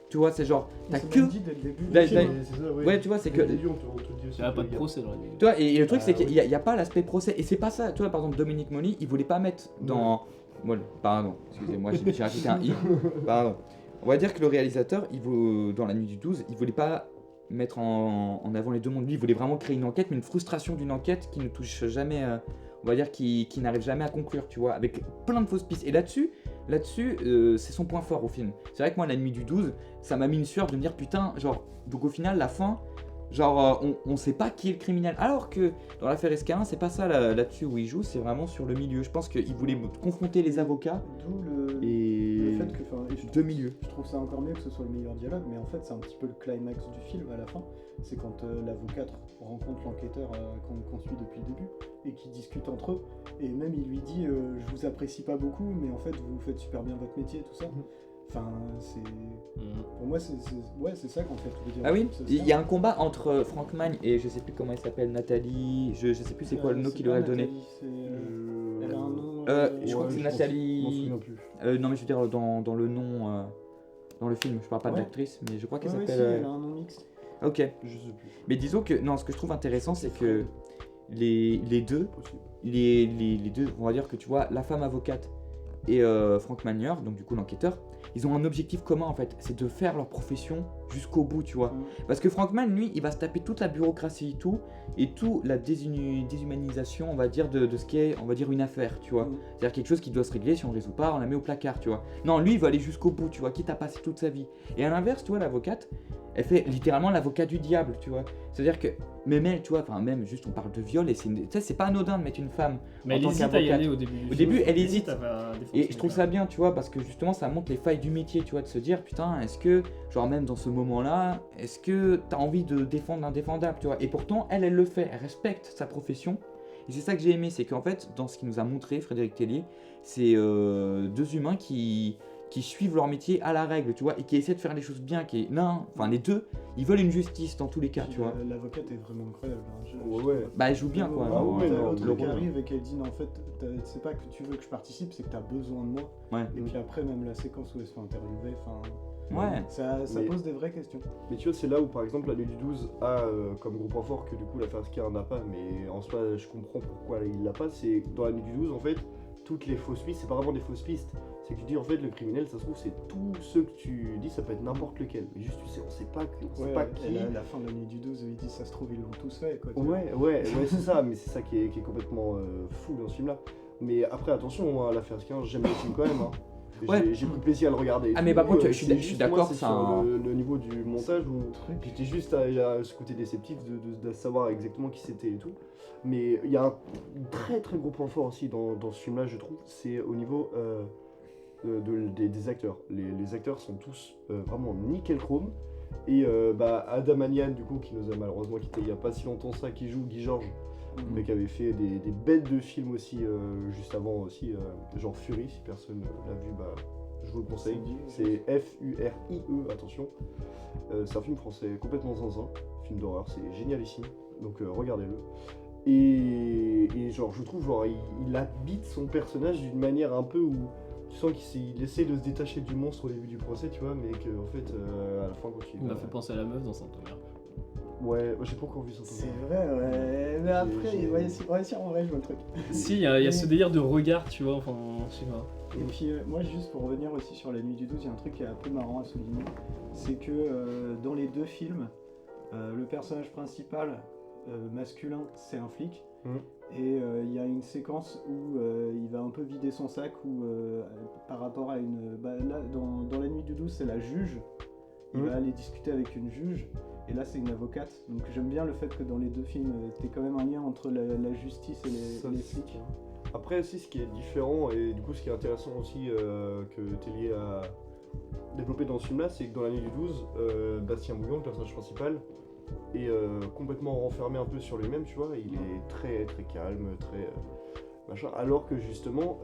Tu vois, c'est genre, t'as C'est que. même dit dès le début. Là, du film, là, hein. C'est ça, ouais. Ouais, tu vois, c'est que. Au début, on te le dit aussi Il n'y a pas que de les procès dans la nuit. Tu vois, et le truc, c'est Ah, qu'il oui. n'y a pas l'aspect procès. Et c'est pas ça. Tu vois, par exemple, Dominique Molly, il voulait pas mettre dans. Voilà, pardon, excusez-moi, j'ai rajouté un i. Pardon. On va dire que le réalisateur, dans La Nuit du 12, il voulait pas mettre en avant les deux mondes. Lui, il voulait vraiment créer une enquête, mais une frustration d'une enquête qui ne touche jamais. On va dire qui n'arrive jamais à conclure, tu vois, avec plein de fausses pistes. Et là-dessus, c'est son point fort au film. C'est vrai que moi, La Nuit du 12, ça m'a mis une sueur de me dire putain, genre, donc au final, la fin. Genre, on sait pas qui est le criminel. Alors que dans l'affaire Escarin, c'est pas ça là-dessus où il joue, c'est vraiment sur le milieu. Je pense qu'il voulait confronter les avocats D'où le et fait que. Et je deux trouve- milieux. Je trouve ça encore mieux que ce soit le meilleur dialogue, mais en fait, c'est un petit peu le climax du film à la fin. C'est quand l'avocate rencontre l'enquêteur qu'on suit depuis le début et qui discutent entre eux. Et même il lui dit je vous apprécie pas beaucoup, mais en fait, vous faites super bien votre métier, tout ça. Enfin, c'est. Pour moi, c'est ça qu'en fait. le Ah oui, dialogue, c'est il ça. y a un combat entre Franck Magne et je sais plus comment elle s'appelle, Nathalie. Je sais plus c'est quoi le nom C'est qu'il pas lui a donné. Nathalie, c'est, elle a un nom. Je crois que c'est je Nathalie- m'en souviens plus. Non, mais je veux dire dans le nom. Dans le film, je parle pas de Ouais. l'actrice, mais je crois qu'elle Ouais, s'appelle. si, elle a un nom mixte. Ok. Je sais plus. Mais disons que. Non, ce que je trouve intéressant, c'est que les deux. Possible. Les deux, on va dire que tu vois, la femme avocate et Franck Magneur, donc du coup l'enquêteur, ils ont un objectif commun en fait, c'est de faire leur profession jusqu'au bout, tu vois. Parce que Franck Mann, lui, il va se taper toute la bureaucratie et tout la déshumanisation, on va dire, de ce qui est, on va dire, une affaire, tu vois. C'est-à-dire quelque chose qui doit se régler, si on ne résout pas, on la met au placard, tu vois. Non, lui, il veut aller jusqu'au bout, tu vois, quitte à passer toute sa vie. Et à l'inverse, tu vois, l'avocate, elle fait littéralement l'avocat du diable, tu vois. C'est-à-dire que, même elle, tu vois, enfin, même juste on parle de viol, et tu sais, c'est pas anodin de mettre une femme Mais en elle tant hésite à y qu'avocate. aller au début. du Au film. début, elle hésite. à défendre Et son je trouve état. ça bien, tu vois, parce que justement, ça montre les failles du métier, tu vois, de se dire, putain, est-ce que, genre même dans ce moment-là, est-ce que t'as envie de défendre l'indéfendable, tu vois. Et pourtant, elle le fait, elle respecte sa profession. Et c'est ça que j'ai aimé, c'est qu'en fait, dans ce qu'il nous a montré, Frédéric Tellier, c'est deux humains qui suivent leur métier à la règle, tu vois, et qui essaient de faire les choses bien, enfin les deux, ils veulent une justice dans tous les cas, Puis tu vois. L'avocate est vraiment incroyable. hein. Ouais. Bah, elle joue bien, quoi. Ah ouais, non, L'autre le qui rôle. arrive et qui dit non, en fait, c'est pas que tu veux que je participe, c'est que t'as besoin de moi. Ouais. Et puis après, même la séquence où elle se fait interviewer, enfin. Ouais. Ça Mais- pose des vraies questions. Mais tu vois, c'est là où par exemple la nuit du 12 a comme gros point fort que du coup l'affaire Escarin n'a pas, mais en soi je comprends pourquoi il l'a pas. C'est dans la nuit du 12 en fait, toutes les fausses pistes, c'est pas vraiment des fausses pistes. C'est que tu dis en fait le criminel, ça se trouve c'est tous ceux que tu dis, ça peut être n'importe lequel. Mais juste tu sais, on sait pas qui. Et la fin de la nuit du 12, il dit ça se trouve ils l'ont tous fait quoi. Tu vois. Ouais, c'est ça, mais c'est ça qui est complètement fou dans ce film là. Mais après attention, moi, l'affaire 15, j'aime le film quand même. Hein. Ouais. J'ai pris plaisir à le regarder. Ah mais par contre, je c'est suis juste, d'accord, moi, c'est sur un... le niveau du montage où j'étais juste à ce côté déceptif de savoir exactement qui c'était et tout. Mais il y a un très très gros point fort aussi dans ce film-là, je trouve, c'est au niveau des acteurs. Les acteurs sont tous vraiment nickel chrome. Et Adam Anian, du coup, qui nous a malheureusement quitté il n'y a pas si longtemps ça, qui joue Guy Georges, le mec avait fait des bêtes de films aussi, juste avant aussi, genre Fury, si personne l'a vu, je vous le conseille. C'est F-U-R-I-E, attention. C'est un film français complètement zinzin, film d'horreur, c'est génialissime, donc regardez-le. Et genre, je trouve, genre, il habite son personnage d'une manière un peu où tu sens qu'il essaie de se détacher du monstre au début du procès, tu vois, mais qu'en fait, à la fin, quand Il m'a fait penser à la meuf dans Saint-Omer. Ouais, j'ai pas encore vu ça. C'est vrai, ouais. Mais après, si en vrai, je vois le truc. Si, il y a ce délire de regard, tu vois, enfin, je sais pas. Et puis, moi, juste pour revenir aussi sur La Nuit du 12, il y a un truc qui est un peu marrant à souligner. C'est que dans les deux films, le personnage principal masculin, c'est un flic. Et il y a une séquence où il va un peu vider son sac, où par rapport à une... là, dans La Nuit du 12, c'est la juge. Il va aller discuter avec une juge. Et là, c'est une avocate. Donc j'aime bien le fait que dans les deux films, t'aies quand même un lien entre la justice et les flics. Après aussi, ce qui est différent, et du coup ce qui est intéressant aussi que Tellier a développé dans ce film-là, c'est que dans La Nuit du 12, Bastien Bouillon, le personnage principal, est complètement renfermé un peu sur lui-même, tu vois. Il est très très calme, très machin. Alors que justement,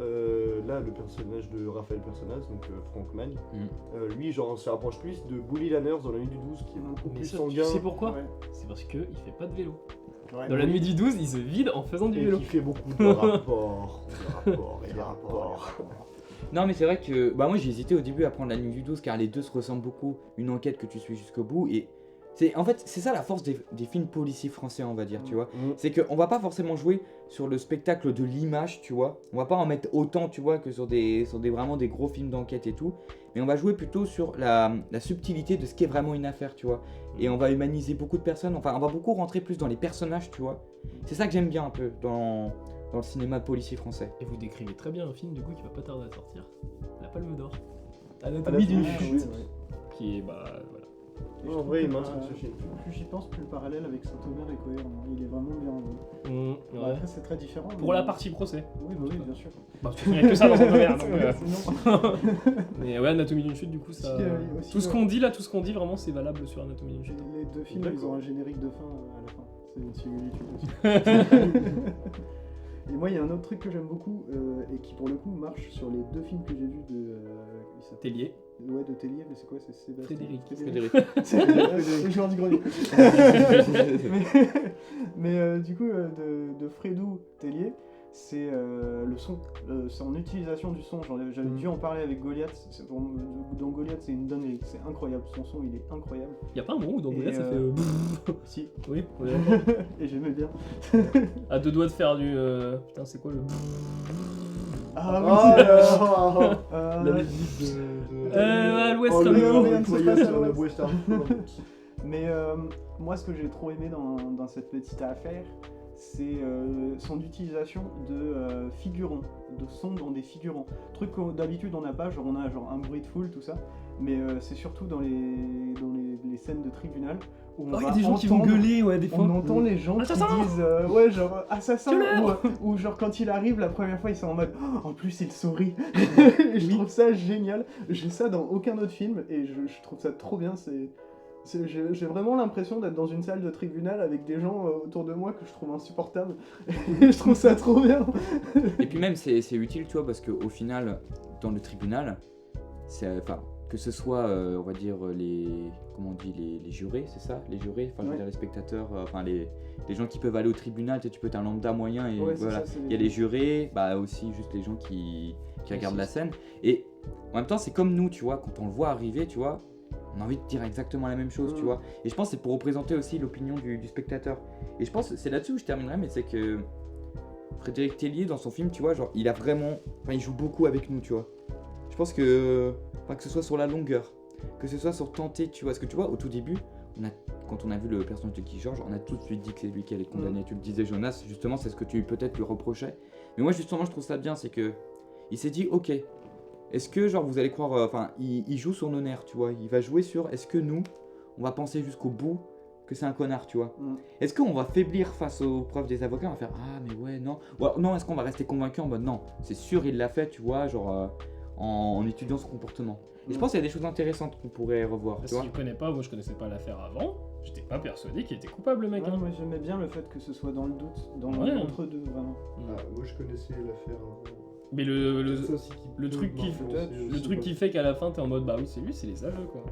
là, le personnage de Raphaël Personnaz, donc Franck Magne, lui, genre, se rapproche plus de Bully Lanners dans La Nuit du 12, qui est beaucoup plus sanguin. Tu sais pourquoi ? Ouais. C'est parce qu'il fait pas de vélo. Ouais, Dans La Nuit du 12, il se vide en faisant du vélo. Et qui fait beaucoup de rapports, des rapports. Non mais c'est vrai que moi j'ai hésité au début à prendre La Nuit du 12 car les deux se ressemblent beaucoup, une enquête que tu suis jusqu'au bout et en fait c'est ça la force des films policiers français on va dire, tu vois. C'est qu'on va pas forcément jouer sur le spectacle de l'image, tu vois. On va pas en mettre autant, tu vois, que sur des vraiment des gros films d'enquête et tout, mais on va jouer plutôt sur la subtilité de ce qu'est vraiment une affaire, tu vois. Et on va humaniser beaucoup de personnes, enfin on va beaucoup rentrer plus dans les personnages, tu vois. C'est ça que j'aime bien un peu dans le cinéma policier français. Et vous décrivez très bien un film du coup qui va pas tarder à sortir. La Palme d'Or. Anatomie d'une chute. Qui est voilà. En vrai, il m'intrigue ce film. Plus j'y pense, plus le parallèle avec Saint-Omer est cohérent. Il est vraiment bien. Ouais. Après, c'est très différent. Pour la partie procès. Oui, bien sûr. Bah, il n'y a que ça dans Saint-Omer. Sinon... Mais ouais, Anatomie d'une chute, du coup, ça. Aussi, tout ce qu'on dit là, tout ce qu'on dit, vraiment, c'est valable sur Anatomie d'une chute. Les deux films, ils ont un générique de fin à la fin. C'est une similitude aussi. Et moi, il y a un autre truc que j'aime beaucoup et qui, pour le coup, marche sur les deux films que j'ai vus de. Tellier. Ouais, de Tellier, mais c'est quoi? C'est Sébastien Frédéric. C'est Joueur du Grenier. Mais du coup, de Fredou Tellier, c'est le son, son utilisation du son. J'avais dû en parler avec Goliath. Dans Goliath, c'est une dinguerie. C'est incroyable. Son son, il est incroyable. Y a pas un moment où dans Goliath ça fait. Si. Oui, et j'aimais bien. À deux doigts de faire du. Putain, c'est quoi le. Ah oui, La musique à l'ouest, Oh, comme le West Mais moi, ce que j'ai trop aimé dans cette petite affaire, c'est son utilisation de figurants, de sons dans des figurants. Truc que d'habitude on n'a pas, genre on a genre un bruit de foule, tout ça, mais c'est surtout dans les scènes de tribunal. Où il y a des gens qui vont gueuler, ouais, des fois. On entend les gens qui disent ouais, genre assassin, ou genre quand il arrive la première fois, ils sont en mode oh, en plus il sourit. Et je trouve ça génial. J'ai ça dans aucun autre film et je trouve ça trop bien. J'ai vraiment l'impression d'être dans une salle de tribunal avec des gens autour de moi que je trouve insupportables. Et je trouve ça trop bien. Et puis même c'est utile, tu vois, parce qu'au final, dans le tribunal, que ce soit, on va dire, les jurés, c'est ça? Les jurés, enfin je veux dire les spectateurs, les gens qui peuvent aller au tribunal, tu peux être un lambda moyen et voilà. Il y a les jurés, aussi juste les gens qui regardent la scène. Et en même temps, c'est comme nous, tu vois, quand on le voit arriver, tu vois, on a envie de dire exactement la même chose, tu vois. Et je pense que c'est pour représenter aussi l'opinion du spectateur. Et je pense, c'est là-dessus où je terminerai, mais c'est que Frédéric Tellier, dans son film, tu vois, genre, il a vraiment. Enfin, il joue beaucoup avec nous, tu vois. Je pense que. Enfin, que ce soit sur la longueur, que ce soit sur tenter, tu vois. Parce que tu vois, au tout début, quand on a vu le personnage de Guy Georges, on a tout de suite dit que c'est lui qui allait condamner. Tu le disais, Jonas, justement, c'est ce que tu peut-être lui reprochais. Mais moi, justement, je trouve ça bien, c'est que. Il s'est dit, ok, est-ce que, genre, vous allez croire. Enfin, il joue sur nos nerfs, tu vois. Il va jouer sur. Est-ce que nous, on va penser jusqu'au bout que c'est un connard, tu vois. Est-ce qu'on va faiblir face aux preuves des avocats, on va faire ah mais ouais non, ou alors, non, est-ce qu'on va rester convaincu en mode non, c'est sûr il l'a fait, tu vois, genre en étudiant son comportement. Et je pense qu'il y a des choses intéressantes qu'on pourrait revoir, tu Si vois. tu connais pas, moi je connaissais pas l'affaire avant, j'étais pas persuadé qu'il était coupable le mec. Ouais, hein. moi j'aimais bien le fait que ce soit dans le doute, dans Ouais. l'entre-deux, vraiment. Ah, moi je connaissais l'affaire avant. Mais C'est ça aussi qui le peut truc qui m'influencer le aussi, truc quoi. qui fait qu'à la fin t'es en mode bah oui c'est lui, c'est les aveux quoi.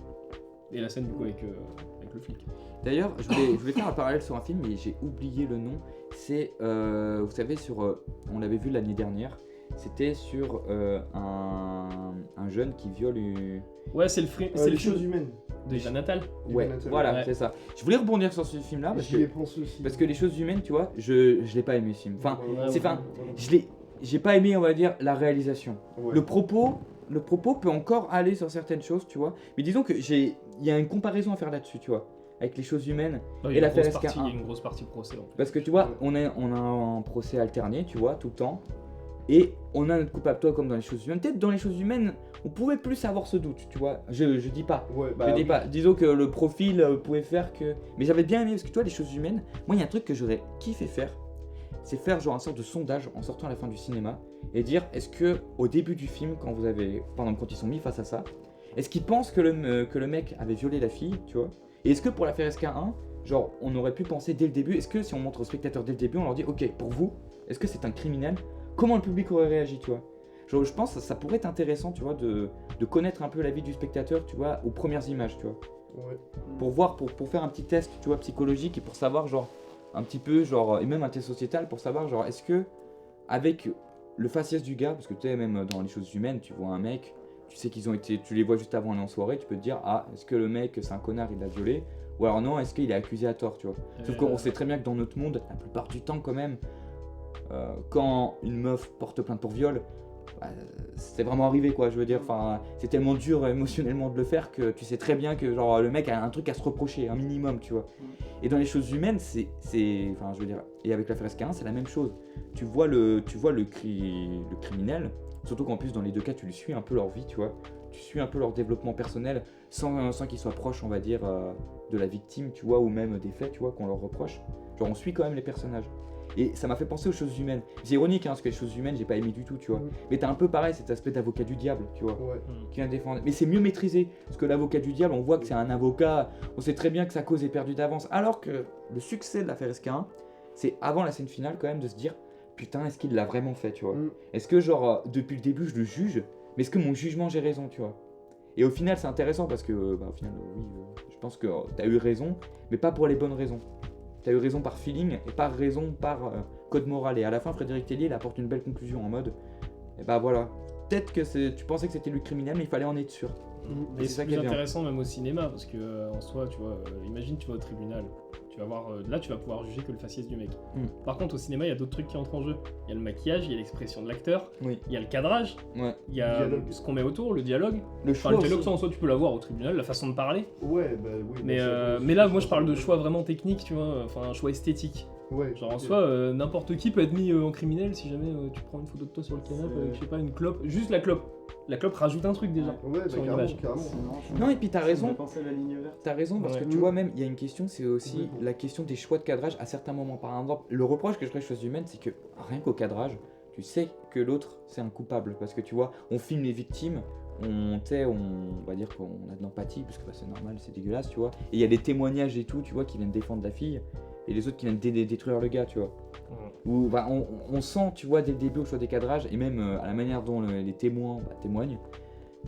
Et la scène du coup avec le flic. D'ailleurs, je voulais faire un parallèle sur un film, mais j'ai oublié le nom. C'est, vous savez, on l'avait vu l'année dernière. C'était sur un jeune qui viole une. Ouais c'est Les le choses film humaines. de Ivan Natal. Ouais, Natal, voilà, ouais. c'est ça. Je voulais rebondir sur ce film-là J'y ai pensé aussi. parce que les choses humaines, tu vois, je l'ai pas aimé ce film. Enfin, Ouais, c'est ouais, enfin, ouais. j'ai pas aimé, on va dire, la réalisation. Ouais. Le propos peut encore aller sur certaines choses, tu vois. Mais disons que il y a une comparaison à faire là-dessus, tu vois, avec les choses humaines. Non, Et l'affaire il SK1. y a une grosse partie procès en fait. Parce que tu vois, on a un procès alterné, tu vois, tout le temps. Et on a notre coupable, toi, comme dans les choses humaines. Peut-être dans les choses humaines, on pouvait plus avoir ce doute, tu vois. Je dis pas. Ouais, Je dis oui. pas. Disons que le profil pouvait faire que. Mais j'avais bien aimé parce que toi, les choses humaines, moi, il y a un truc que j'aurais kiffé faire. C'est faire genre un sorte de sondage en sortant à la fin du cinéma et dire est-ce que au début du film, quand ils sont mis face à ça, est-ce qu'ils pensent que le mec avait violé la fille, tu vois. Et est-ce que pour l'affaire SK1, genre on aurait pu penser dès le début, est-ce que si on montre aux spectateurs dès le début, on leur dit ok, pour vous, est-ce que c'est un criminel? Comment le public aurait réagi, tu vois? Genre, je pense que ça pourrait être intéressant, tu vois, de connaître un peu la vie du spectateur, tu vois, aux premières images, tu vois. Ouais. Pour voir, pour faire un petit test, tu vois, psychologique et pour savoir, genre, un petit peu, genre, et même un test sociétal pour savoir, genre, est-ce que, avec le faciès du gars, parce que tu sais, même dans les choses humaines, tu vois un mec, tu sais tu les vois juste avant aller en soirée, tu peux te dire, ah, est-ce que le mec, c'est un connard, il l'a violé? Ou alors non, est-ce qu'il est accusé à tort, tu vois? Sauf qu'on sait très bien que dans notre monde, la plupart du temps, quand même, quand une meuf porte plainte pour viol, bah, c'est vraiment arrivé quoi, je veux dire, enfin, c'est tellement dur émotionnellement de le faire que tu sais très bien que genre le mec a un truc à se reprocher, un minimum, tu vois. Et dans les choses humaines, enfin, je veux dire, et avec l'affaire SK1, c'est la même chose. Tu vois le criminel, surtout qu'en plus dans les deux cas, tu lui suis un peu leur vie, tu vois. Tu suis un peu leur développement personnel sans qu'ils soient proches, on va dire, de la victime, tu vois, ou même des faits, tu vois, qu'on leur reproche. Genre on suit quand même les personnages. Et ça m'a fait penser aux choses humaines. C'est ironique, hein, parce que les choses humaines, j'ai pas aimé du tout, tu vois. Mais t'as un peu pareil, cet aspect d'avocat du diable, tu vois, Ouais. qui vient défendre. Mais c'est mieux maîtrisé, parce que l'avocat du diable, on voit que c'est un avocat, on sait très bien que sa cause est perdue d'avance. Alors que le succès de l'affaire SK1, c'est avant la scène finale quand même de se dire, putain, est-ce qu'il l'a vraiment fait, tu vois. Est-ce que genre, depuis le début, je le juge, mais est-ce que mon jugement, j'ai raison, tu vois. Et au final, c'est intéressant parce que, au final, oui, je pense que t'as eu raison, mais pas pour les bonnes raisons. T'as eu raison par feeling et pas raison par code moral. Et à la fin, Frédéric Tellier, il apporte une belle conclusion en mode, et bah voilà, peut-être que tu pensais que c'était lui le criminel, mais il fallait en être sûr. Et c'est ça c'est qui est plus bien. intéressant même au cinéma parce que en soi, tu vois, imagine tu vas au tribunal, tu vas voir, là tu vas pouvoir juger que le faciès du mec. Par contre au cinéma, il y a d'autres trucs qui entrent en jeu. Il y a le maquillage, il y a l'expression de l'acteur, Oui. il y a le cadrage, Ouais. il y a Le dialogue. ce qu'on met autour, le dialogue. Le Enfin, choix le dialogue, aussi. ça en soi tu peux l'avoir au tribunal, la façon de parler. Ouais, bah oui. Mais là, moi je parle de choix vraiment technique, tu vois, enfin un choix esthétique. Ouais. Genre en soi, n'importe qui peut être mis en criminel si jamais tu prends une photo de toi sur le canapé C'est- avec, je sais pas, une clope. Juste la clope. La clope rajoute un truc déjà. Ouais, bah sur une carrément, image. carrément. Non, et puis t'as raison. On a pensé à la ligne verte. T'as raison, parce Ouais. que tu vois, même, il y a une question, c'est aussi Complètement. la question des choix de cadrage à certains moments. Par exemple, le reproche que je ferais aux choses humaines, c'est que rien qu'au cadrage, tu sais que l'autre, c'est un coupable. Parce que tu vois, on filme les victimes, on va dire qu'on a de l'empathie, parce que bah, c'est normal, c'est dégueulasse, tu vois. Et il y a des témoignages et tout, tu vois, qui viennent défendre la fille, et les autres qui viennent détruire le gars, tu vois. Ou bah, on sent, tu vois, dès le début au choix des cadrages, et même à la manière dont les témoins témoignent,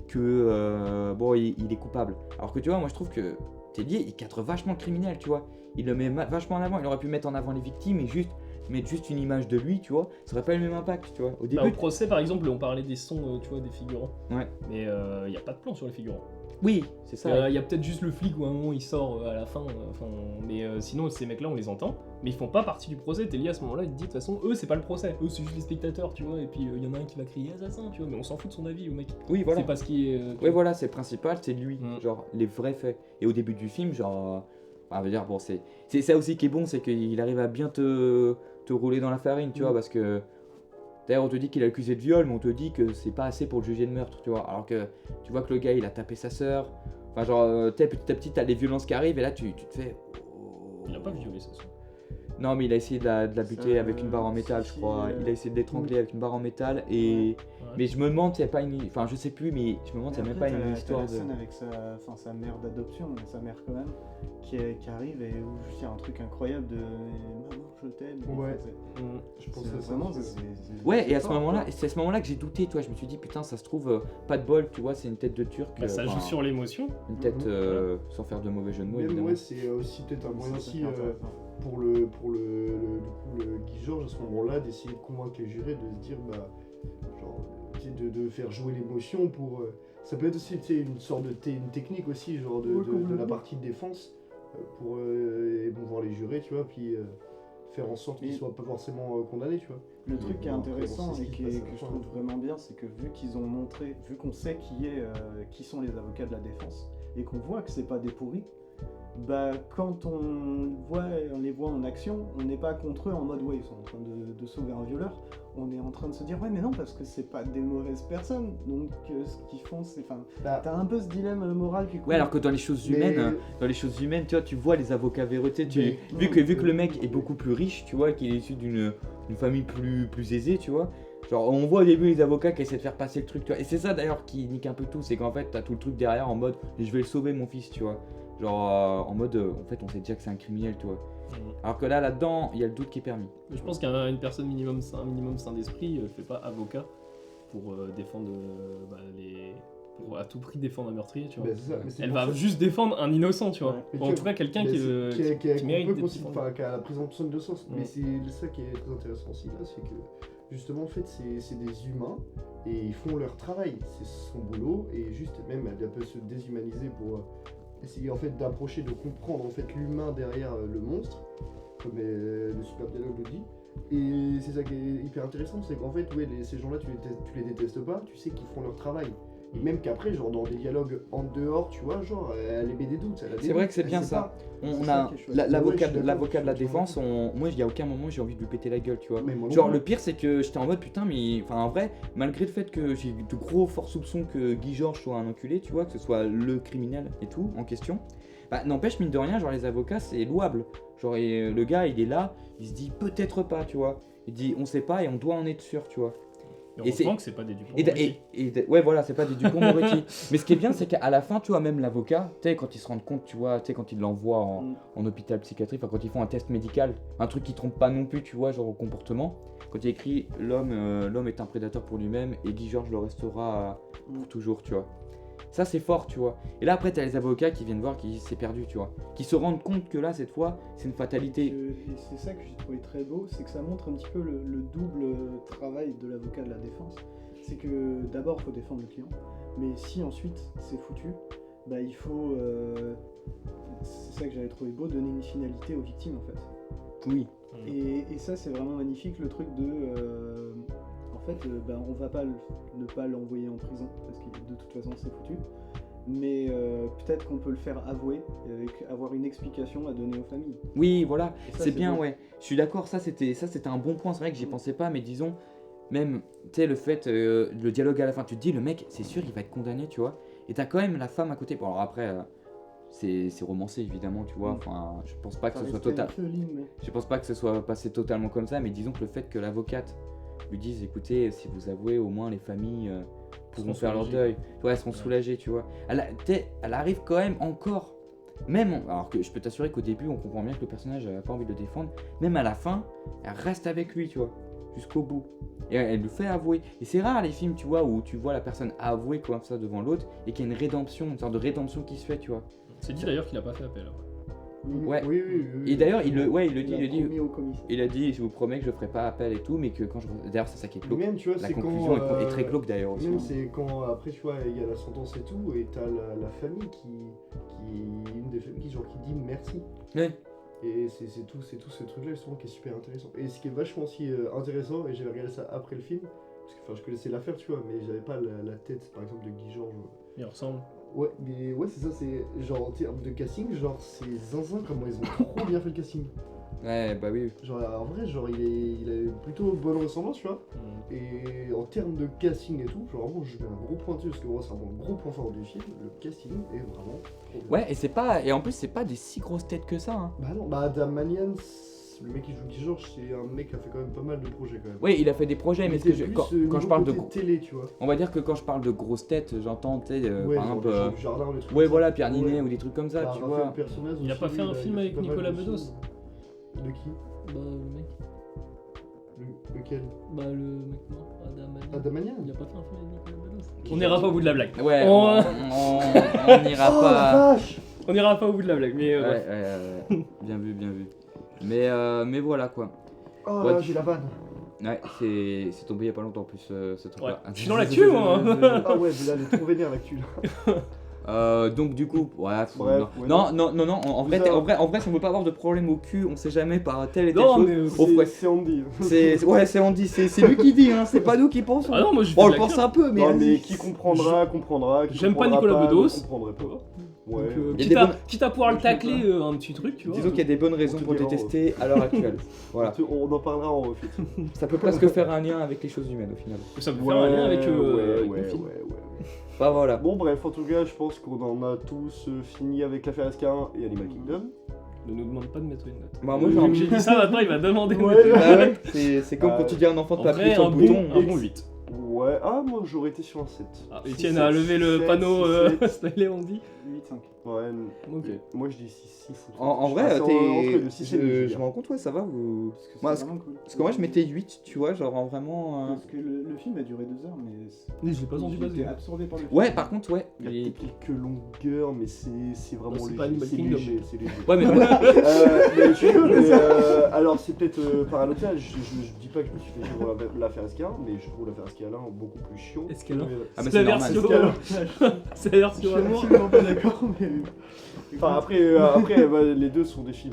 que bon, il est coupable. Alors que tu vois, moi je trouve que Tellier, il cadre vachement le criminel, tu vois. Il le met vachement en avant, il aurait pu mettre en avant les victimes et juste mettre juste une image de lui, tu vois, ça aurait pas eu le même impact, tu vois. Au début, Bah, au procès, par exemple, on parlait des sons, tu vois, des figurants. Ouais. Mais il n'y a pas de plan sur les figurants. oui, c'est ça. Il y a peut-être juste le flic où à un moment il sort à la fin. Mais sinon, ces mecs-là, on les entend. Mais ils font pas partie du procès. T'es lié à ce moment-là, il te dit de toute façon, eux, c'est pas le procès. Eux, c'est juste les spectateurs, tu vois. Et puis il y en a un qui va crier assassin, tu vois. Mais on s'en fout de son avis, au mec. Oui, voilà. C'est pas ce qui est. Ouais, voilà, c'est le principal, c'est lui, Mm. genre les vrais faits. Et au début du film, genre, on va dire, bon, c'est ça aussi qui est bon, c'est qu'il arrive à bien te rouler dans la farine, tu vois, parce que d'ailleurs, on te dit qu'il est accusé de viol, mais on te dit que c'est pas assez pour le juger de meurtre, tu vois. Alors que tu vois que le gars, il a tapé sa sœur. Enfin, genre, petit à petit, t'as les violences qui arrivent, et là, tu te fais. Oh. Il a pas violé ça. Non, mais il a essayé de la buter Ça, avec une barre en métal, je si, crois. Il a essayé de l'étrangler avec une barre en métal, et. Ouais. Mais je me demande s'il n'y a pas une. Enfin, je sais plus, mais je me demande s'il n'y a même pas une histoire la de. scène avec sa mère d'adoption, mais sa mère quand même, qui arrive et où il y a un truc incroyable de maman, je t'aime. Ouais. C'est- Je pense c'est à ça. vraiment. Ouais, et à ce fort, moment-là, quoi. c'est à ce moment-là que j'ai douté, toi. Je me suis dit, putain, ça se trouve, pas de bol, tu vois, c'est une tête de turc. Bah, ça joue enfin, sur l'émotion. Une tête Mhm. sans faire de mauvais jeu de mots, Même évidemment. ouais, c'est aussi peut-être un moyen C'est aussi hyper intéressant. pour du coup, le Guy Georges à ce moment-là d'essayer de convaincre les jurés de se dire bah genre de faire jouer l'émotion pour ça peut être aussi tu sais, une sorte de une technique aussi genre de la partie de défense pour émouvoir les jurés tu vois puis faire en sorte qu'ils Et- soient pas forcément condamnés tu vois. Le truc qui est Bon, après, intéressant bon, c'est ce et qui se passe à la que je fin. trouve vraiment bien, c'est que vu qu'ils ont montré, vu qu'on sait qui sont les avocats de la défense et qu'on voit que c'est pas des pourris, bah quand on les voit en action, on n'est pas contre eux en mode ouais ils sont en train de sauver un violeur, on est en train de se dire ouais mais non parce que c'est pas des mauvaises personnes donc ce qu'ils font c'est enfin Bah, t'as un peu ce dilemme moral qui Ouais, alors que dans les choses Mais- humaines, tu vois, tu vois les avocats véreux, tu sais, Mais- vu que le mec est beaucoup plus riche, tu vois, qu'il est issu d'une famille plus aisée, tu vois. Genre, on voit au début les avocats qui essaient de faire passer le truc, tu vois. Et c'est ça d'ailleurs qui nique un peu tout, c'est qu'en fait, t'as tout le truc derrière en mode, je vais le sauver mon fils, tu vois. Genre, en mode, en fait, on sait déjà que c'est un criminel, tu vois. Alors que là-dedans, il y a le doute qui est permis. Mais je pense qu'une personne un minimum sain d'esprit fait pas avocat pour défendre pour à tout prix défendre un meurtrier, tu vois. bah, c'est ça, mais c'est Elle pour va ça- juste défendre un innocent, tu vois. Ouais. Mais En tu tout cas, quelqu'un mais qui, c'est- qui mérite peut d'être considérer- défendu. qui a la présomption de sens. Mm. Mais c'est ça qui est très intéressant aussi là, c'est que justement en fait c'est des humains et ils font leur travail, c'est son boulot et juste même elle peut se déshumaniser pour essayer en fait d'approcher, de comprendre en fait l'humain derrière le monstre, comme le super dialogue le dit. Et c'est ça qui est hyper intéressant, c'est qu'en fait ouais, ces gens-là tu les détestes pas, tu sais qu'ils font leur travail. Et même qu'après, genre dans des dialogues en dehors, tu vois, genre elle émet des doutes. C'est vrai que c'est bien ça. C'est On ça a qui est chouette. l'avocat Ouais, je suis d'accord, l'avocat de la je suis défense, moi, il y a aucun moment j'ai envie de lui péter la gueule, tu vois. Mais moi non Genre plus. le pire c'est que j'étais en mode putain mais enfin en vrai malgré le fait que j'ai de gros forts soupçons que Guy Georges soit un enculé tu vois que ce soit le criminel et tout en question bah n'empêche mine de rien genre les avocats c'est louable genre le gars il est là il se dit peut-être pas tu vois il dit on sait pas et on doit en être sûr tu vois Et Et c'est- heureusement que c'est pas des Dupont. ouais voilà c'est pas des Dupond-Moretti mais ce qui est bien c'est qu'à la fin tu vois même l'avocat tu sais quand ils se rendent compte tu vois tu sais quand ils l'envoient en hôpital psychiatrique, enfin quand ils font un test médical, un truc qui trompe pas non plus, tu vois, genre au comportement. Quand il y a écrit l'homme est un prédateur pour lui-même et Guy Georges le restera pour toujours, tu vois. Ça c'est fort, tu vois. Et là après t'as les avocats qui viennent voir qui s'est perdu, tu vois, qui se rendent compte que là cette fois c'est une fatalité. Et c'est ça que j'ai trouvé très beau, c'est que ça montre un petit peu le double travail de l'avocat de la défense. C'est que d'abord il faut défendre le client, mais si ensuite c'est foutu, bah il faut, c'est ça que j'avais trouvé beau, donner une finalité aux victimes en fait. Oui. Et ça c'est vraiment magnifique le truc de, en fait bah, on va pas ne pas l'envoyer en prison parce que de toute façon c'est foutu. Mais peut-être qu'on peut le faire avouer, avoir une explication à donner aux familles. Oui, voilà, Et ça, c'est bien, beau. ouais. Je suis d'accord, ça c'était un bon point, c'est vrai que j'y pensais pas, mais disons, même, tu sais, le fait, le dialogue à la fin, tu te dis, le mec, c'est sûr, il va être condamné, tu vois. Et t'as quand même la femme à côté. Bon, alors après, c'est romancé, évidemment, tu vois. Enfin, je pense pas que Ça ce soit restait total. un peu ligne, mais- Je pense pas que ce soit passé totalement comme ça, mais disons que le fait que l'avocate lui dise, écoutez, si vous avouez, au moins les familles pourront Seront faire leur soulagées. deuil. Ouais, elles seront soulagées, tu vois. Elle arrive quand même encore. Même, alors que je peux t'assurer qu'au début, on comprend bien que le personnage n'a pas envie de le défendre. Même à la fin, elle reste avec lui, tu vois, jusqu'au bout. Et elle le fait avouer. Et c'est rare les films, tu vois, où tu vois la personne avouer comme ça devant l'autre et qu'il y a une rédemption, une sorte de rédemption qui se fait, tu vois. C'est dit d'ailleurs qu'il a pas fait appel. Après. Ouais. Oui. Et d'ailleurs, il le dit, Il a promis au commissaire. il a dit, je vous promets que je ferai pas appel et tout, mais que quand je... D'ailleurs, c'est ça qui est glauque. Même, tu vois, La c'est conclusion quand. est très glauque d'ailleurs aussi. Même, c'est quand, après, tu vois, il y a la sentence et tout, et t'as la famille une des familles qui dit merci. Ouais. Et c'est tout ce truc-là, justement, qui est super intéressant. Et ce qui est vachement aussi intéressant, et j'avais regardé ça après le film, parce que, enfin, je connaissais l'affaire, tu vois, mais j'avais pas la tête, par exemple, de Guy Georges. Il ressemble. Ouais, mais ouais, c'est ça, c'est genre en termes de casting, genre c'est zinzin comment ils ont trop bien fait le casting. Ouais, bah oui. Genre en vrai, genre il a plutôt bonne ressemblance, tu vois. Et en termes de casting et tout, genre vraiment je mets un gros point dessus parce que moi c'est vraiment le gros point fort du film, le casting est vraiment trop bien. Ouais, et en plus, c'est pas des si grosses têtes que ça. Hein. Bah non, bah Adam Manian, le mec qui joue Guy Georges, c'est un mec qui a fait quand même pas mal de projets quand même. Oui, il a fait des projets, mais ce que était plus, quand niveau je parle de côté télé, tu vois. on va dire que quand je parle de grosses têtes, j'entends, tu sais, Ouais, par genre exemple, les gens du jardin, les trucs ouais, comme voilà, ça. Pierre Ninet Ouais. ou des trucs comme ça, Bah, tu Raphaël vois. Personnaz Il a aussi, pas fait un film a avec pas mal Nicolas de Bedos films. De qui Bah, le mec. Lequel Bah, le mec mort, Adam Manian. Adam Manian. Il a pas fait un film avec Nicolas Bedos. On n'ira pas au bout de la blague. Ouais, On- on n'ira Oh la pas. vache. On n'ira pas au bout de la blague, mais Ouais, bref. bien vu, bien vu. Mais voilà quoi. Oh Ouais, là, j'ai la vanne. Ouais, c'est tombé il y a pas longtemps en plus ce truc Ouais. là. Je suis dans l'actu, moi. Ah ouais, mais là, elle est trop vénère l'actu là. Donc du coup, ouais, Bref, non, ouais, non, en vrai, Ça- en vrai, si on veut pas avoir de problème au cul, on sait jamais par telle et telle Non, chose. mais Au vrai, C'est Andy. c'est Andy, c'est lui qui dit, hein, c'est pas nous qui pensons. Ah non, moi je Bon, on fais le de la pense un peu, mais Non, vas-y. mais qui comprendra. Qui J'aime pas comprendra Nicolas Bedos. ne comprendrait pas. Ouais. Donc, Il y a quitte, des à, bonnes- quitte à pouvoir le Je sais tacler un petit truc, tu vois. Disons qu'il y a des bonnes raisons On te pour le dira, détester à l'heure actuelle. Voilà. On en parlera en refit. Ça peut presque faire un lien avec les choses humaines au final. Ça peut faire un lien avec, avec ouais, le film. ouais. Bah voilà. Bon, bref, en tout cas, je pense qu'on en a tous fini avec l'affaire SK1 et Animal Kingdom. Ne nous demande pas de mettre une note. Bah, moi, Vu j'en- que j'ai dit ça, maintenant il va demander de Ouais. mettre une note. Bah ouais, c'est comme quand tu dis à un enfant de En pas appuyer vrai, sur un le bouton. bon 8. Ouais, ah, moi j'aurais été sur un 7. Ah, Six, Etienne sept, a levé le sept, panneau six, sept. Stanley, on dit. 8-5. Ouais, Ok. moi je dis 6. En vrai, je me rends compte, ouais, ça va. Vous... Parce que Moi, c'est vraiment cool. Parce que moi, je mettais 8, tu vois, genre vraiment. Parce que le film a duré 2 heures, mais. Oui, je l'ai pas senti passer. J'étais absorbé par le film. Ouais, par contre, ouais. Il y a les- quelques longueurs, mais c'est vraiment Non, c'est léger. pas Animal C'est Kingdom. léger, c'est léger. Ouais, mais Mais je rigole, mais alors c'est peut-être paradoxal, je dis pas que je me suis fait chier pour l'affaire SK1, mais je trouve l'affaire SK1 beaucoup plus chiant. Escalin. Ah, mais C'est la c'est version. normal. C'est la Je version suis amour. absolument pas d'accord, mais. Enfin après bah, les deux sont des films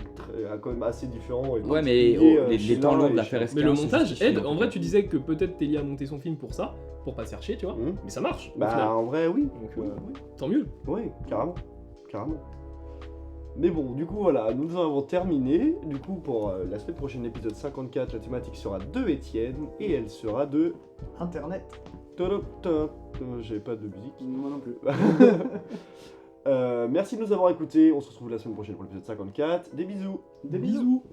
quand même assez différents. Et Ouais, mais particuliers, les chez temps l'un longs et de l'affaire chez SK1. Mais le c'est montage justifié, aide. en En tout vrai, cas. tu disais que peut-être Telly a monté son film pour ça, pour pas se faire chier, tu vois. l'autre. Mais ça marche. Au Bah final. en vrai oui. Donc, Oui, tant mieux. oui, carrément. Mais bon, du coup voilà, nous en avons terminé. Du coup pour la semaine prochaine, épisode 54, la thématique sera de Étienne et elle sera de... Internet. J'avais pas de musique. Moi non plus. Merci de nous avoir écoutés. On se retrouve la semaine prochaine pour l'épisode 54. Des bisous. Des bisous.